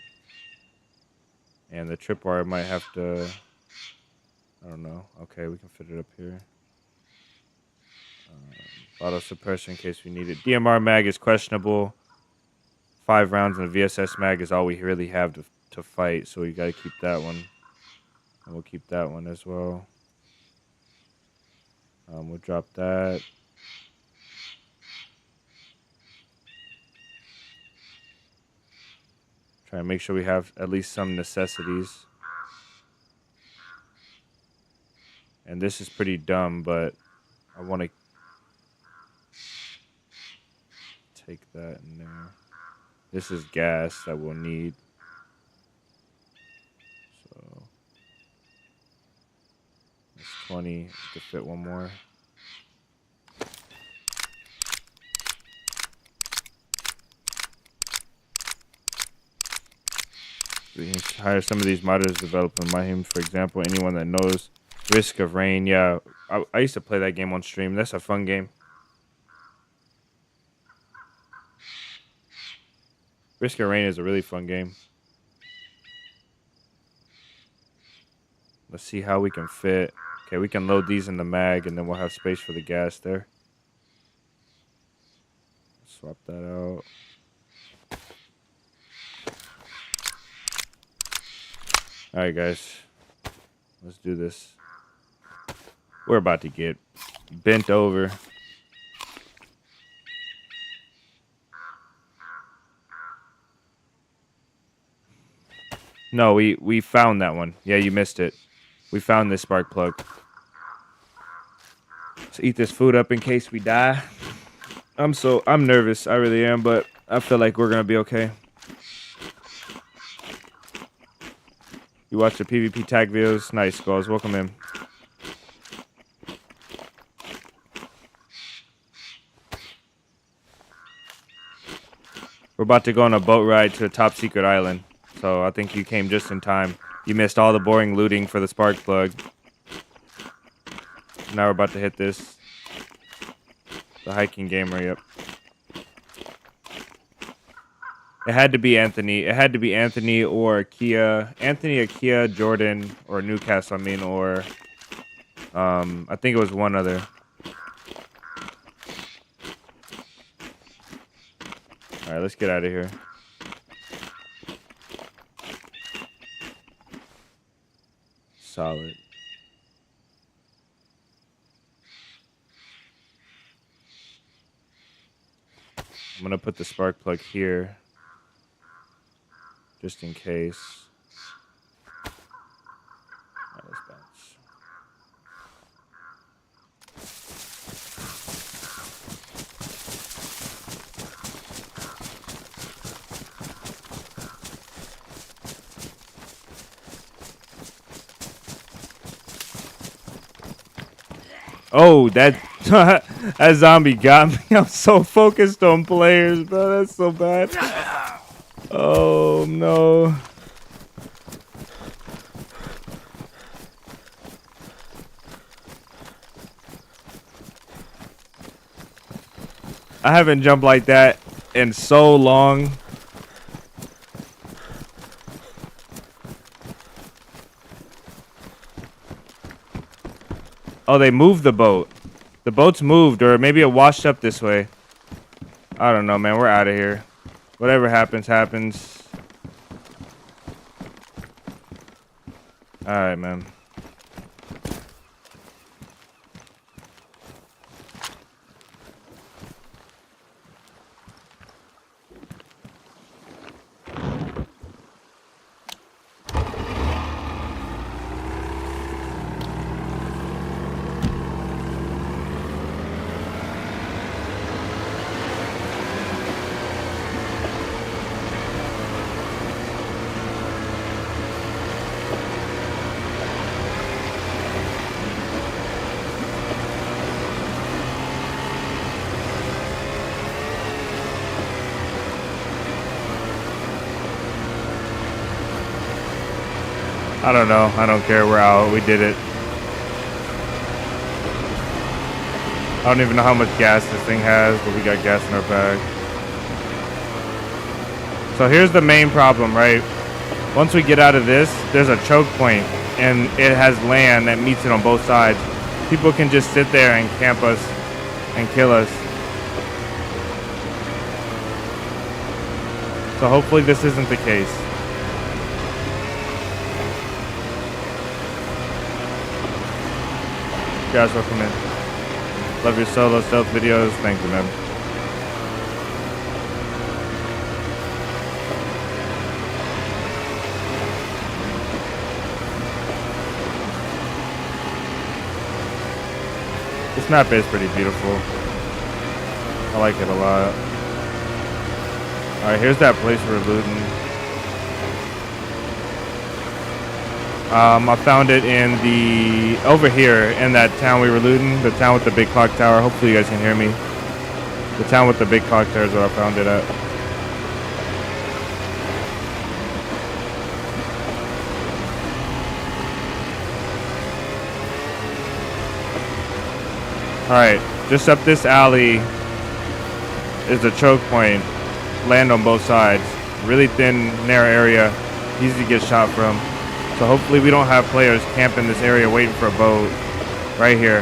And the tripwire might have to, I don't know. Okay, we can fit it up here. Auto suppression in case we need it. DMR mag is questionable. 5 rounds in the VSS mag is all we really have to fight, so we got to keep that one. And we'll keep that one as well. We'll drop that. Try and make sure we have at least some necessities. And this is pretty dumb, but I want to take that in there. This is gas that we'll need. So that's 20 to fit one more. We can hire some of these modders developing Nyheim, for example. Anyone that knows Risk of Rain. Yeah, I used to play that game on stream. That's a fun game. Risk of Rain is a really fun game. Let's see how we can fit. Okay, we can load these in the mag, and then we'll have space for the gas there. Swap that out. All right, guys. Let's do this. We're about to get bent over. No, we found that one. Yeah, you missed it. We found this spark plug. Let's eat this food up in case we die. I'm nervous. I really am, but I feel like we're gonna be okay. You watch the PvP tag videos? Nice, guys. Welcome in. We're about to go on a boat ride to a top secret island. So I think you came just in time. You missed all the boring looting for the spark plug. Now we're about to hit this. The hiking gamer, yep. It had to be Anthony. It had to be Anthony or Kia. Anthony or Kia, Jordan, or Newcastle, I mean, or I think it was one other. All right, let's get out of here. Solid. I'm gonna put the spark plug here, just in case. All right, let's bounce. Oh, that that zombie got me. I'm so focused on players, bro. That's so bad. Oh no. I haven't jumped like that in so long. Oh, they moved the boat. The boat's moved, or maybe it washed up this way. I don't know, man. We're out of here. Whatever happens, happens. All right, man. I don't know. I don't care. We're out. We did it. I don't even know how much gas this thing has, but we got gas in our bag. So here's the main problem, right? Once we get out of this, there's a choke point, and it has land that meets it on both sides. People can just sit there and camp us and kill us. So hopefully this isn't the case. You guys, welcome in. Love your solo stealth videos. Thank you, man. This map is pretty beautiful. I like it a lot. Alright, here's that place we're looting. I found it in over here in that town we were looting, the town with the big clock tower. Hopefully you guys can hear me. The town with the big clock tower is where I found it at. Alright, just up this alley is a choke point. Land on both sides. Really thin, narrow area. Easy to get shot from. So hopefully we don't have players camp in this area waiting for a boat. Right here.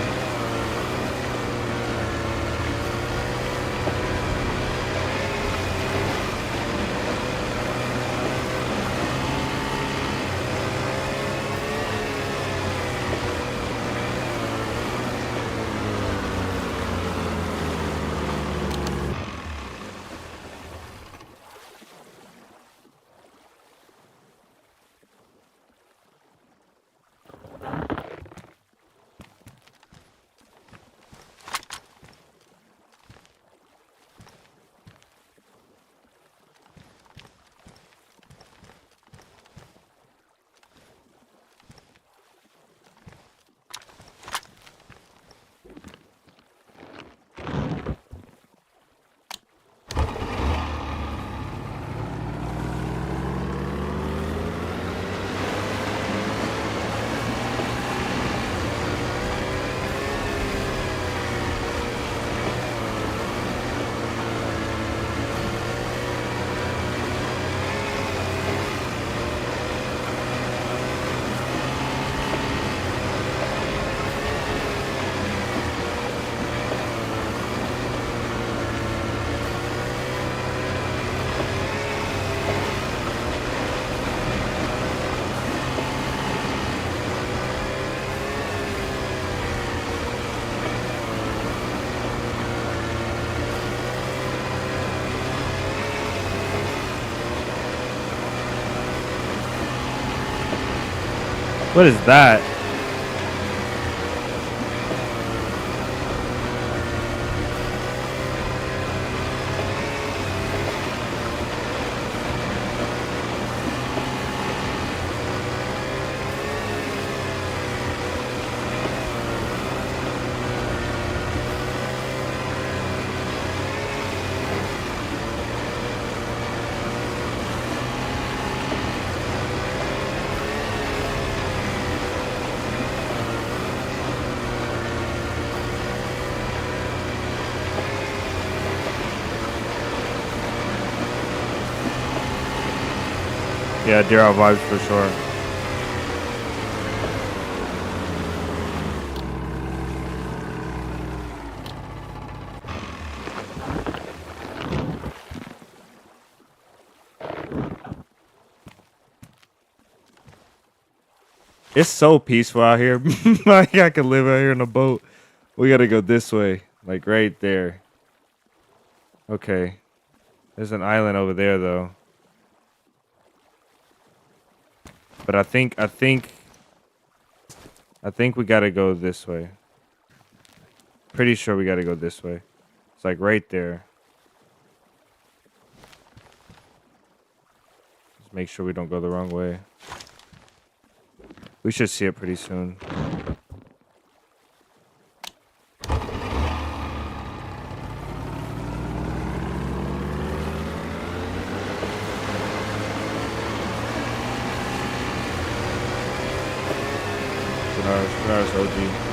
What is that? Yeah, deer out vibes for sure. It's so peaceful out here. Like I could live out here in a boat. We gotta go this way, like right there. Okay. There's an island over there though. But I think we gotta go this way. Pretty sure we gotta go this way. It's like right there. Just make sure we don't go the wrong way. We should see it pretty soon. It's OG.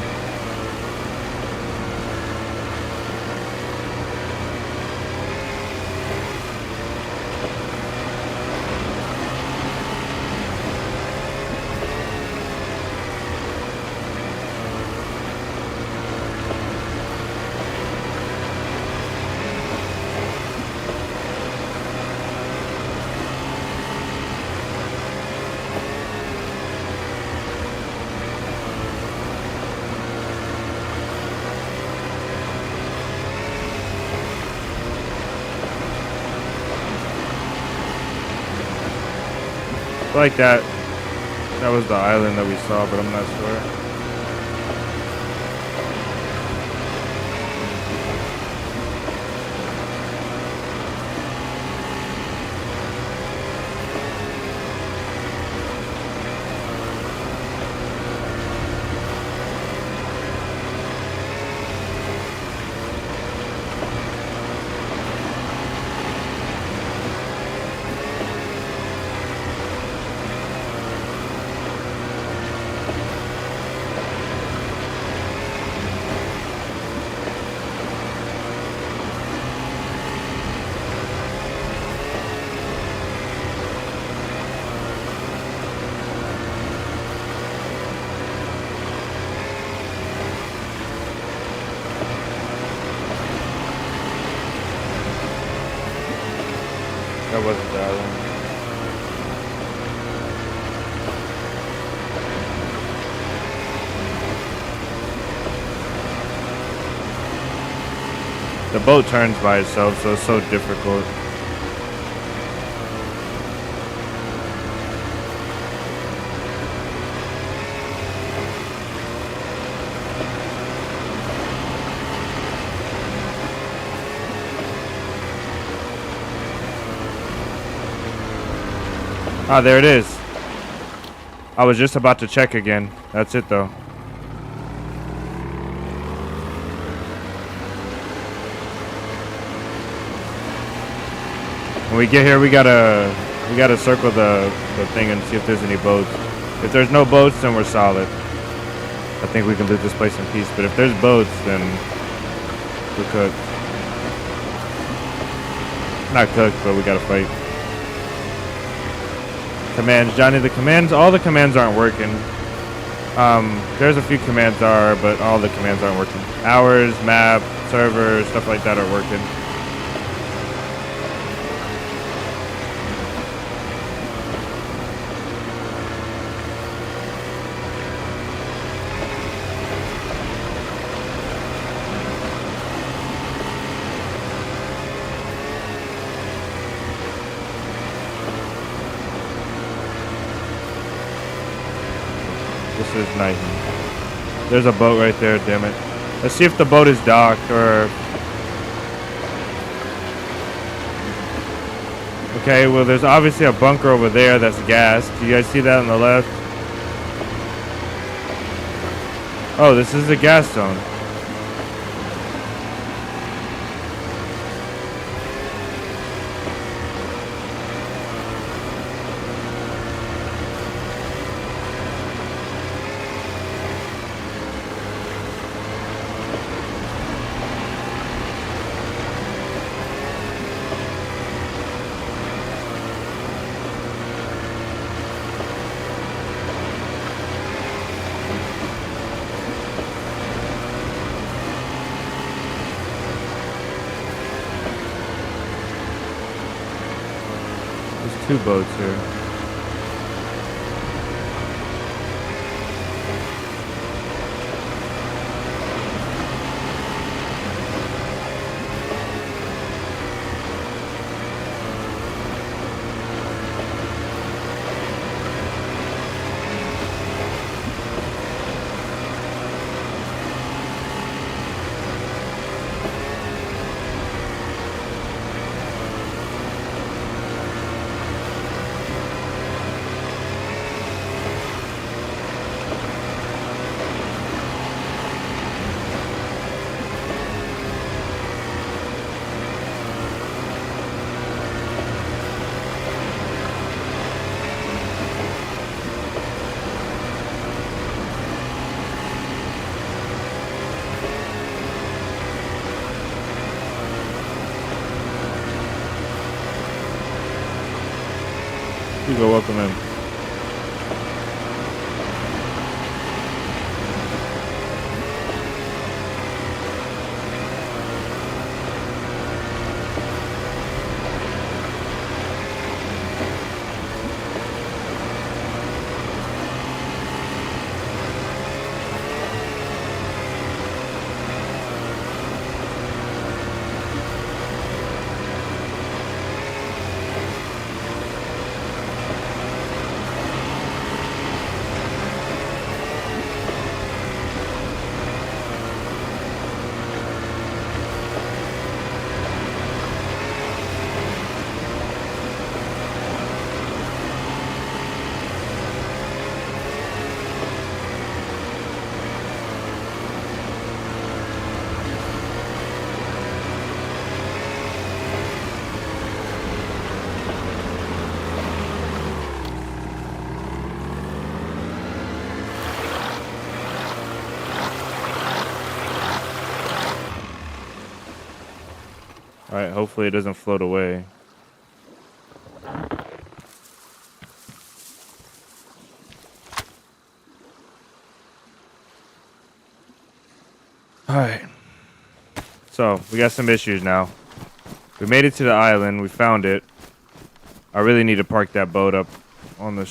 Like that was the island that we saw, but I'm not sure. That wasn't the island. The boat turns by itself, so it's so difficult. Ah, there it is. I was just about to check again. That's it, though. When we get here, we gotta circle the thing and see if there's any boats. If there's no boats, then we're solid. I think we can leave this place in peace. But if there's boats, then we're cooked. Not cooked, but we gotta fight. Commands, Johnny. All the commands aren't working. There's a few commands but all the commands aren't working. Hours, map, server, stuff like that are working. this is Nyheim. There's a boat right there, damn it. Let's see if the boat is docked or... Okay, well, there's obviously a bunker over there that's gassed. Do you guys see that on the left? Oh, this is the gas zone. There's 2 boats here. You go welcome in. Alright, hopefully it doesn't float away. Alright. So, we got some issues now. We made it to the island. We found it. I really need to park that boat up on the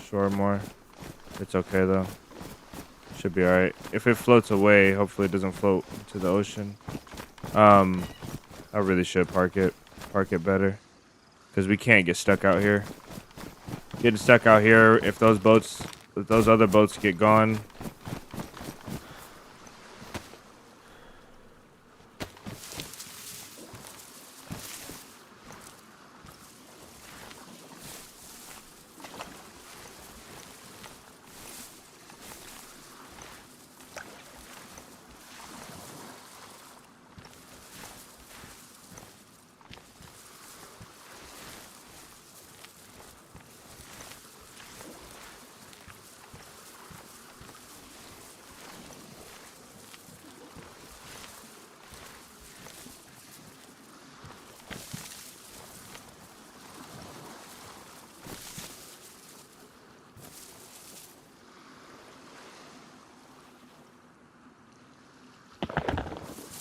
shore more. It's okay, though. Should be alright. If it floats away, hopefully it doesn't float into the ocean. I really should park it better, because we can't get stuck out here. Getting stuck out here, if those other boats get gone.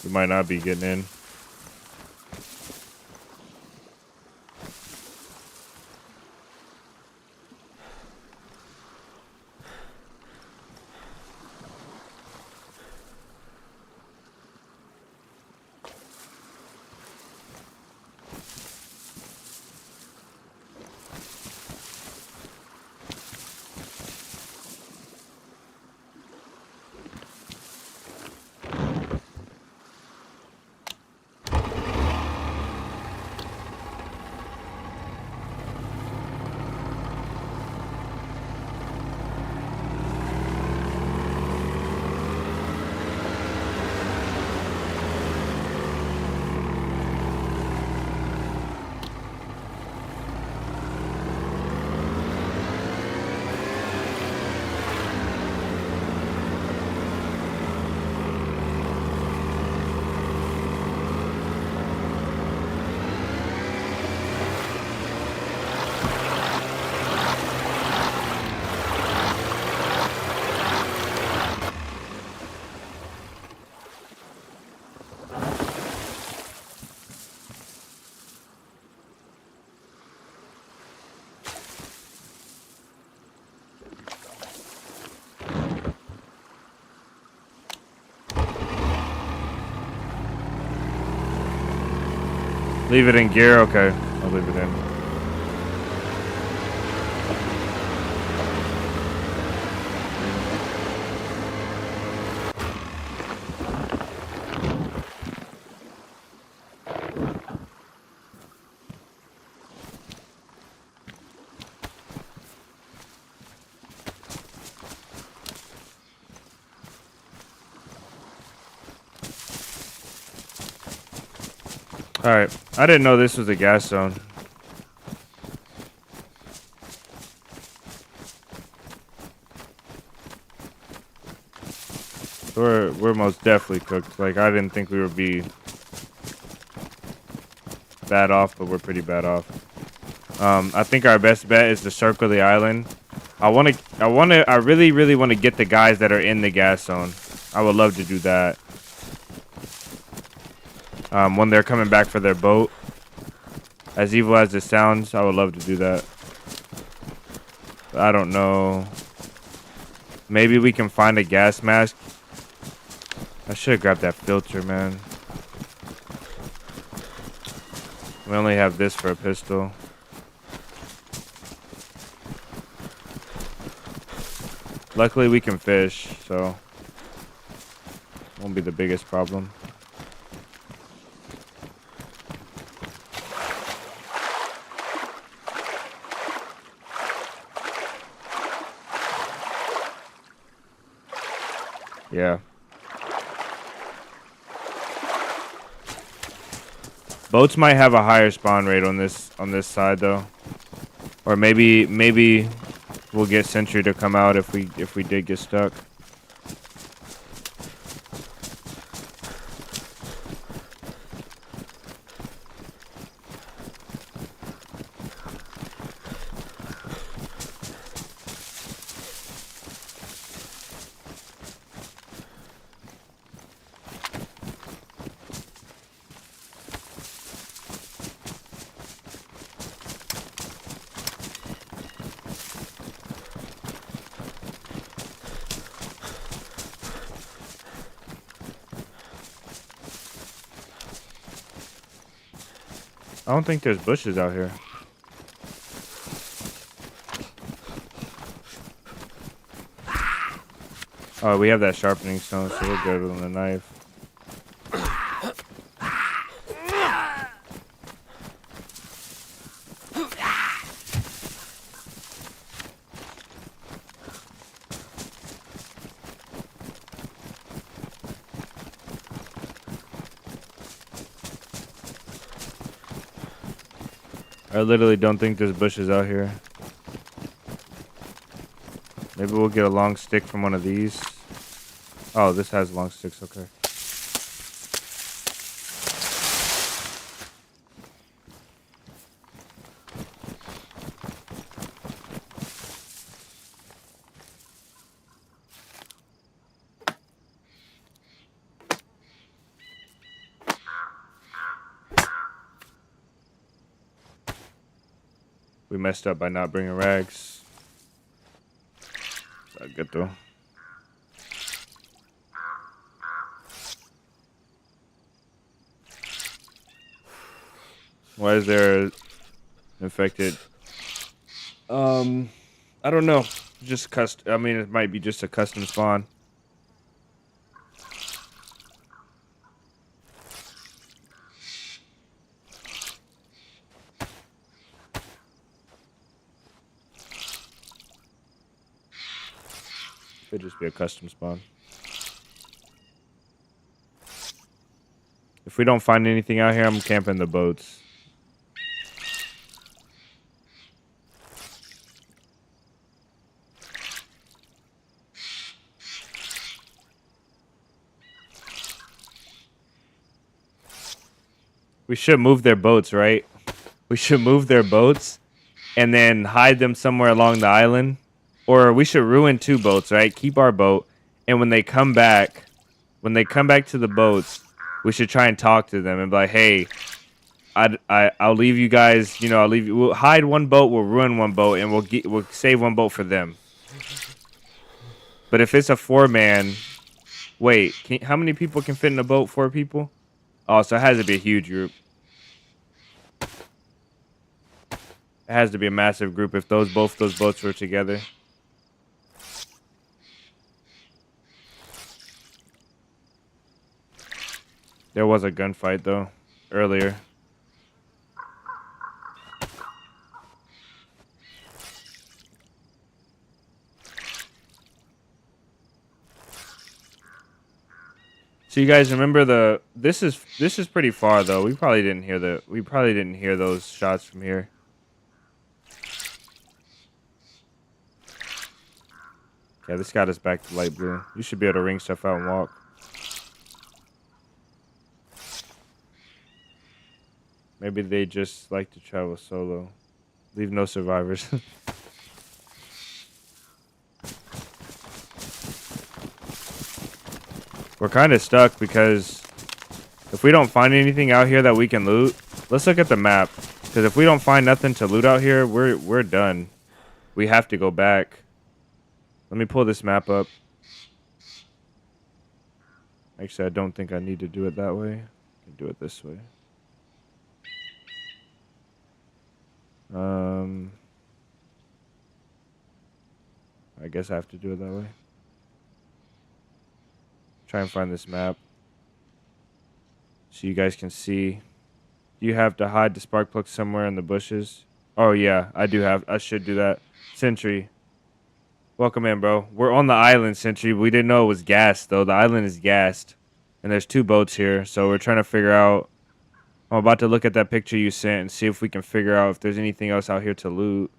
We might not be getting in. Leave it in gear? Okay. I'll leave it in. Alright. I didn't know this was a gas zone. We're most definitely cooked. Like, I didn't think we would be bad off, but we're pretty bad off. I think our best bet is to circle the island. I really, really want to get the guys that are in the gas zone. I would love to do that. When they're coming back for their boat. As evil as it sounds, I would love to do that. But I don't know. Maybe we can find a gas mask. I should have grabbed that filter, man. We only have this for a pistol. Luckily, we can fish, so won't be the biggest problem. Yeah. Boats might have a higher spawn rate on this side though. Or maybe we'll get Sentry to come out if we did get stuck. I don't think there's bushes out here. Oh, we have that sharpening stone, so we're good with the knife. I literally don't think there's bushes out here. Maybe we'll get a long stick from one of these. Oh, this has long sticks, okay. We messed up by not bringing rags. Is that good though? Why is there infected? I don't know. Just I mean, it might be just a custom spawn. Could just be a custom spawn. If we don't find anything out here, I'm camping the boats. We should move their boats, right? We should move their boats and then hide them somewhere along the island. Or we should ruin two boats, right? Keep our boat. And when they come back to the boats, we should try and talk to them and be like, hey, I'll leave you guys, you know, we'll hide one boat, we'll ruin one boat, and we'll save one boat for them. But if it's a 4-man, wait, how many people can fit in a boat? 4 people? Oh, so it has to be a huge group. It has to be a massive group if both those boats were together. There was a gunfight though earlier. So you guys remember this is pretty far though. We probably didn't hear those shots from here. Yeah, this got us back to light blue. You should be able to ring stuff out and walk. Maybe they just like to travel solo. Leave no survivors. We're kind of stuck because if we don't find anything out here that we can loot, let's look at the map. Because if we don't find nothing to loot out here, we're done. We have to go back. Let me pull this map up. Actually, I don't think I need to do it that way. I can do it this way. I guess I have to do it that way. Try and find this map so you guys can see. Do you have to hide the spark plug somewhere in the bushes? Oh yeah, I should do that. Sentry, welcome in, bro. We're on the island, Sentry. We didn't know it was gassed though. The island is gassed, and there's 2 boats here, so we're trying to figure out. I'm about to look at that picture you sent and see if we can figure out if there's anything else out here to loot.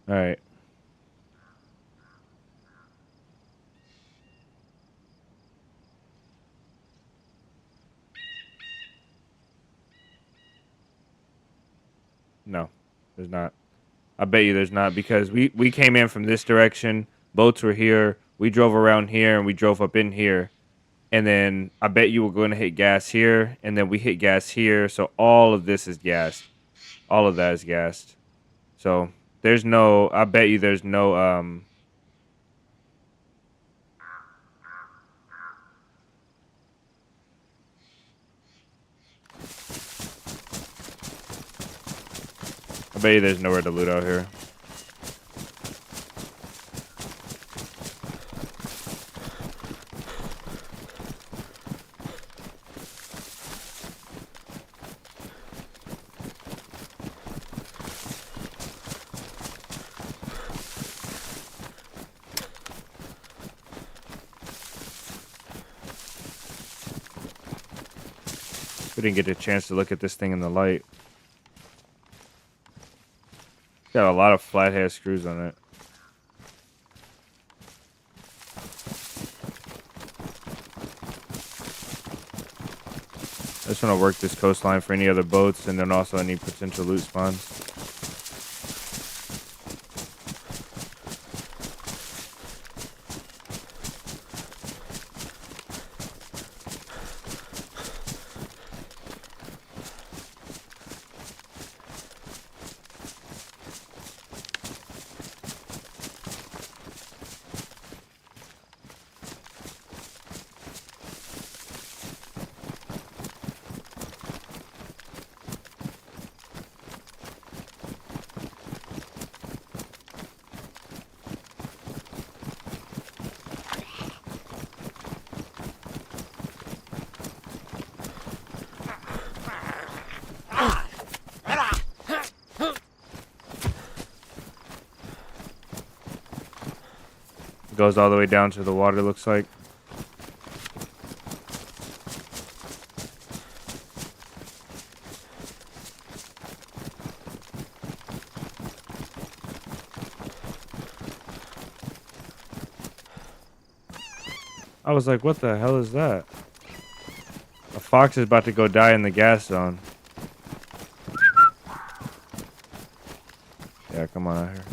All right. No, there's not. I bet you there's not because we came in from this direction. Boats were here. We drove around here and we drove up in here. And then I bet you were going to hit gas here. And then we hit gas here. So all of this is gassed. All of that is gassed. So there's no, I bet you there's no, I bet you there's nowhere to loot out here. We didn't get a chance to look at this thing in the light. Got a lot of flathead screws on it. I just want to work this coastline for any other boats and then also any potential loot spawns. Goes all the way down to the water, looks like. I was like, what the hell is that? A fox is about to go die in the gas zone. Yeah, come on out here.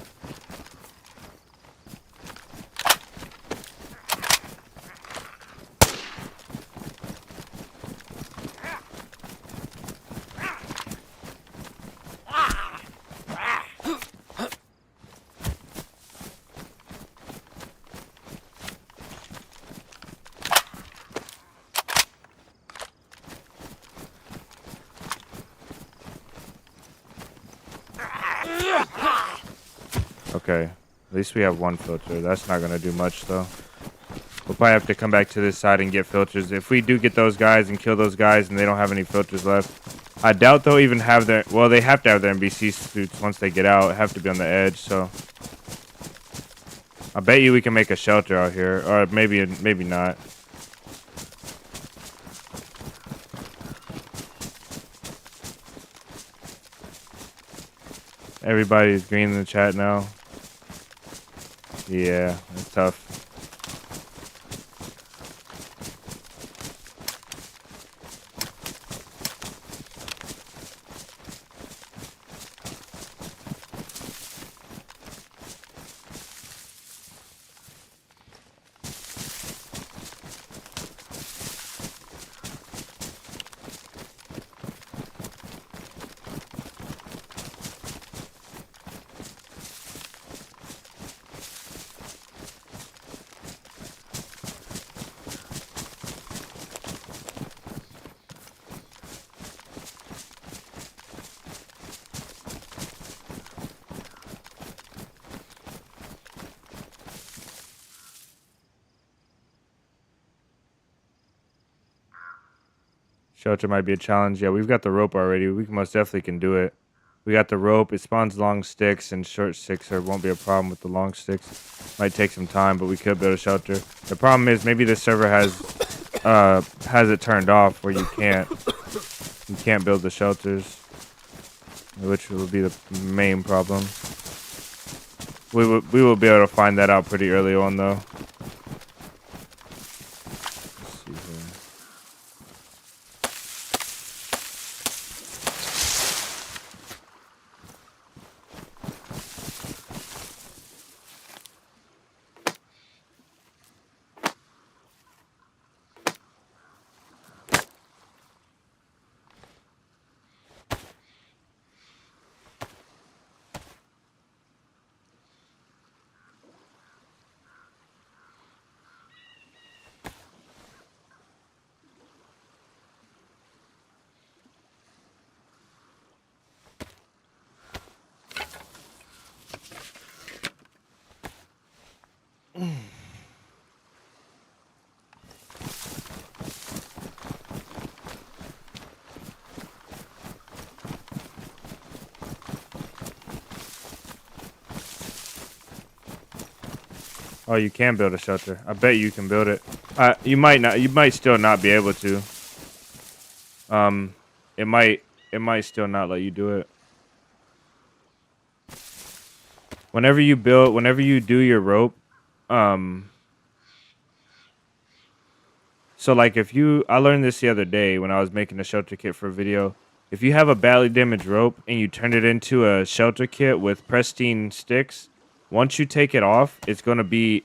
Okay. At least we have one filter. That's not gonna do much though. We'll probably have to come back to this side and get filters. If we do get those guys and kill those guys and they don't have any filters left. I doubt they'll even have their... Well, they have to have their NBC suits once they get out. Have to be on the edge, so... I bet you we can make a shelter out here. Or maybe not. Everybody's green in the chat now. Yeah, that's tough. Shelter might be a challenge. Yeah, we've got the rope already. We most definitely can do it. We got the rope. It spawns long sticks and short sticks, so it won't be a problem with the long sticks. Might take some time, but we could build a shelter. The problem is maybe this server has it turned off where you can't build the shelters, which will be the main problem. We will be able to find that out pretty early on though. Oh, you can build a shelter. I bet you can build it. You might not. You might still not be able to. It might still not let you do it. Whenever you do your rope, so like I learned this the other day when I was making a shelter kit for a video. If you have a badly damaged rope and you turn it into a shelter kit with pristine sticks, once you take it off, it's gonna be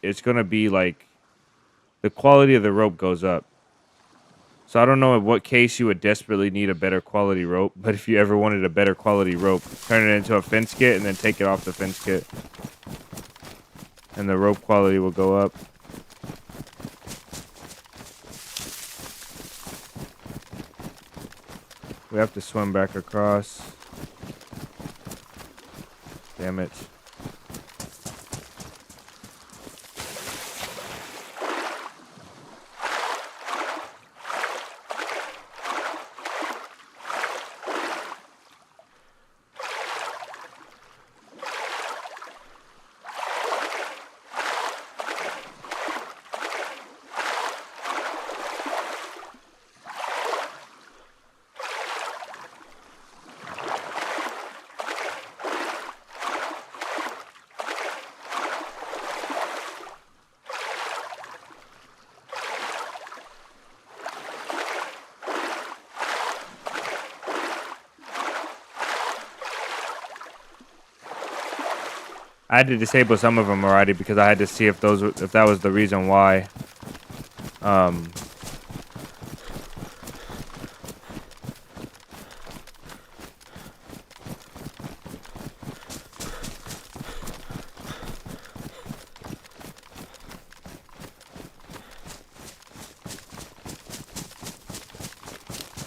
like the quality of the rope goes up. So I don't know in what case you would desperately need a better quality rope, but if you ever wanted a better quality rope, turn it into a fence kit and then take it off the fence kit, and the rope quality will go up. We have to swim back across. Damn it. I had to disable some of them already because I had to see if that was the reason why. I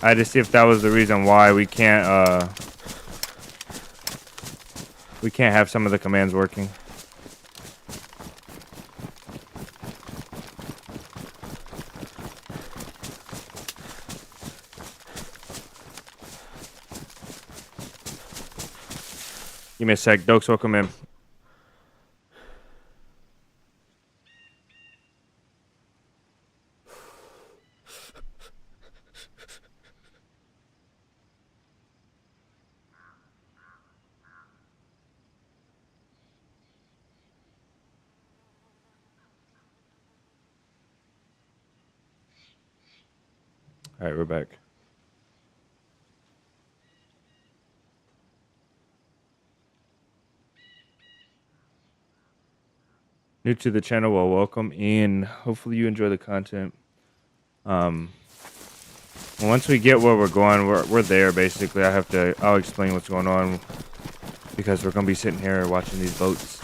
had to see if that was the reason why we can't have some of the commands working. Give me a sec. Dokes, welcome in. All right, we're back. New to the channel, well, welcome, and hopefully you enjoy the content. Once we get where we're going, we're there basically. I'll explain what's going on because we're gonna be sitting here watching these boats.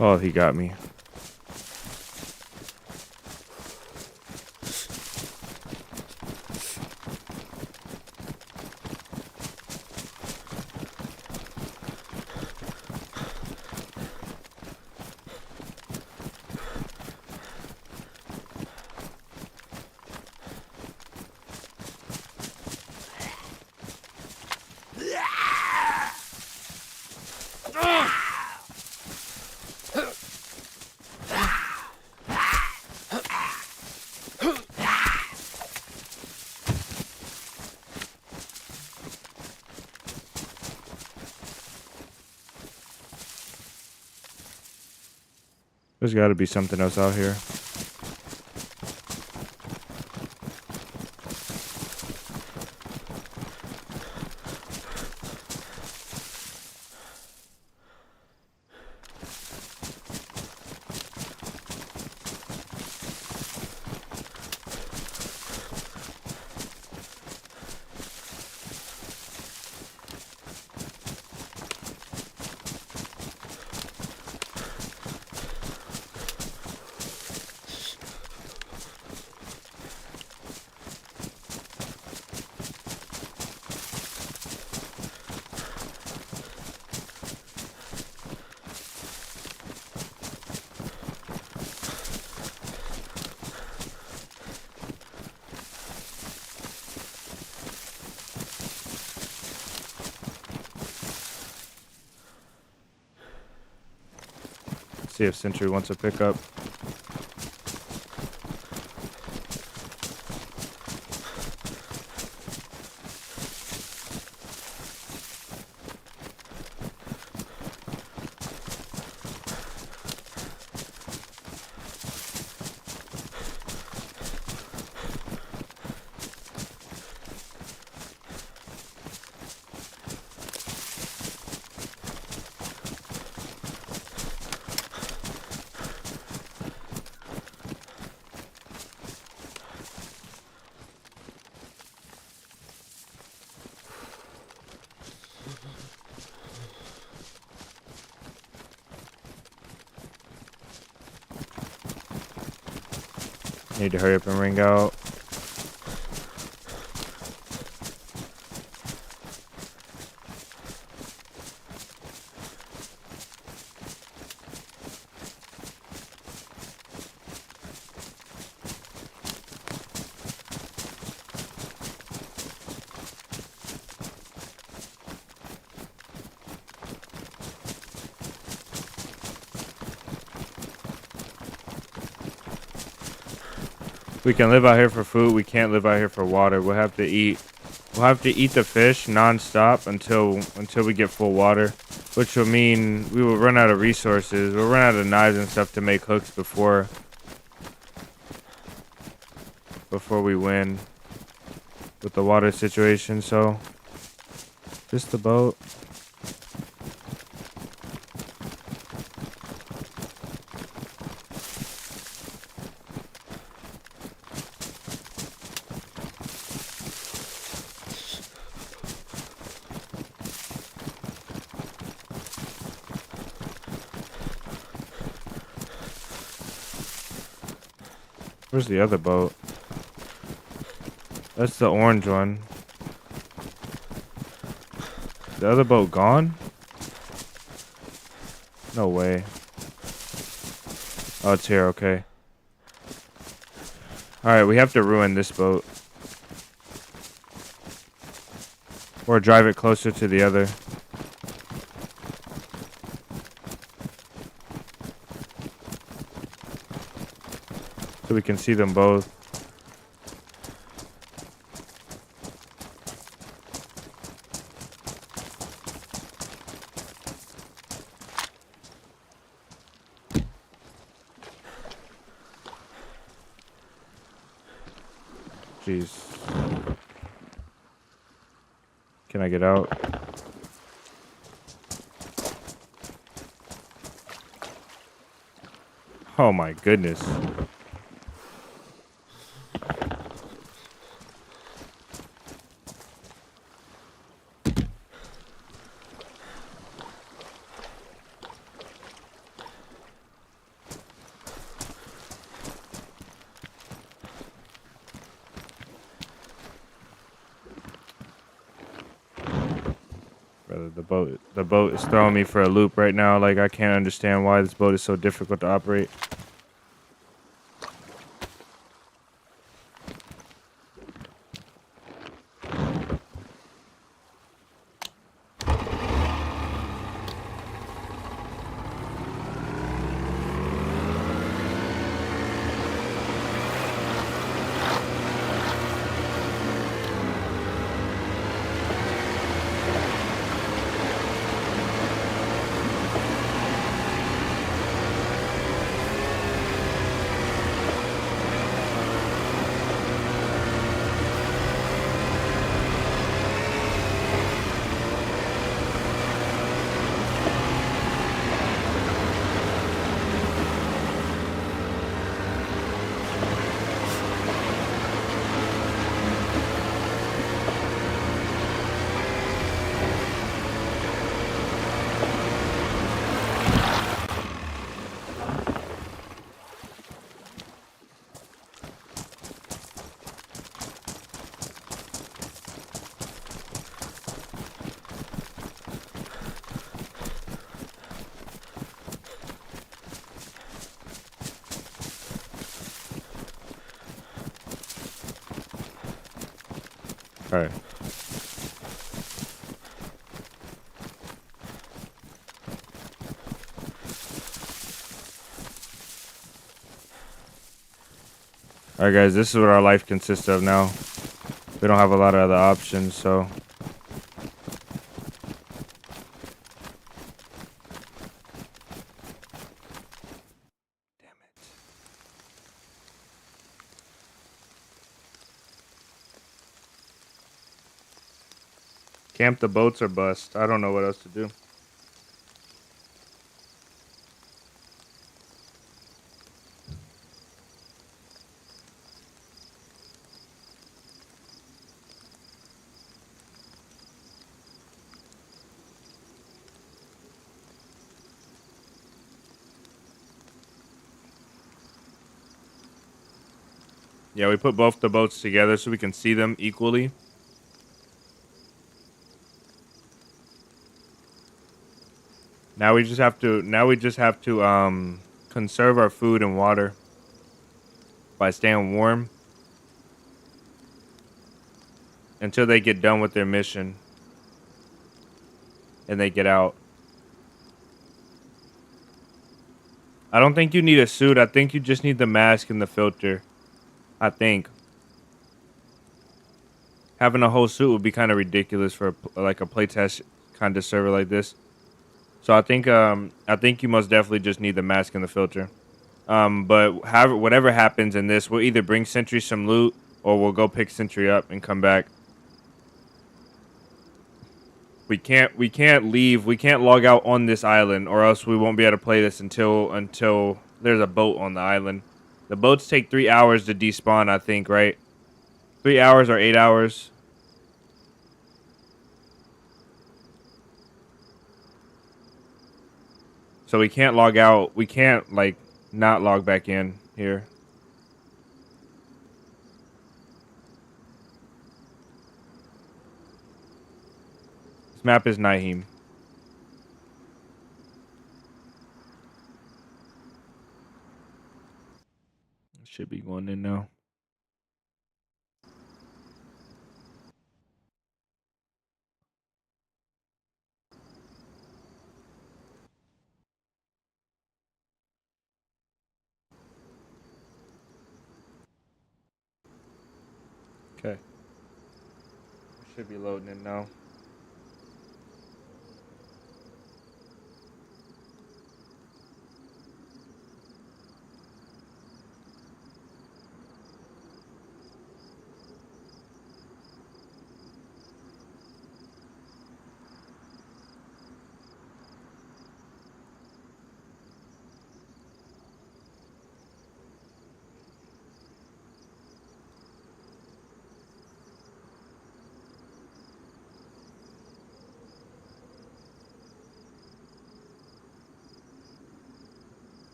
Oh, he got me. There's got to be something else out here. See if Sentry wants to pick up. Need to hurry up and ring out. We can live out here for food. We can't live out here for water. We'll have to eat. We'll have to eat the fish non-stop until we get full water, which will mean we will run out of resources. We'll run out of knives and stuff to make hooks before we win with the water situation. So, just the boat. Where's the other boat? That's the orange one. The other boat gone? No way. Oh, it's here, okay. Alright, we have to ruin this boat. Or drive it closer to the other. So we can see them both. Jeez. Can I get out? Oh my goodness. Brother, the boat is throwing me for a loop right now. Like, I can't understand why this boat is so difficult to operate. Alright. Alright guys, this is what our life consists of now. We don't have a lot of other options, so... Damn it. Camp the boats or bust. I don't know what else to do. Yeah, we put both the boats together so we can see them equally. Now we just have to conserve our food and water by staying warm until they get done with their mission and they get out. I don't think you need a suit. I think you just need the mask and the filter. I think having a whole suit would be kind of ridiculous for like a playtest kind of server like this. So I think you most definitely just need the mask and the filter. But whatever happens in this, we'll either bring Sentry some loot or we'll go pick Sentry up and come back. We can't leave. We can't log out on this island, or else we won't be able to play this until there's a boat on the island. The boats take 3 hours to despawn, I think, right? 3 hours or 8 hours. So we can't log out. We can't, like, not log back in here. This map is Nyheim. Should be going in now. Okay. Should be loading in now.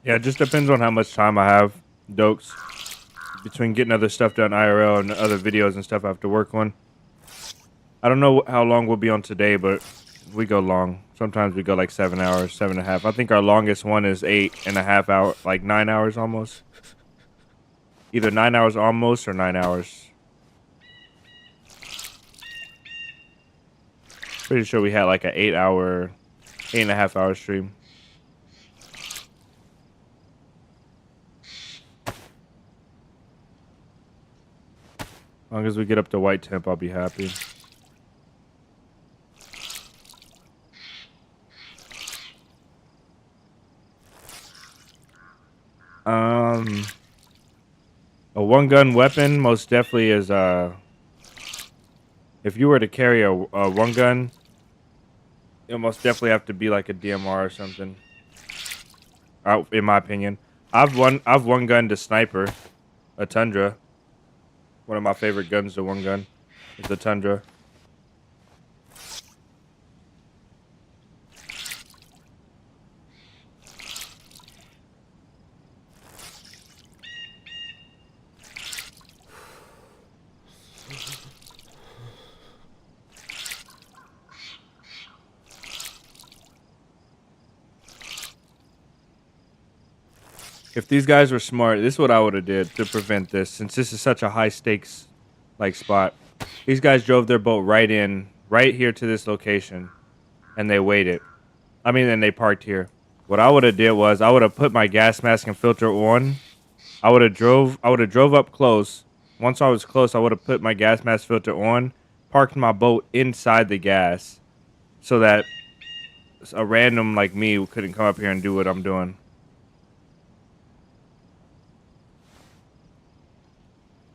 Yeah, it just depends on how much time I have, Dokes, between getting other stuff done IRL and other videos and stuff I have to work on. I don't know how long we'll be on today, but we go long. Sometimes we go like 7 hours, 7.5. I think our longest one is 8.5 hours, like 9 hours almost. Either 9 hours almost or 9 hours. Pretty sure we had like an 8.5 hour stream. As long as we get up to white temp, I'll be happy. A one-gun weapon most definitely is if you were to carry a one gun, It'll most definitely have to be like a DMR or something. In my opinion, I've one gun to sniper, a Tundra. One of my favorite guns to one gun is the Tundra. If these guys were smart, this is what I would have did to prevent this. Since this is such a high stakes like spot, these guys drove their boat right here to this location, and they waited. I mean, and they parked here. What I would have did was I would have put my gas mask and filter on. I would have drove up close. Once I was close, I would have put my gas mask filter on, parked my boat inside the gas, so that a random like me couldn't come up here and do what I'm doing.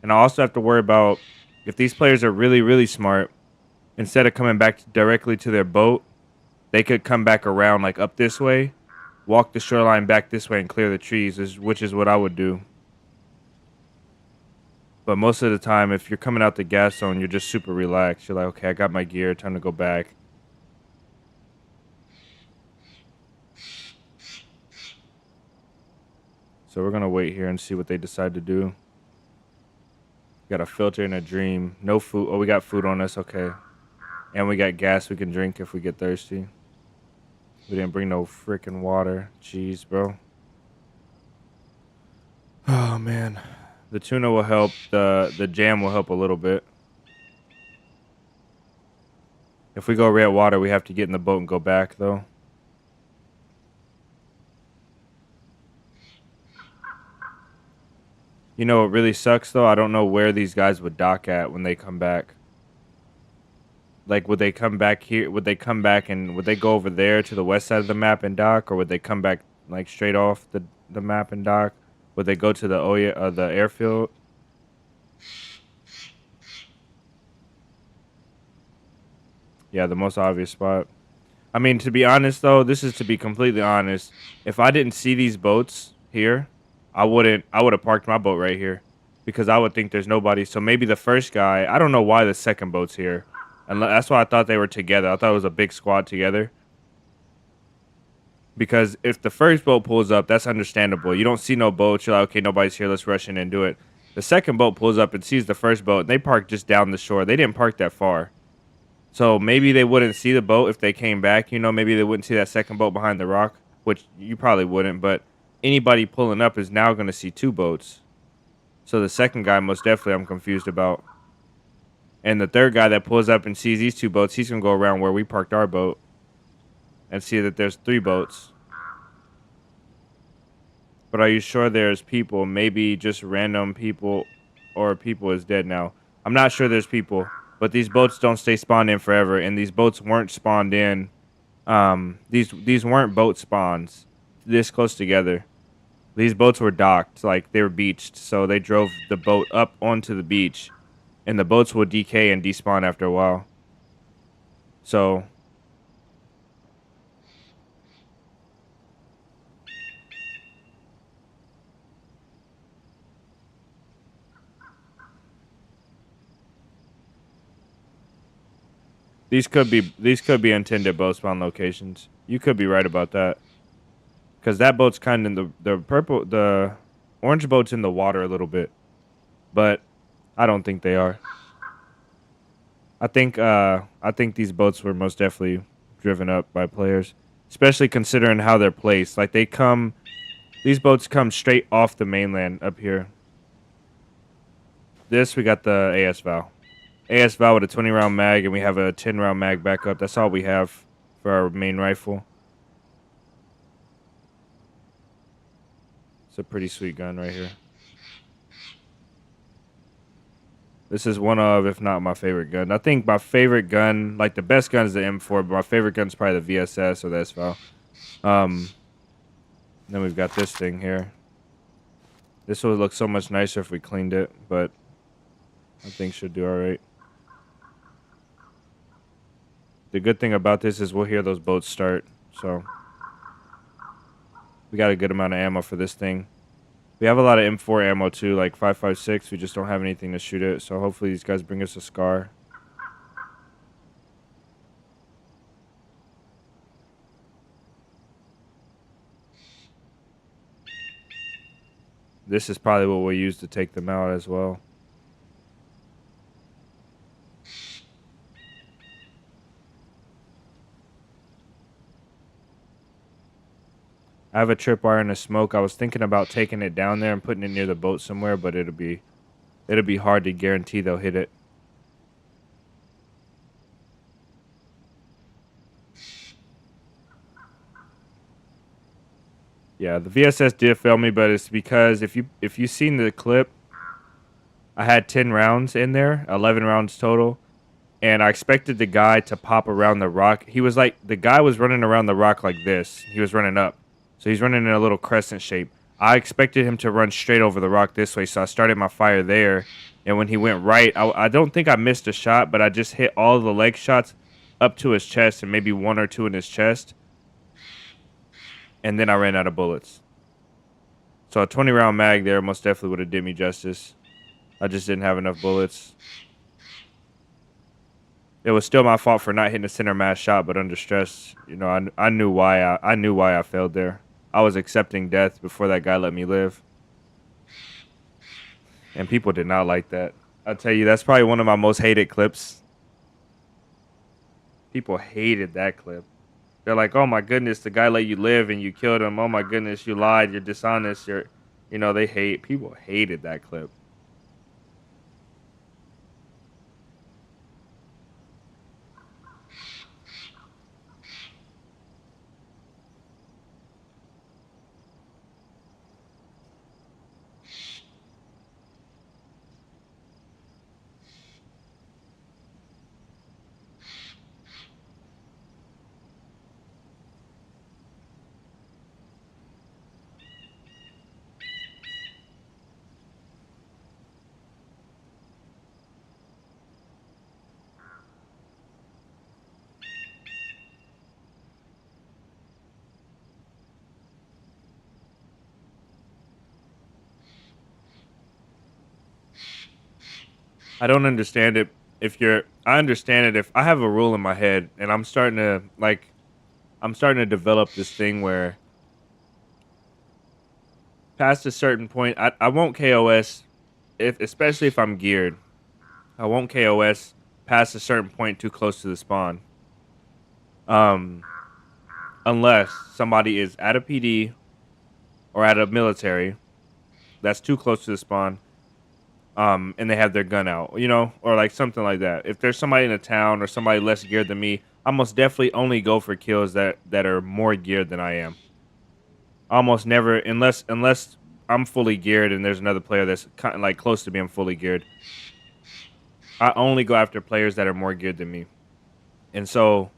And I also have to worry about if these players are really, really smart, instead of coming back directly to their boat, they could come back around like up this way, walk the shoreline back this way and clear the trees, which is what I would do. But most of the time, if you're coming out the gas zone, you're just super relaxed. You're like, okay, I got my gear, time to go back. So we're going to wait here and see what they decide to do. Got a filter and a dream. No food. Oh, we got food on us. Okay. And we got gas we can drink if we get thirsty. We didn't bring no freaking water. Jeez, bro. Oh, man. The tuna will help. The jam will help a little bit. If we go red water, we have to get in the boat and go back, though. You know what really sucks, though? I don't know where these guys would dock at when they come back. Like, would they come back here? Would they come back and would they go over there to the west side of the map and dock? Or would they come back, like, straight off the map and dock? Would they go to the airfield? Yeah, the most obvious spot. I mean, to be honest, though, this is to be completely honest. If I didn't see these boats here, I would have parked my boat right here because I would think there's nobody. So maybe the first guy, I don't know why the second boat's here. And that's why I thought they were together. I thought it was a big squad together. Because if the first boat pulls up, that's understandable. You don't see no boats. You're like, okay, nobody's here. Let's rush in and do it. The second boat pulls up and sees the first boat. And they park just down the shore. They didn't park that far. So maybe they wouldn't see the boat if they came back. You know, maybe they wouldn't see that second boat behind the rock, which you probably wouldn't. But anybody pulling up is now going to see two boats. So the second guy, most definitely, I'm confused about. And the third guy that pulls up and sees these two boats, he's going to go around where we parked our boat and see that there's three boats. But are you sure there's people? Maybe just random people, or people is dead now. I'm not sure there's people, but these boats don't stay spawned in forever, and these boats weren't spawned in. These weren't boat spawns this close together. These boats were docked, like they were beached, so they drove the boat up onto the beach, and the boats will decay and despawn after a while. So these could be intended boat spawn locations. You could be right about that, because that boat's kind of in the orange boat's in the water a little bit, but I don't think they are. I think these boats were most definitely driven up by players, especially considering how they're placed. Like these boats come straight off the mainland up here. We got the AS Val. AS Val with a 20 round mag, and we have a 10 round mag backup. That's all we have for our main rifle. It's a pretty sweet gun right here. This is one of, if not my favorite gun. I think my favorite gun, like the best gun is the M4, but my favorite gun is probably the VSS or the SVAL. Then we've got this thing here. This would look so much nicer if we cleaned it, but I think should do all right. The good thing about this is we'll hear those boats start. So we got a good amount of ammo for this thing. We have a lot of M4 ammo too, like 5.56. We just don't have anything to shoot it. So hopefully these guys bring us a SCAR. This is probably what we'll use to take them out as well. I have a tripwire and a smoke. I was thinking about taking it down there and putting it near the boat somewhere, but it'll be hard to guarantee they'll hit it. Yeah, the VSS did fail me, but it's because if you seen the clip, I had 10 rounds in there, 11 rounds total, and I expected the guy to pop around the rock. He was like, the guy was running around the rock like this. He was running up. So he's running in a little crescent shape. I expected him to run straight over the rock this way, so I started my fire there. And when he went right, I don't think I missed a shot, but I just hit all the leg shots up to his chest and maybe 1 or 2 in his chest. And then I ran out of bullets. So a 20-round mag there most definitely would have did me justice. I just didn't have enough bullets. It was still my fault for not hitting a center mass shot, but under stress, you know, I knew why I failed there. I was accepting death before that guy let me live. And people did not like that. I'll tell you, that's probably one of my most hated clips. People hated that clip. They're like, oh my goodness, the guy let you live and you killed him. Oh my goodness, you lied, you're dishonest, you know, people hated that clip. I don't understand it I understand it if I have a rule in my head and I'm starting to develop this thing where past a certain point, I won't KOS especially if I'm geared. I won't KOS past a certain point too close to the spawn. Unless somebody is at a PD or at a military that's too close to the spawn. And they have their gun out, you know, or like something like that. If there's somebody in a town or somebody less geared than me, I most definitely only go for kills that are more geared than I am. Almost never, unless I'm fully geared and there's another player that's kind of like close to being fully geared. I only go after players that are more geared than me. And so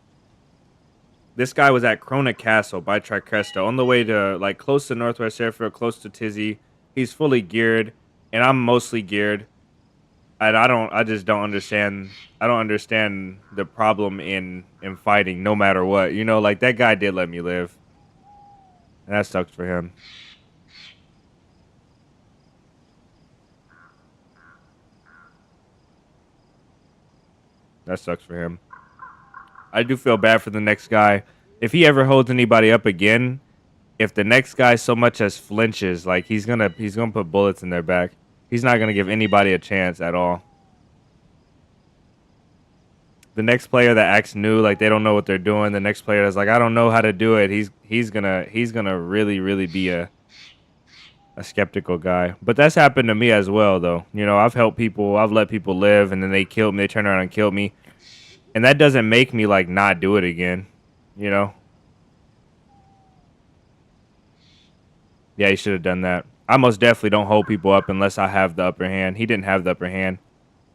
this guy was at Krona Castle by Tricresta on the way to like close to Northwest Airfield, close to Tizzy. He's fully geared. And I'm mostly geared. And I just don't understand. I don't understand the problem in fighting no matter what. You know, like that guy did let me live. And that sucks for him. That sucks for him. I do feel bad for the next guy. If he ever holds anybody up again, if the next guy so much as flinches, like he's gonna put bullets in their back. He's not going to give anybody a chance at all. The next player that acts new, like they don't know what they're doing. The next player that's like, I don't know how to do it. He's gonna really be a skeptical guy. But that's happened to me as well, though. You know, I've helped people. I've let people live, and then they killed me. They turn around and killed me. And that doesn't make me like not do it again. You know? Yeah, he should have done that. I most definitely don't hold people up unless I have the upper hand. He didn't have the upper hand.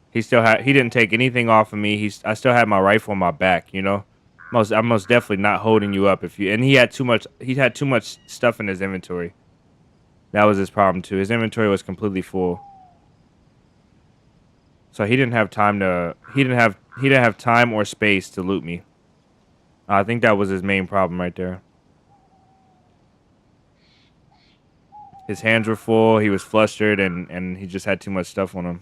He didn't take anything off of me. I still had my rifle on my back, you know? I'm most definitely not holding you up and he had too much stuff in his inventory. That was his problem too. His inventory was completely full. So he didn't have time or space to loot me. I think that was his main problem right there. His hands were full. He was flustered, and he just had too much stuff on him.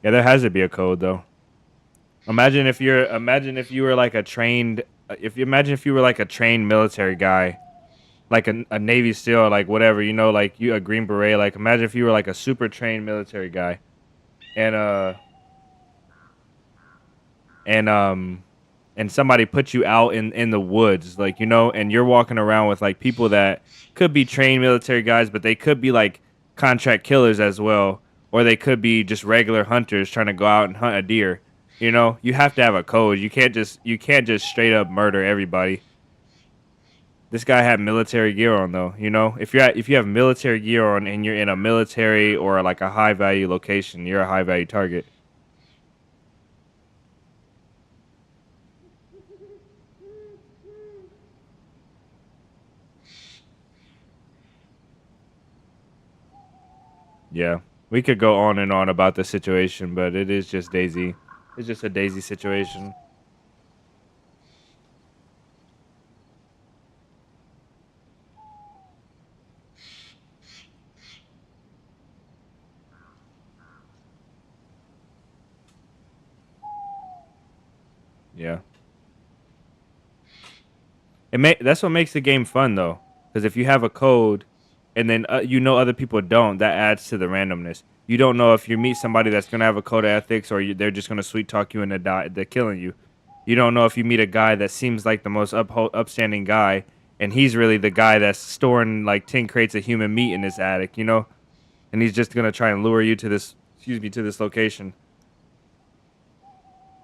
Yeah, there has to be a code though. Imagine if you were like a trained if you were like a trained military guy, like a Navy SEAL, like whatever, you know, like you a Green Beret. Like imagine if you were like a super trained military guy, and and um and somebody put you out in the woods, like, you know, and you're walking around with like people that could be trained military guys, but they could be like contract killers as well, or they could be just regular hunters trying to go out and hunt a deer. You know, you have to have a code. You can't just straight up murder everybody. This guy had military gear on though. You know, if you have military gear on and you're in a military or like a high value location, you're a high value target. Yeah, we could go on and on about the situation, but it is just DayZ. It's just a DayZ situation. Yeah, that's what makes the game fun though, because if you have a code, and then you know other people don't, that adds to the randomness. You don't know if you meet somebody that's gonna have a code of ethics, or they're just gonna sweet talk you into they're killing you. You don't know if you meet a guy that seems like the most upstanding guy, and he's really the guy that's storing like 10 crates of human meat in his attic, you know, and he's just gonna try and lure you to this, excuse me, to this location.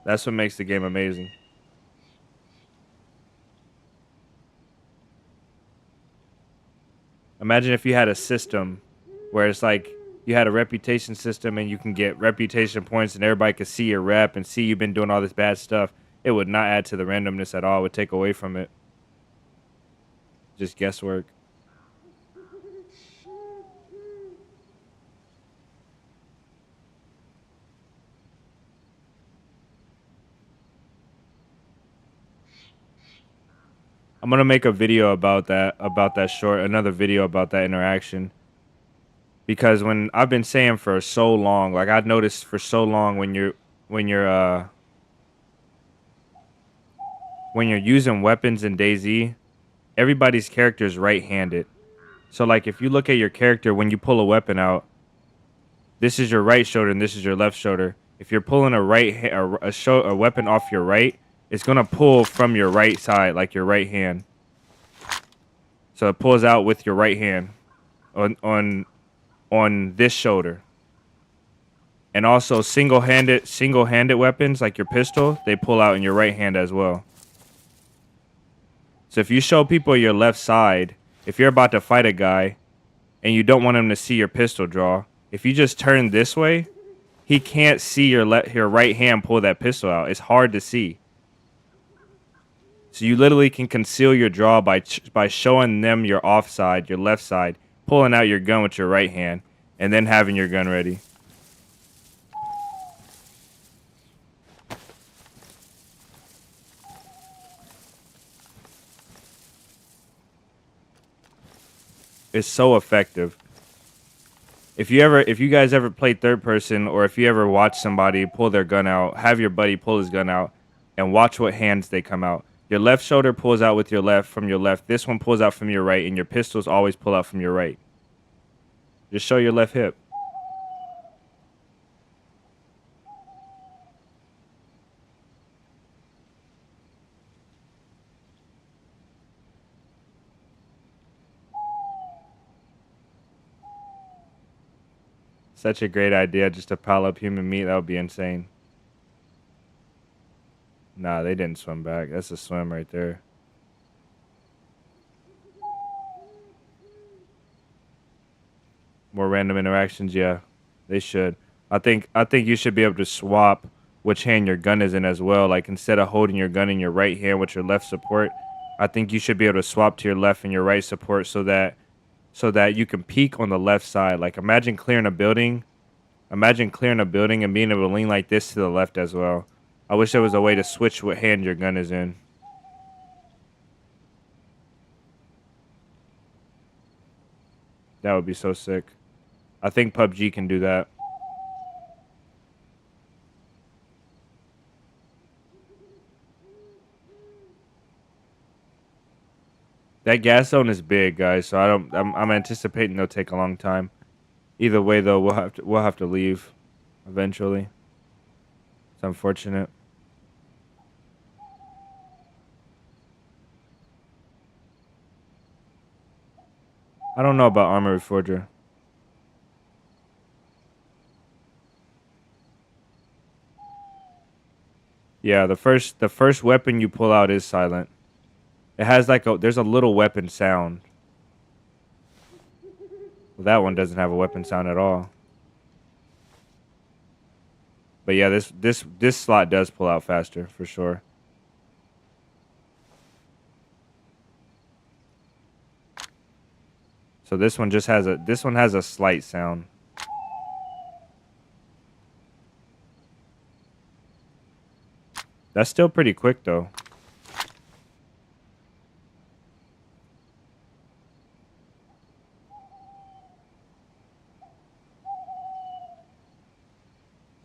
That's what makes the game amazing. Imagine if you had a system where it's like you had a reputation system and you can get reputation points and everybody could see your rep and see you've been doing all this bad stuff. It would not add to the randomness at all. It would take away from it. Just guesswork. I'm gonna make a video about that short, another video about that interaction. Because when I've been saying for so long, like I've noticed for so long when you're when you're using weapons in DayZ, everybody's character is right-handed. So like if you look at your character when you pull a weapon out, this is your right shoulder and this is your left shoulder. If you're pulling a weapon off your right, it's gonna pull from your right side, like your right hand. So it pulls out with your right hand on this shoulder. And also single-handed weapons like your pistol, they pull out in your right hand as well. So if you show people your left side, if you're about to fight a guy and you don't want him to see your pistol draw, if you just turn this way, he can't see your right hand pull that pistol out. It's hard to see. So you literally can conceal your draw by showing them your offside, your left side, pulling out your gun with your right hand, and then having your gun ready. It's so effective. If you guys ever played third person, or if you ever watch somebody pull their gun out, have your buddy pull his gun out and watch what hands they come out. Your left shoulder pulls out with your left from your left. This one pulls out from your right, and your pistols always pull out from your right. Just show your left hip. Such a great idea just to pile up human meat. That would be insane. Nah, they didn't swim back. That's a swim right there. More random interactions, yeah. They should. I think you should be able to swap which hand your gun is in as well. Like instead of holding your gun in your right hand with your left support, I think you should be able to swap to your left and your right support so that you can peek on the left side. Like imagine clearing a building. Imagine clearing a building and being able to lean like this to the left as well. I wish there was a way to switch what hand your gun is in. That would be so sick. I think PUBG can do that. That gas zone is big, guys. So I'm anticipating it'll take a long time. Either way, though, we'll have to leave eventually. It's unfortunate. I don't know about Armory Forger. Yeah, the first weapon you pull out is silent. It has like there's a little weapon sound. Well, that one doesn't have a weapon sound at all. But yeah, this slot does pull out faster for sure. So this one has a slight sound. That's still pretty quick though.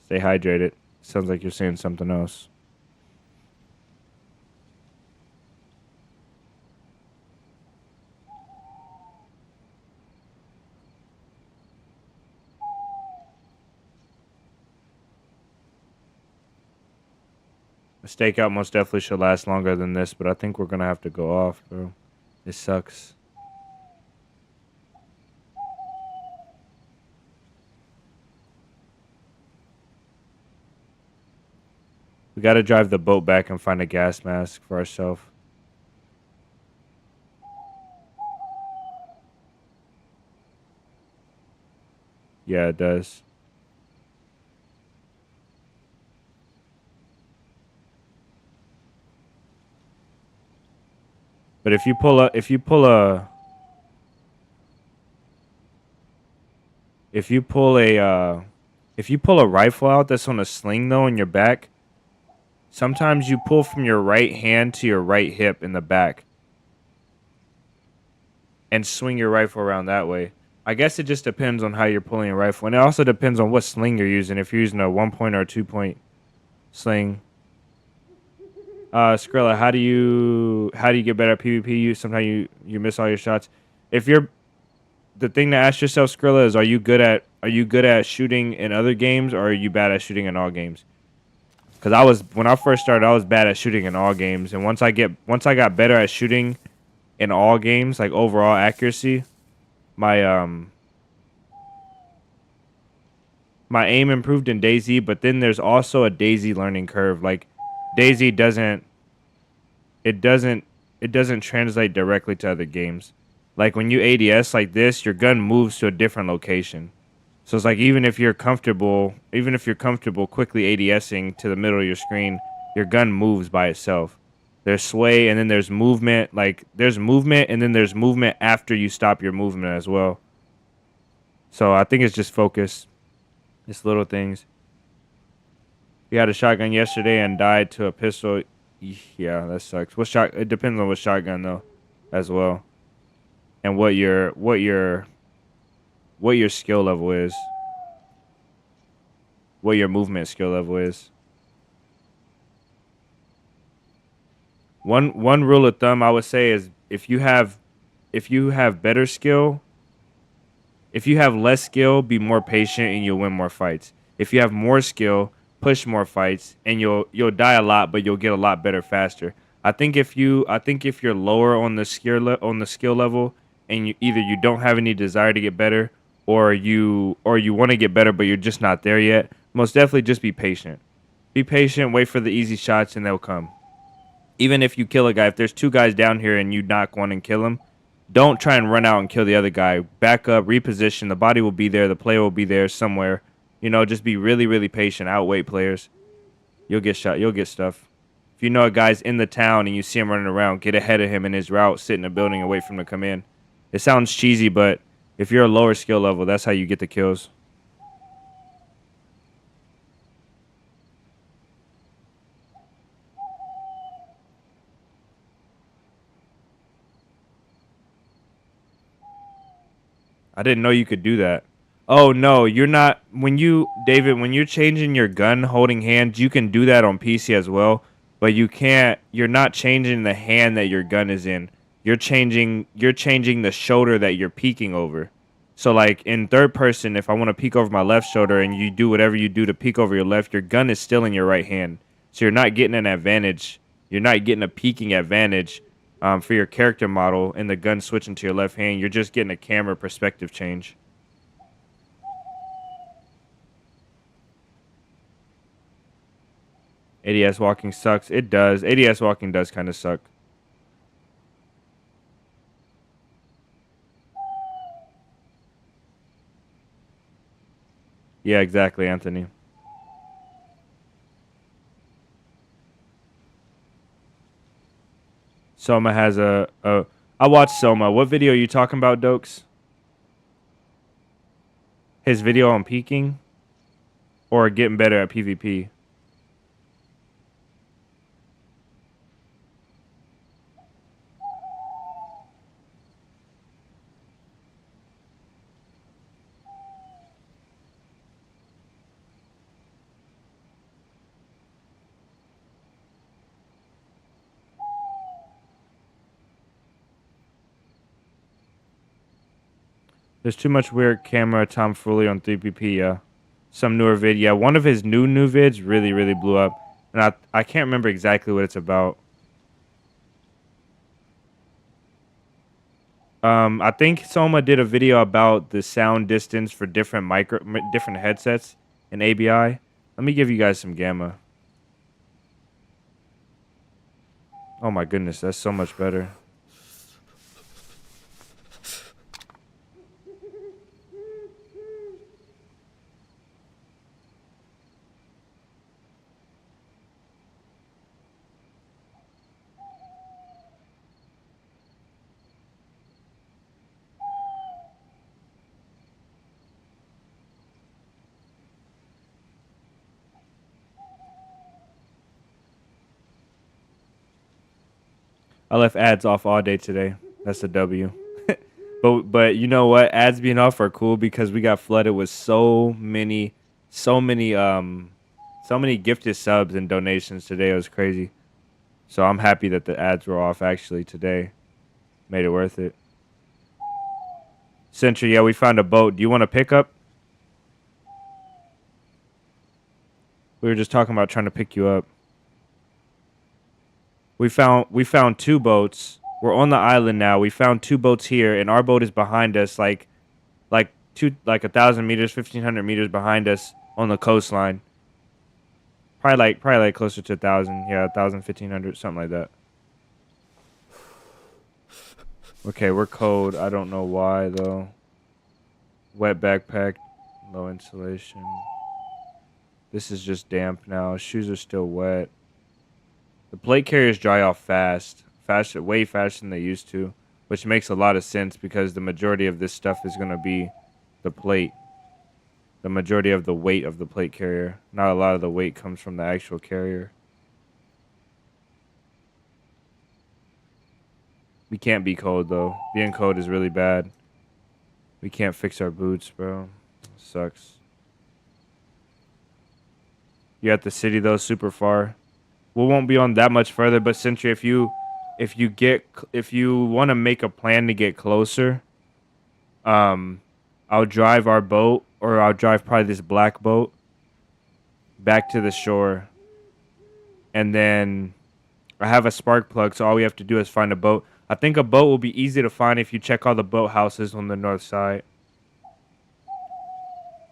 Stay hydrated. Sounds like you're saying something else. The stakeout most definitely should last longer than this, but I think we're gonna have to go off, bro. This sucks. We gotta drive the boat back and find a gas mask for ourselves. Yeah, it does. But if you pull a rifle out that's on a sling though in your back, sometimes you pull from your right hand to your right hip in the back and swing your rifle around that way. I guess it just depends on how you're pulling a rifle, and it also depends on what sling you're using. If you're using a 1-point or a 2-point sling. Skrilla, how do you get better at PvP? Sometimes you miss all your shots. The thing to ask yourself, Skrilla, is are you good at shooting in other games, or are you bad at shooting in all games? Because when I first started, I was bad at shooting in all games, and once I got better at shooting in all games, like overall accuracy, my aim improved in DayZ. But then there's also a DayZ learning curve. Like DayZ doesn't translate directly to other games. Like when you ADS like this, your gun moves to a different location. So it's like even if you're comfortable quickly ADSing to the middle of your screen, your gun moves by itself. There's sway and then there's movement. Like there's movement and then there's movement after you stop your movement as well. So I think it's just focus. It's little things. We had a shotgun yesterday and died to a pistol. Yeah, that sucks. It depends on what shotgun though, as well, and what your skill level is, what your movement skill level is. One rule of thumb I would say is if you have better skill, if you have less skill, be more patient and you'll win more fights. If you have more skill, push more fights and you'll die a lot, but you'll get a lot better faster. I think if you're lower on the skill level and you don't have any desire to get better, or you want to get better but you're just not there yet, most definitely just be patient. Be patient, wait for the easy shots and they'll come. Even if you kill a guy, if there's 2 guys down here and you knock one and kill him, don't try and run out and kill the other guy. Back up, reposition. The body will be there. The player will be there somewhere. You know, just be really, really patient. Outweight players. You'll get shot. You'll get stuff. If you know a guy's in the town and you see him running around, get ahead of him in his route, sit in a building and wait for him to come in. It sounds cheesy, but if you're a lower skill level, that's how you get the kills. I didn't know you could do that. Oh no, you're not. David, when you're changing your gun holding hand, you can do that on PC as well, but you can't. You're not changing the hand that your gun is in. You're changing the shoulder that you're peeking over. So like in third person, if I want to peek over my left shoulder and you do whatever you do to peek over your left, your gun is still in your right hand. So you're not getting an advantage. You're not getting a peeking advantage for your character model and the gun switching to your left hand. You're just getting a camera perspective change. ADS walking sucks. It does. ADS walking does kind of suck. Yeah, exactly, Anthony. Soma has I watched Soma. What video are you talking about, Dokes? His video on peaking or getting better at PvP? There's too much weird camera tomfoolery on 3PP, yeah. Some newer vid, yeah. One of his new vids really blew up. And I can't remember exactly what it's about. I think Soma did a video about the sound distance for different different headsets in ABI. Let me give you guys some gamma. Oh my goodness, that's so much better. I left ads off all day today. That's a W. But you know what? Ads being off are cool because we got flooded with so many gifted subs and donations today. It was crazy. So I'm happy that the ads were off actually today. Made it worth it. Century, yeah, we found a boat. Do you want to pick up? We were just talking about trying to pick you up. We found two boats. We're on the island now. We found two boats here, and our boat is behind us, like 1,000 meters, 1,500 meters behind us on the coastline. Probably like closer to 1,000. Yeah, 1,000, 1,500, something like that. Okay, we're cold. I don't know why though. Wet backpack, low insulation. This is just damp now. Shoes are still wet. The plate carriers dry off faster, way faster than they used to, which makes a lot of sense because the majority of this stuff is going to be the plate. The majority of the weight of the plate carrier. Not a lot of the weight comes from the actual carrier. We can't be cold though. Being cold is really bad. We can't fix our boots, bro. Sucks. You're at the city though, super far. We won't be on that much further, but Sentry, if you want to make a plan to get closer, I'll drive our boat, or I'll drive probably this black boat back to the shore, and then I have a spark plug, so all we have to do is find a boat. I think a boat will be easy to find if you check all the boat houses on the north side.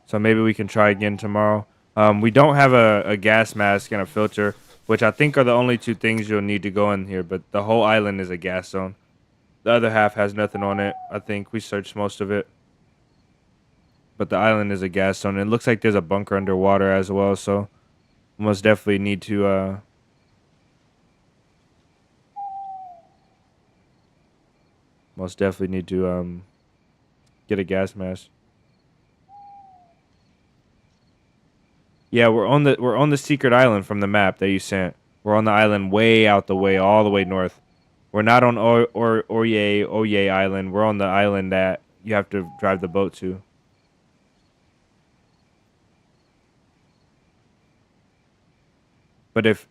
So maybe we can try again tomorrow. We don't have a gas mask and a filter, which I think are the only two things you'll need to go in here, but the whole island is a gas zone. The other half has nothing on it. I think we searched most of it. But the island is a gas zone. It looks like there's a bunker underwater as well, so most definitely need to get a gas mask. Yeah, we're on the secret island from the map that you sent. We're on the island way out the way, all the way north. We're not on Oye Island. We're on the island that you have to drive the boat to. But if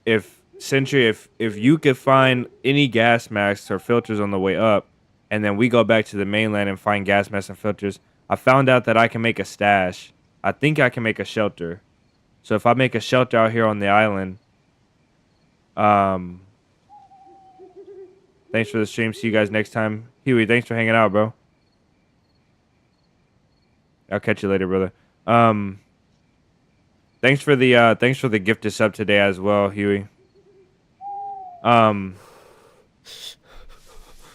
Sentry, if you could find any gas masks or filters on the way up, and then we go back to the mainland and find gas masks and filters, I found out that I can make a stash. I think I can make a shelter. So if I make a shelter out here on the island, thanks for the stream. See you guys next time. Huey, thanks for hanging out, bro. I'll catch you later, brother. Thanks for the gifted sub today as well, Huey.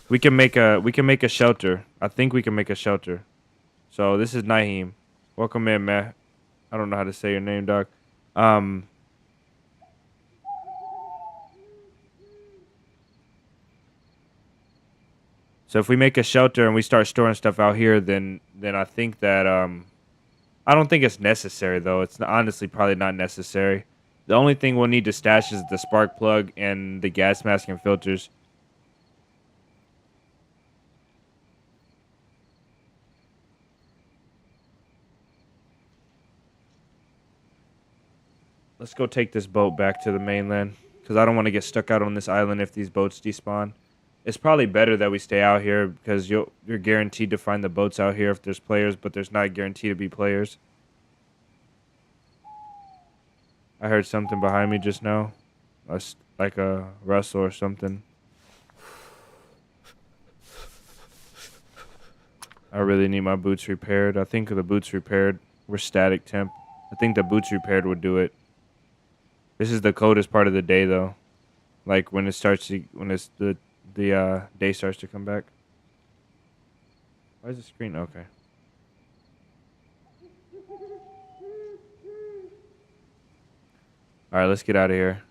We can make a shelter. I think we can make a shelter. So this is Nyheim. Welcome in, man. I don't know how to say your name, dog. So if we make a shelter and we start storing stuff out here, then I think that I don't think it's necessary though. It's honestly probably not necessary. The only thing we'll need to stash is the spark plug and the gas mask and filters. Let's go take this boat back to the mainland because I don't want to get stuck out on this island if these boats despawn. It's probably better that we stay out here because you're guaranteed to find the boats out here if there's players, but there's not guaranteed to be players. I heard something behind me just now. Like a rustle or something. I really need my boots repaired. I think the boots repaired were static temp. I think the boots repaired would do it. This is the coldest part of the day though. Like when it starts to, when it's the day starts to come back. Why is the screen okay? All right, let's get out of here.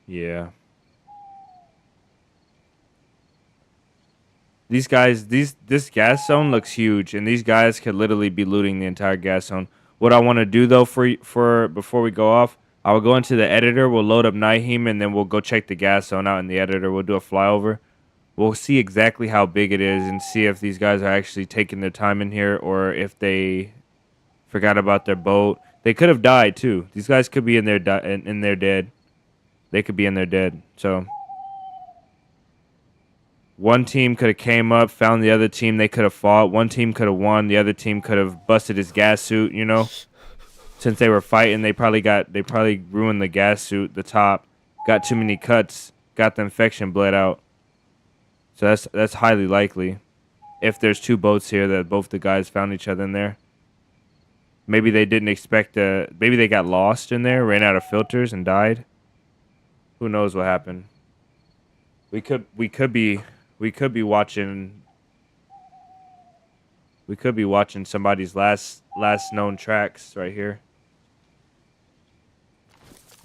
Yeah. These guys, this gas zone looks huge, and these guys could literally be looting the entire gas zone. What I want to do though for before we go off, I will go into the editor. We'll load up Nyheim, and then we'll go check the gas zone out in the editor. We'll do a flyover. We'll see exactly how big it is, and see if these guys are actually taking their time in here, or if they forgot about their boat. They could have died too. These guys could be in there in their dead. They could be in their dead. So one team could have came up, found the other team. They could have fought. One team could have won. The other team could have busted his gas suit. You know, since they were fighting, they probably ruined the gas suit. The top got too many cuts. Got the infection bled out. So that's highly likely. If there's two boats here that both the guys found each other in there. Maybe they didn't expect maybe they got lost in there, ran out of filters, and died. Who knows what happened? We could be watching somebody's last known tracks right here.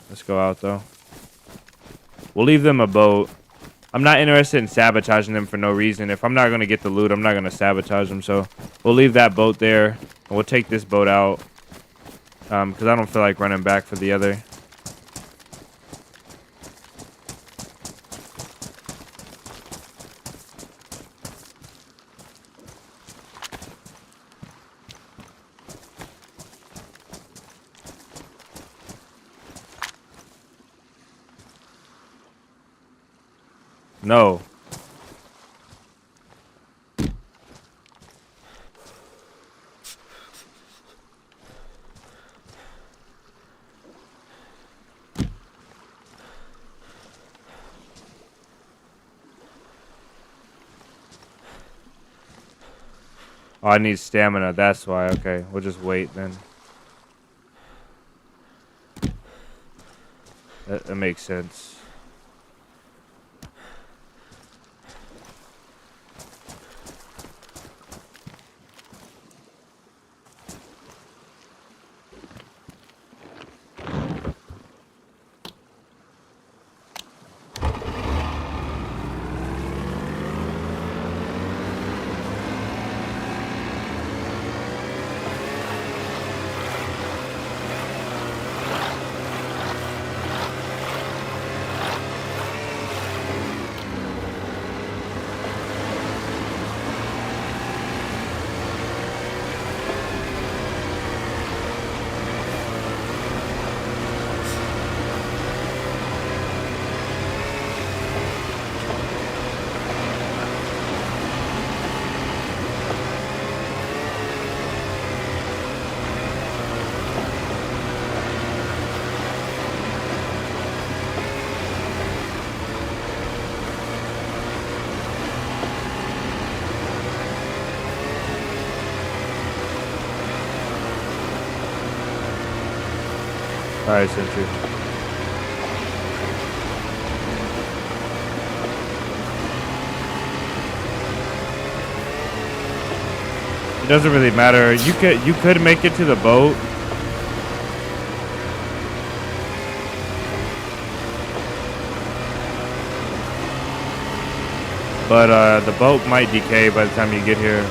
Let's go out though. We'll leave them a boat. I'm not interested in sabotaging them for no reason. If I'm not gonna get the loot, I'm not gonna sabotage them. So we'll leave that boat there, and we'll take this boat out. Because I don't feel like running back for the other. No. Oh, I need stamina. That's why. Okay, we'll just wait then. That makes sense. Alright, Sentry. It doesn't really matter. You could make it to the boat. But the boat might decay by the time you get here.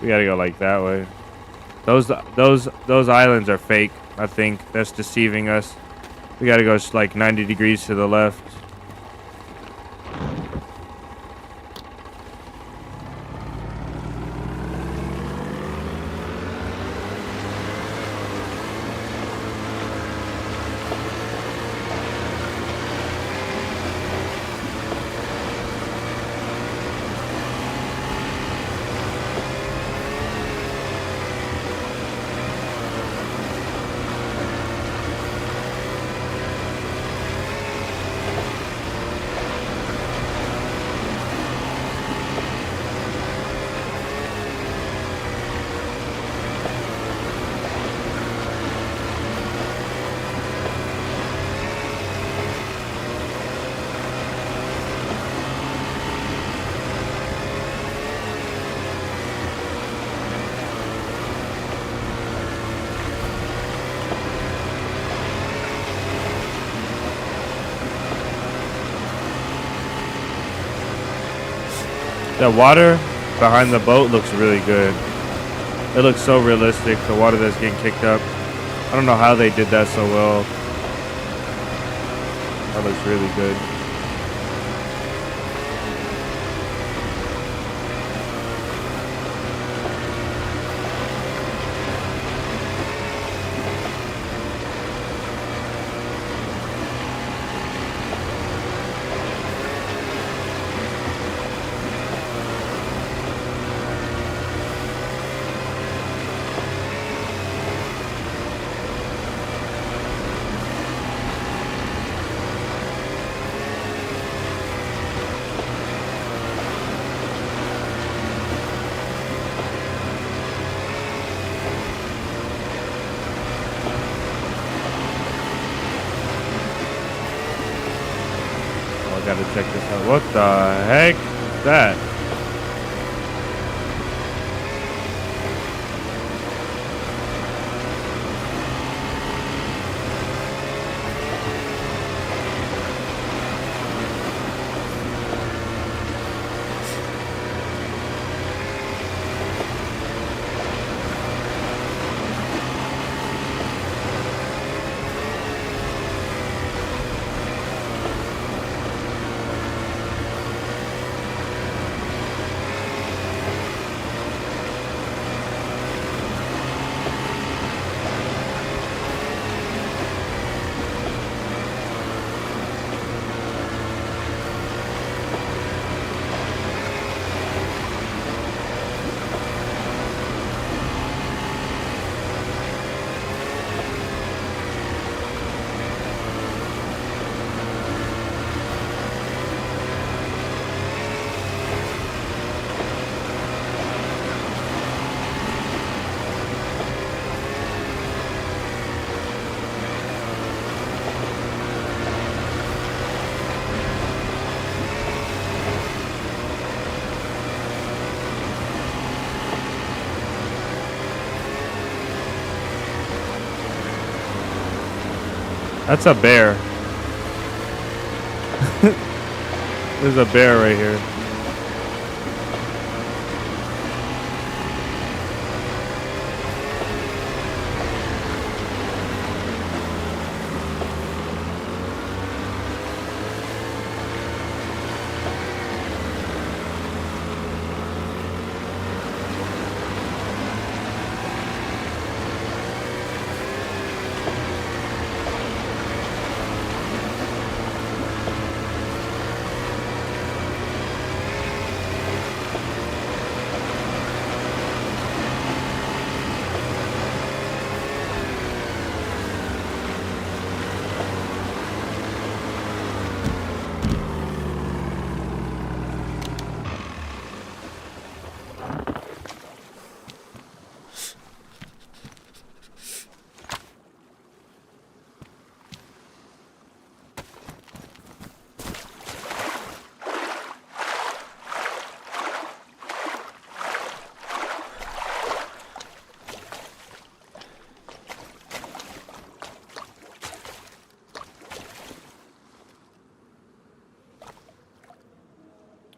We gotta go like that way. Those islands are fake. I think that's deceiving us. We gotta go like 90 degrees to the left. The water behind the boat looks really good. It looks so realistic, the water that's getting kicked up. I don't know how they did that so well. That looks really good. Gotta check this out. What the heck is that? That's a bear. There's a bear right here.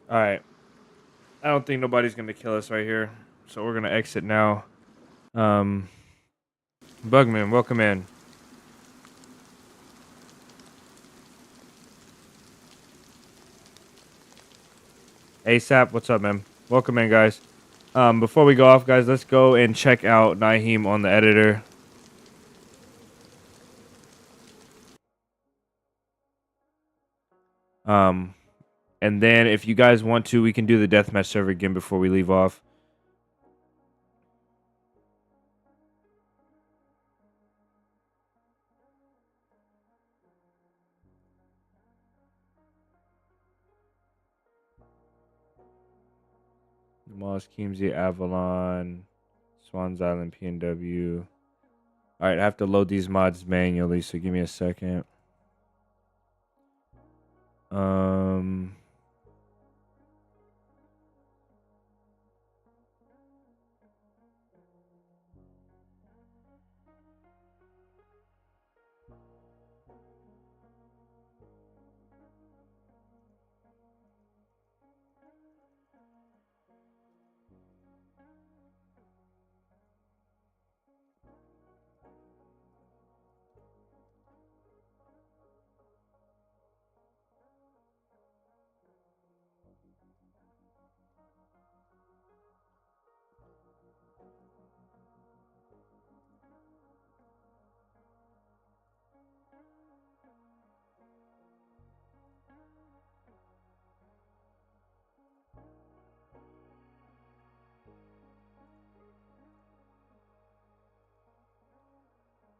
All right. I don't think nobody's gonna kill us right here, so we're gonna exit now. Bugman, welcome in. ASAP, what's up, man? Welcome in, guys. Before we go off, guys, let's go and check out Nyheim on the editor. And then if you guys want to, we can do the deathmatch server again before we leave off. Moss, Keemsy, Avalon, Swans Island, PNW. All right, I have to load these mods manually, so give me a second.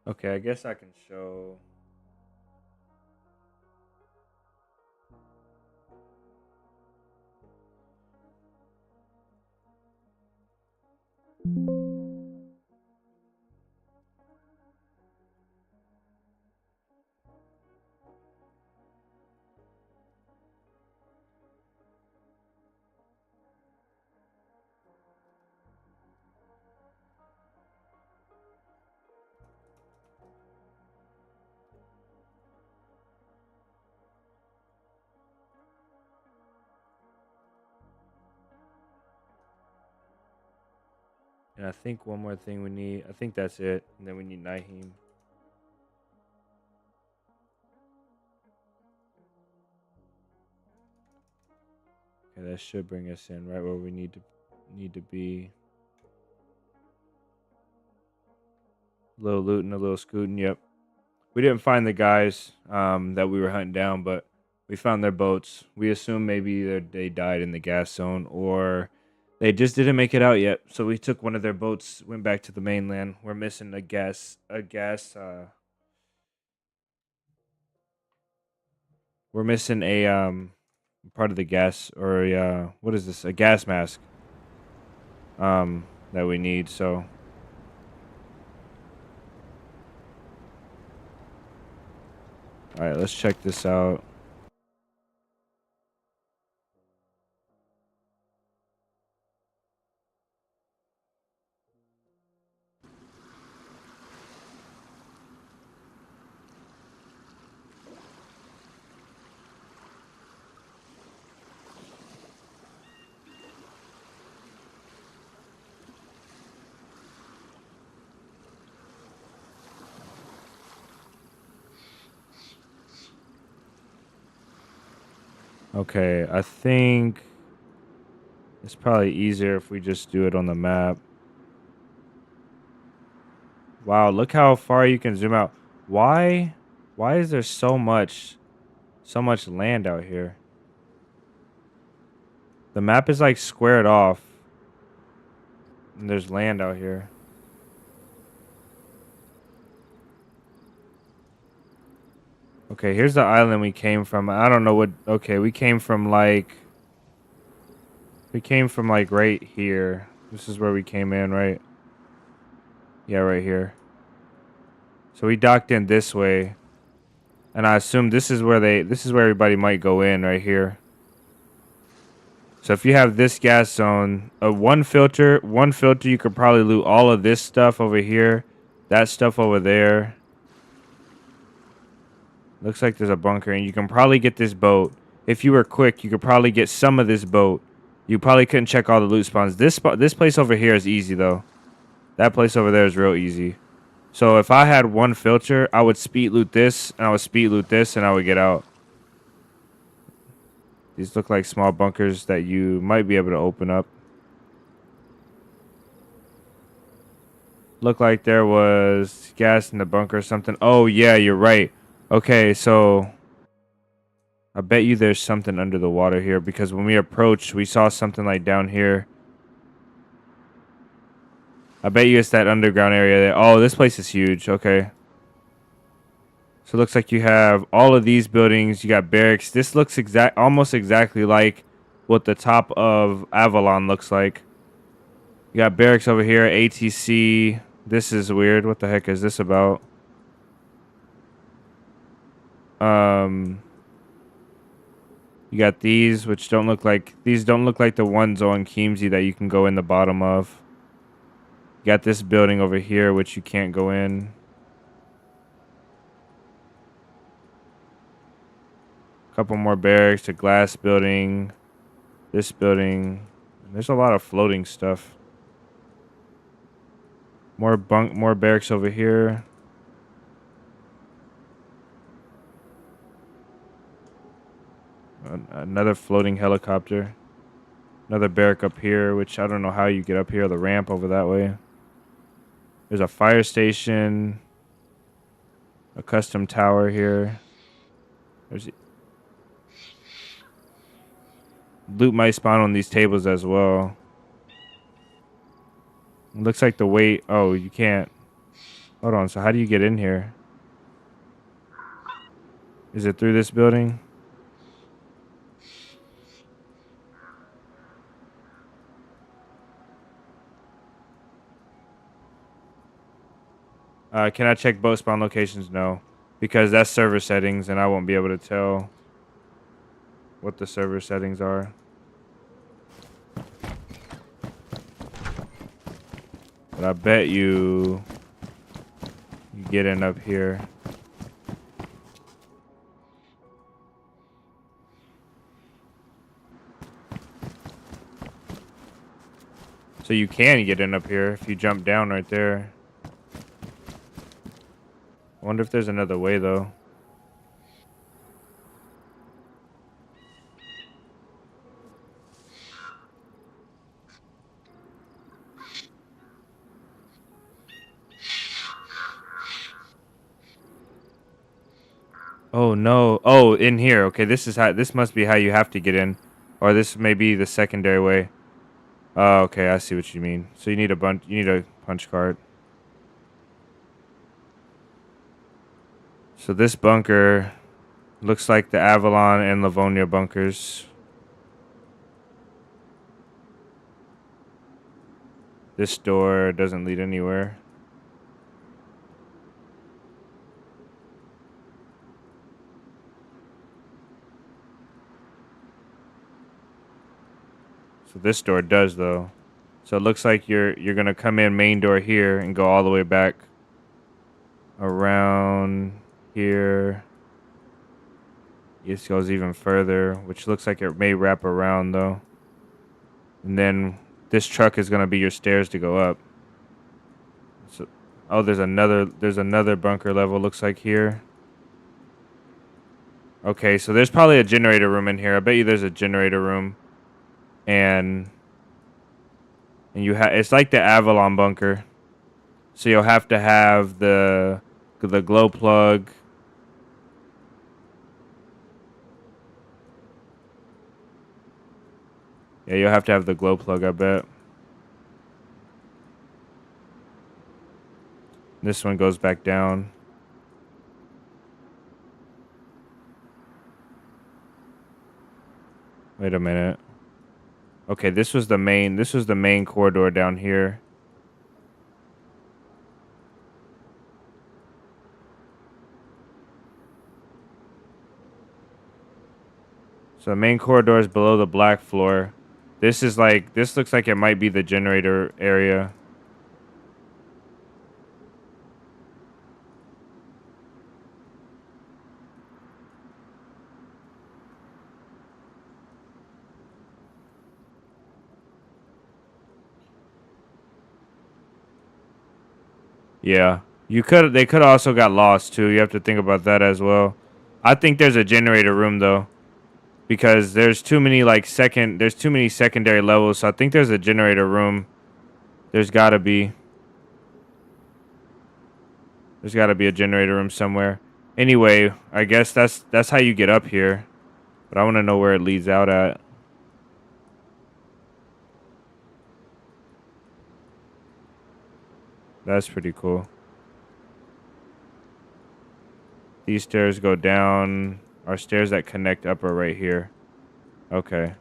Okay, I guess I can show. And I think one more thing we need. I think that's it. And then we need Nyheim. Okay, that should bring us in right where we need to be. A little looting, a little scooting. Yep. We didn't find the guys that we were hunting down, but we found their boats. We assume maybe they died in the gas zone or they just didn't make it out yet. So we took one of their boats, went back to the mainland. We're missing a gas. We're missing a part of the gas, or what is this? A gas mask that we need. So all right, let's check this out. Okay, I think it's probably easier if we just do it on the map. Wow, look how far you can zoom out. Why is there so much land out here? The map is like squared off. And there's land out here. Okay, here's the island we came from. I don't know what. Okay, we came from like right here. This is where we came in, right? Yeah, right here. So we docked in this way. And I assume this is where everybody might go in right here. So if you have this gas zone, one filter, you could probably loot all of this stuff over here, that stuff over there. Looks like there's a bunker, and you can probably get this boat. if you were quick, you could probably get some of this boat. You probably couldn't check all the loot spawns. This place over here is easy though. That place over there is real easy. So if I had one filter, I would speed loot this, and I would speed loot this, and I would get out. These look like small bunkers that you might be able to open up. Looked like there was gas in the bunker or something. Oh, yeah, you're right. Okay, so I bet you there's something under the water here, because when we approached, we saw something like down here. I bet you it's that underground area there. Oh, this place is huge. Okay. So it looks like you have all of these buildings. You got barracks. This looks almost exactly like what the top of Avalon looks like. You got barracks over here, ATC. This is weird. What the heck is this about? You got these, which don't look like the ones on Keemsey that you can go in the bottom of. You got this building over here, which you can't go in. Couple more barracks, a glass building, this building. There's a lot of floating stuff. More barracks over here. Another floating helicopter. Another barrack up here, which I don't know how you get up here. The ramp over that way. There's a fire station. A custom tower here. There's loot might spawn on these tables as well. It looks like the weight. Oh, you can't. Hold on. So how do you get in here? Is it through this building? Can I check boat spawn locations? No. Because that's server settings, and I won't be able to tell what the server settings are. But I bet you get in up here. So you can get in up here if you jump down right there. I wonder if there's another way, though. Oh, no. Oh, in here. Okay, this must be how you have to get in. Or this may be the secondary way. Oh, okay, I see what you mean. So you need a punch card. So this bunker looks like the Avalon and Livonia bunkers. This door doesn't lead anywhere. So this door does, though. So it looks like you're gonna come in main door here and go all the way back around here. This goes even further, which looks like it may wrap around, though. And then this truck is gonna be your stairs to go up. So, oh, there's another bunker level. Looks like here. Okay, so there's probably a generator room in here. I bet you there's a generator room, and it's like the Avalon bunker. So you'll have to have the glow plug. Yeah, you'll have to have the glow plug, I bet. This one goes back down. Wait a minute. Okay, this was the main corridor down here. So the main corridor is below the black floor. This looks like it might be the generator area. Yeah. They could also got lost too. You have to think about that as well. I think there's a generator room though, because there's too many there's too many secondary levels. So I think there's a generator room. There's gotta be. There's gotta be a generator room somewhere. Anyway, I guess that's how you get up here. But I want to know where it leads out at. That's pretty cool. These stairs go down. Our stairs that connect up are right here. Okay.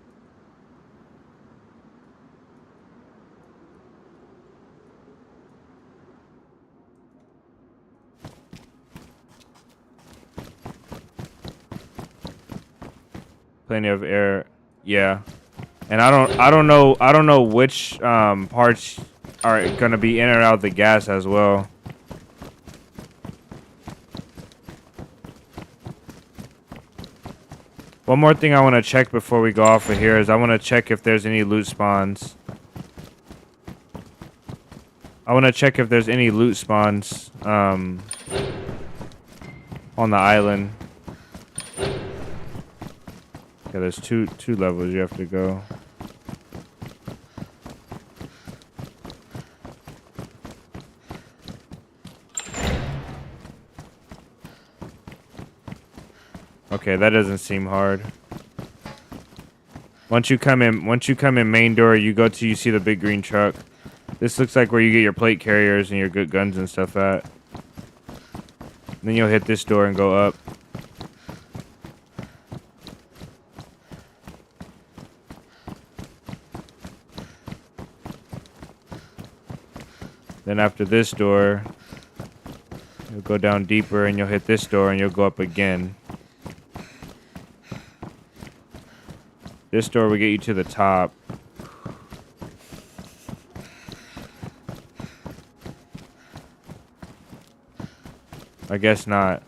Plenty of air. Yeah. And I don't know which parts are gonna be in or out of the gas as well. One more thing I want to check before we go off of here is I want to check if there's any loot spawns. I want to check if there's any loot spawns on the island. Okay, there's two levels you have to go. Okay, that doesn't seem hard. Once you come in main door, you see the big green truck. This looks like where you get your plate carriers and your good guns and stuff at. And then you'll hit this door and go up. Then after this door, you'll go down deeper and you'll hit this door and you'll go up again. This door will get you to the top. I guess not.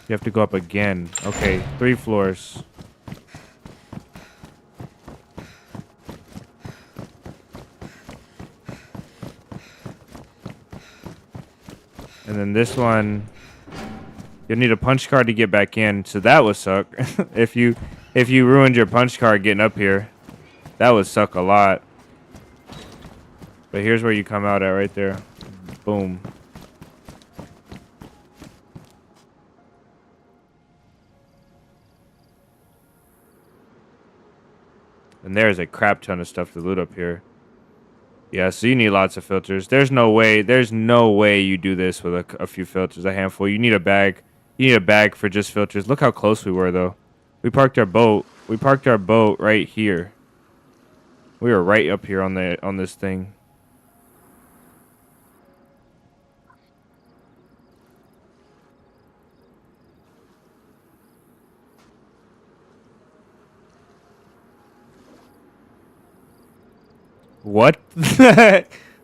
You have to go up again. Okay, 3 floors. And then this one, you'll need a punch card to get back in, so that would suck. if you ruined your punch card getting up here, that would suck a lot. But here's where you come out at right there. Boom. And there's a crap ton of stuff to loot up here. Yeah, so you need lots of filters. There's no way you do this with a few filters, a handful. You need a bag. You need a bag for just filters. Look how close we were, though. We parked our boat right here. We were right up here on this thing. What?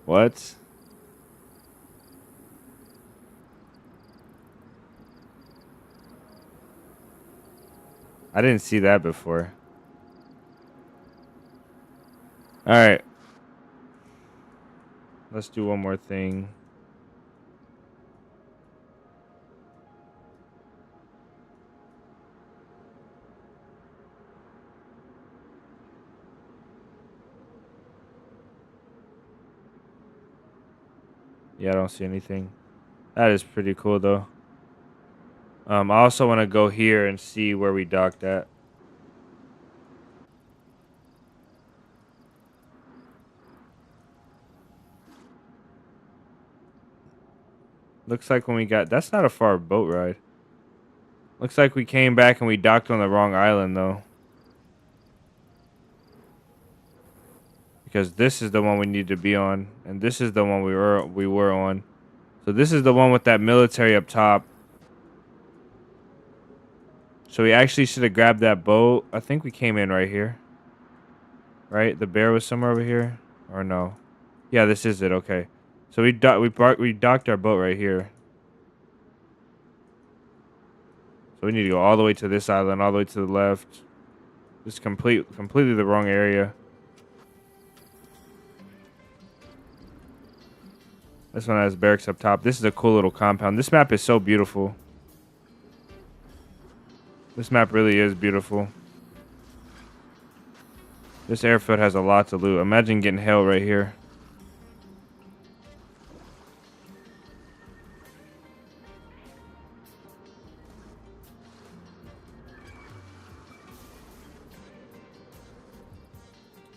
What? I didn't see that before. All right. Let's do one more thing. Yeah, I don't see anything. That is pretty cool, though. I also want to go here and see where we docked at. Looks like when we got... That's not a far boat ride. Looks like we came back and we docked on the wrong island, though. Because this is the one we need to be on. And this is the one we were on. So this is the one with that military up top. So we actually should have grabbed that boat. I think we came in right here. Right? The bear was somewhere over here? Or no? Yeah, this is it. Okay. So we docked our boat right here. So we need to go all the way to this island, all the way to the left. Just completely the wrong area. This one has barracks up top. This is a cool little compound. This map is so beautiful. This map really is beautiful. This airfield has a lot to loot. Imagine getting hell right here.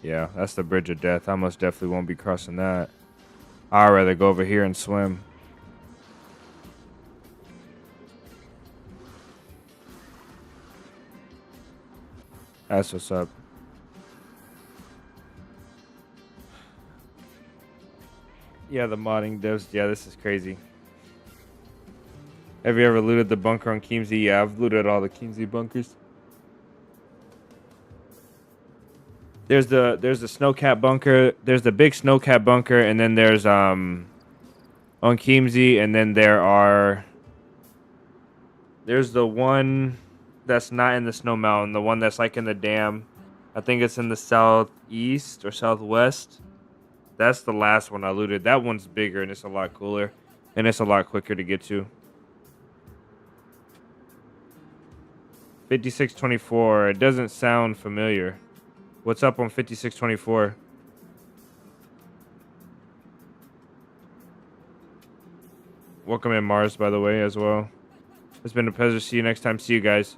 Yeah, that's the bridge of death. I most definitely won't be crossing that. I'd rather go over here and swim. That's what's up. Yeah, the modding devs. Yeah, this is crazy. Have you ever looted the bunker on 𝙏𝙤𝙙𝙎𝙧𝙧𝙚? Yeah, I've looted all the 𝙏𝙤𝙙𝙧 bunkers. There's the snowcat bunker. There's the big snowcat bunker, and then there's on 𝙏𝙤𝙙𝙎, and then there's the one that's not in the snow mountain, the one that's like in the dam. I think it's in the southeast or southwest. That's the last one I looted. That one's bigger and it's a lot cooler, and it's a lot quicker to get to. 5624. It doesn't sound familiar. What's up on 5624? Welcome in, Mars, by the way, as well. It's been a pleasure. See you next time. See you guys.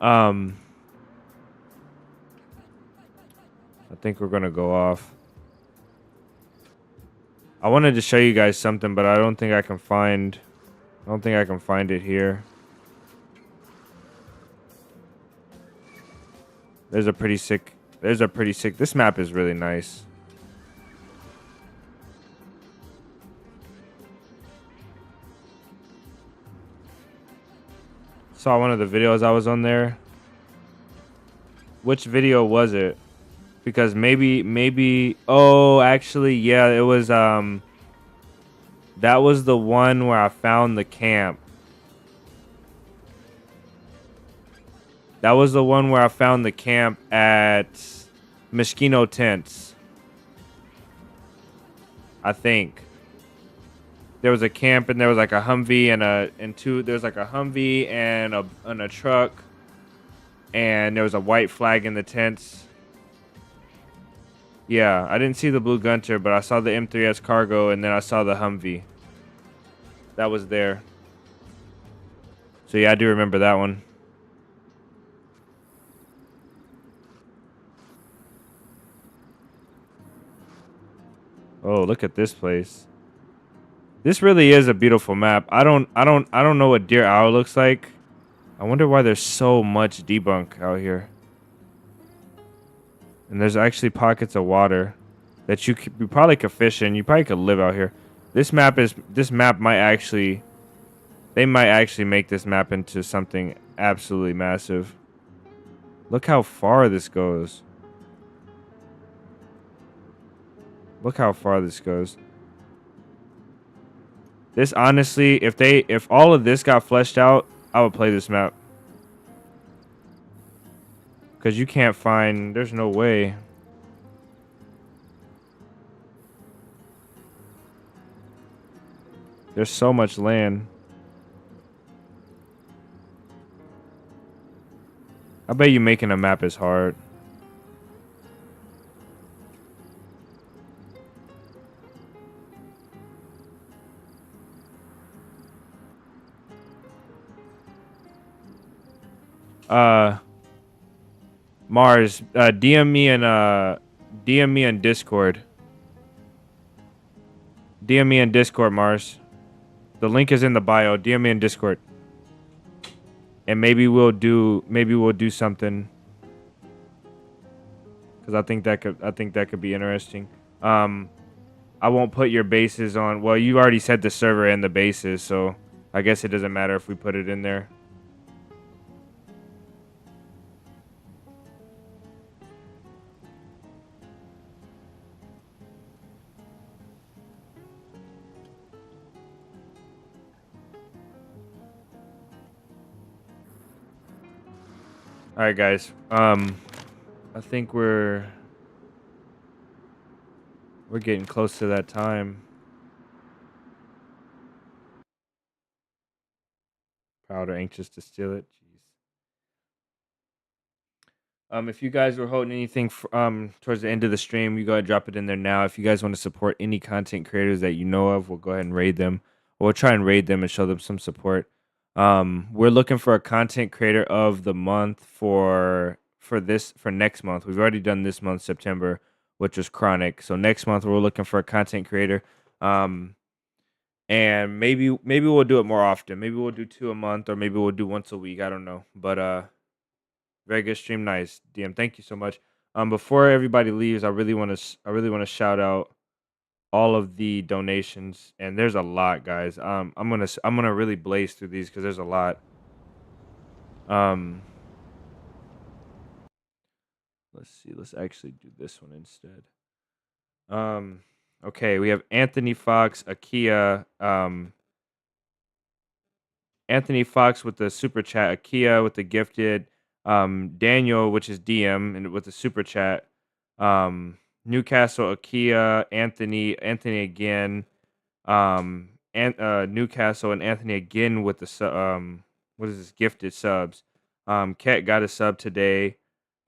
I think we're gonna go off. I wanted to show you guys something, but I don't think I can find it here. There's a pretty sick. This map is really nice. Saw one of the videos I was on there. Which video was it? Because maybe oh, actually, yeah, it was that was the one where I found the camp. That was the one where I found the camp at Mosquito Tents. I think there was a camp, and there was like a Humvee there was like a Humvee and a truck, and there was a white flag in the tents. Yeah, I didn't see the Blue Gunter, but I saw the M3S cargo, and then I saw the Humvee. That was there. So yeah, I do remember that one. Oh, look at this place. This really is a beautiful map. I don't know what 𝙏𝙤𝙙𝙎𝙧𝙧𝙚 looks like. I wonder why there's so much debunk out here. And there's actually pockets of water that you probably could fish in. You probably could live out here. This map might actually, they might actually make this map into something absolutely massive. Look how far this goes. Look how far this goes. This honestly, if all of this got fleshed out, I would play this map. Because you can't find, there's no way. There's so much land. I bet you making a map is hard. Mars, DM me in Discord. DM me in Discord, Mars. The link is in the bio. DM me in Discord. And maybe we'll do something. Cuz I think that could be interesting. I won't put your bases on. Well, you already said the server and the bases, so I guess it doesn't matter if we put it in there. All right, guys. I think we're getting close to that time. Proud or anxious to steal it. Jeez. If you guys were holding anything towards the end of the stream, you go ahead and drop it in there now. If you guys want to support any content creators that you know of, we'll go ahead and raid them. We'll try and raid them and show them some support. We're looking for a content creator of the month for next month. We've already done this month, September, which was Chronic. So next month we're looking for a content creator. And maybe we'll do it more often. Maybe we'll do 2 a month, or maybe we'll do once a week. I don't know. But very good stream, nice. DM, thank you so much. Before everybody leaves, I really want to shout out all of the donations, and there's a lot, guys. I'm gonna really blaze through these because there's a lot. Let's see. Let's actually do this one instead. Okay, we have Anthony Fox, Akia, Anthony Fox with the super chat, Akia with the gifted, Daniel, which is DM, and with the super chat, Newcastle, Akia, Anthony again, and Newcastle and Anthony again with the what is this, gifted subs. Ket got a sub today.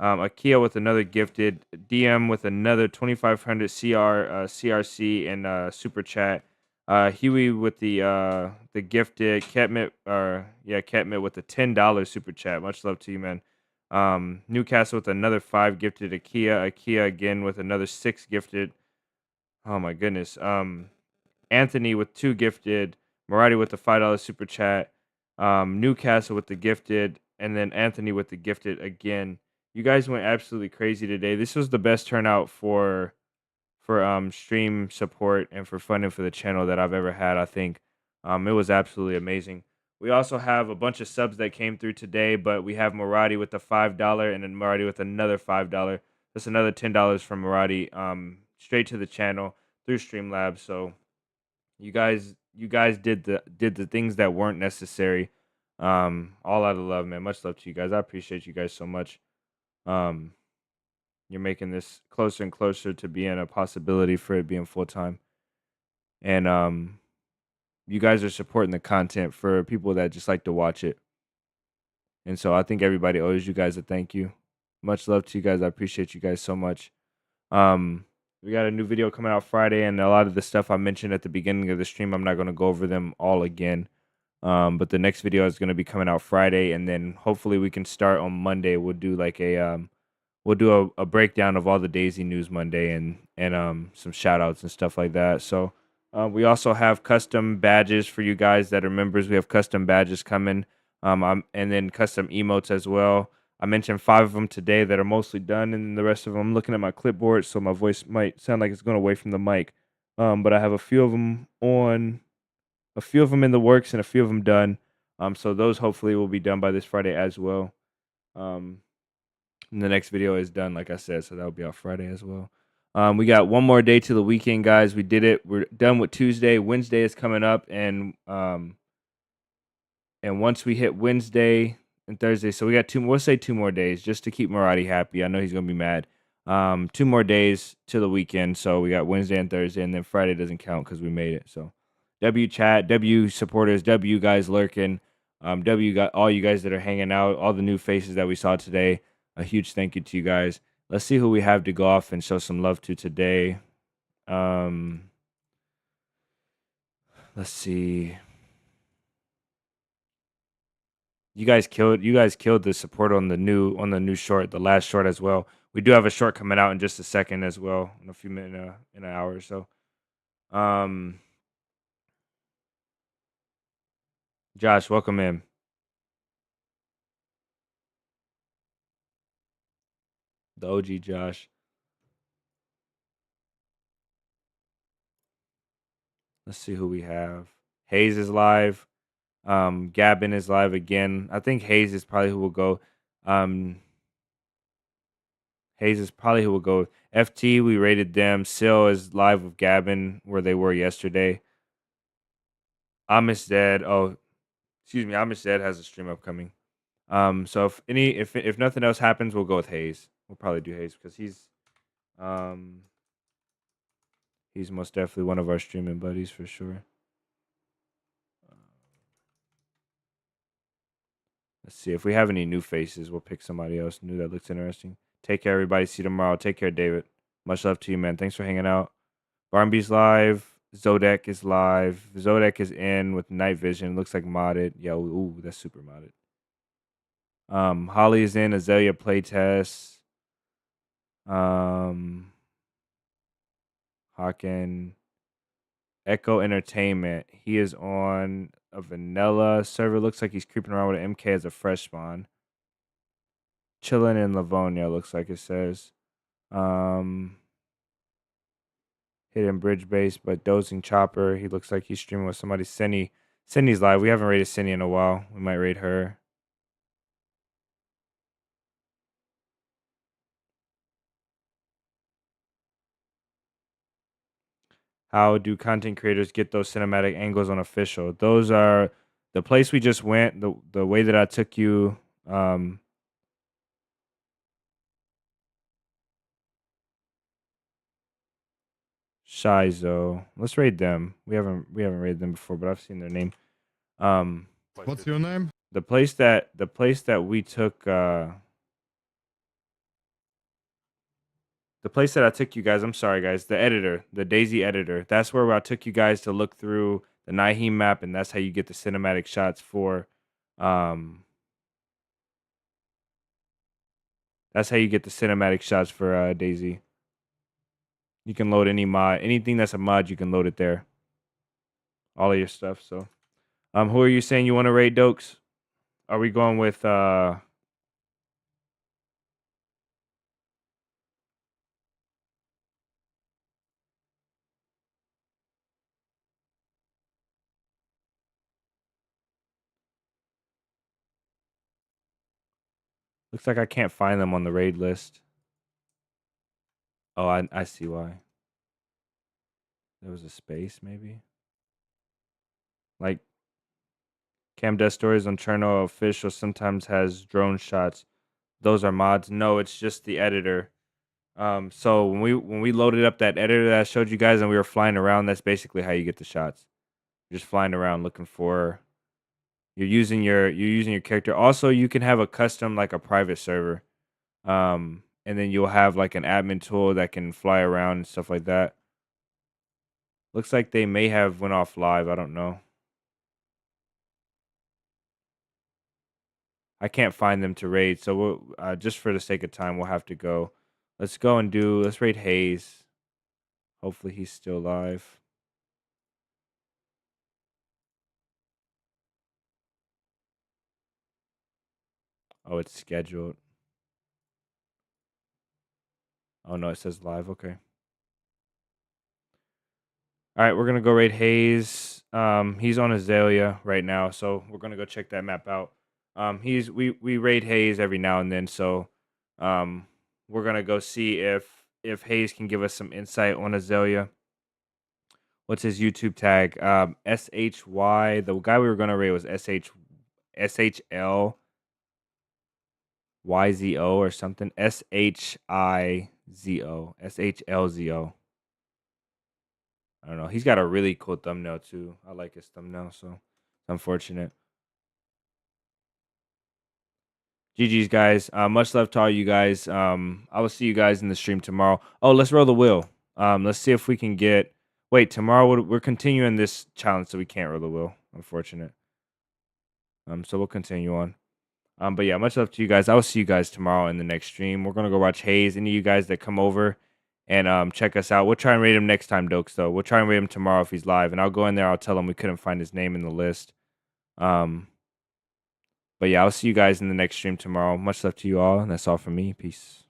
Akia with another gifted, DM with another 2,500 CRC and super chat. Huey with the gifted, Ketmit Ketmit with the $10 super chat. Much love to you, man. Newcastle with another 5 gifted, Akia again with another 6 gifted. Oh my goodness. Anthony with 2 gifted, Marati with the $5 super chat, Newcastle with the gifted, and then Anthony with the gifted again. You guys went absolutely crazy today. This was the best turnout for stream support and for funding for the channel that I've ever had, I think. It was absolutely amazing. We also have a bunch of subs that came through today, but we have Marati with the $5 and then Marati with another $5. That's another $10 from Marati, straight to the channel through Streamlabs. So you guys did the things that weren't necessary. All out of love, man. Much love to you guys. I appreciate you guys so much. You're making this closer and closer to being a possibility for it being full time. And you guys are supporting the content for people that just like to watch it. And so I think everybody owes you guys a thank you. Much love to you guys. I appreciate you guys so much. We got a new video coming out Friday, and a lot of the stuff I mentioned at the beginning of the stream, I'm not going to go over them all again. But the next video is going to be coming out Friday, and then hopefully we can start on Monday. We'll do like a breakdown of all the DayZ news Monday and some shout outs and stuff like that. So we also have custom badges for you guys that are members. We have custom badges coming, and then custom emotes as well. I mentioned 5 of them today that are mostly done, and the rest of them, I'm looking at my clipboard, so my voice might sound like it's going away from the mic. But I have a few of them in the works and a few of them done. So those hopefully will be done by this Friday as well. And the next video is done, like I said, so that'll be out Friday as well. We got one more day to the weekend, guys. We did it. We're done with Tuesday. Wednesday is coming up, and once we hit Wednesday and Thursday, so we got 2. We'll say 2 more days just to keep Marati happy. I know he's gonna be mad. 2 more days to the weekend, so we got Wednesday and Thursday, and then Friday doesn't count because we made it. So, W chat, W supporters, W guys lurking, W got all you guys that are hanging out, all the new faces that we saw today. A huge thank you to you guys. Let's see who we have to go off and show some love to today. Let's see. You guys killed the support on the new short, the last short as well. We do have a short coming out in just a second as well, in a few minutes, in an hour or so. Josh, welcome in. The OG Josh. Let's see who we have. Hayes is live. Gavin is live again. I think Hayes is probably who will go. Hayes is probably who will go. FT, we rated them. Sil is live with Gavin where they were yesterday. Amish Dead. Oh, excuse me. Amish Dead has a stream upcoming. So if nothing else happens, we'll go with Hayes. We'll probably do Hayes because he's most definitely one of our streaming buddies for sure. Let's see if we have any new faces. We'll pick somebody else new that looks interesting. Take care, everybody. See you tomorrow. Take care, David. Much love to you, man. Thanks for hanging out. Barnby's live. Zodek is live. Zodek is in with night vision. Looks like modded. Yo, ooh, that's super modded. Holly is in. Azalea playtest. Hawken. Echo Entertainment. He is on a vanilla server. Looks like he's creeping around with an MK as a fresh spawn. Chilling in Livonia, looks like it says. Hidden bridge base, but dozing chopper. He looks like he's streaming with somebody. Cindy's live. We haven't raided Cindy in a while. We might raid her. How do content creators get those cinematic angles on official? Those are the place we just went. The way that I took you. 𝙎𝙎𝙬𝙧𝙚. Let's raid them. We haven't raided them before, but I've seen their name. What's your name? The place that we took. The place that I took you guys, I'm sorry guys, the editor, the DayZ editor. That's where I took you guys to look through the Nyheim map, and that's how you get the cinematic shots for that's how you get the cinematic shots for DayZ. You can load any mod, anything that's a mod, you can load it there. All of your stuff. So who are you saying you want to raid, Dokes? Are we going with looks like I can't find them on the raid list. Oh, I see why. There was a space, maybe. Like Cam Death Stories on Cherno official sometimes has drone shots. Those are mods. No, it's just the editor. So when we loaded up that editor that I showed you guys and we were flying around, that's basically how you get the shots. You're just flying around looking for. You're using your character. Also, you can have a custom like a private server, and then you'll have like an admin tool that can fly around and stuff like that. Looks like they may have went off live. I don't know. I can't find them to raid, so we'll, just for the sake of time, we'll have to go. Let's go and let's raid Hayes. Hopefully he's still live. Oh, it's scheduled. Oh no, it says live. Okay. All right, we're gonna go raid Hayes. He's on Azalea right now, so we're gonna go check that map out. We raid Hayes every now and then, so we're gonna go see if Hayes can give us some insight on Azalea. What's his YouTube tag? SHY. The guy we were gonna raid was SHLYZO or something. SHLZO. I don't know. He's got a really cool thumbnail too. I like his thumbnail, so it's unfortunate. GG's guys. Much love to all you guys. I will see you guys in the stream tomorrow. Oh, let's roll the wheel. Let's see if we can get. Wait, tomorrow we're continuing this challenge, so we can't roll the wheel. Unfortunate. So we'll continue on. But yeah, much love to you guys. I will see you guys tomorrow in the next stream. We're gonna go watch Hayes. Any of you guys that come over and check us out, we'll try and rate him next time, Dokes. Though we'll try and rate him tomorrow if he's live, and I'll go in there. I'll tell him we couldn't find his name in the list. But yeah, I'll see you guys in the next stream tomorrow. Much love to you all, and that's all from me. Peace.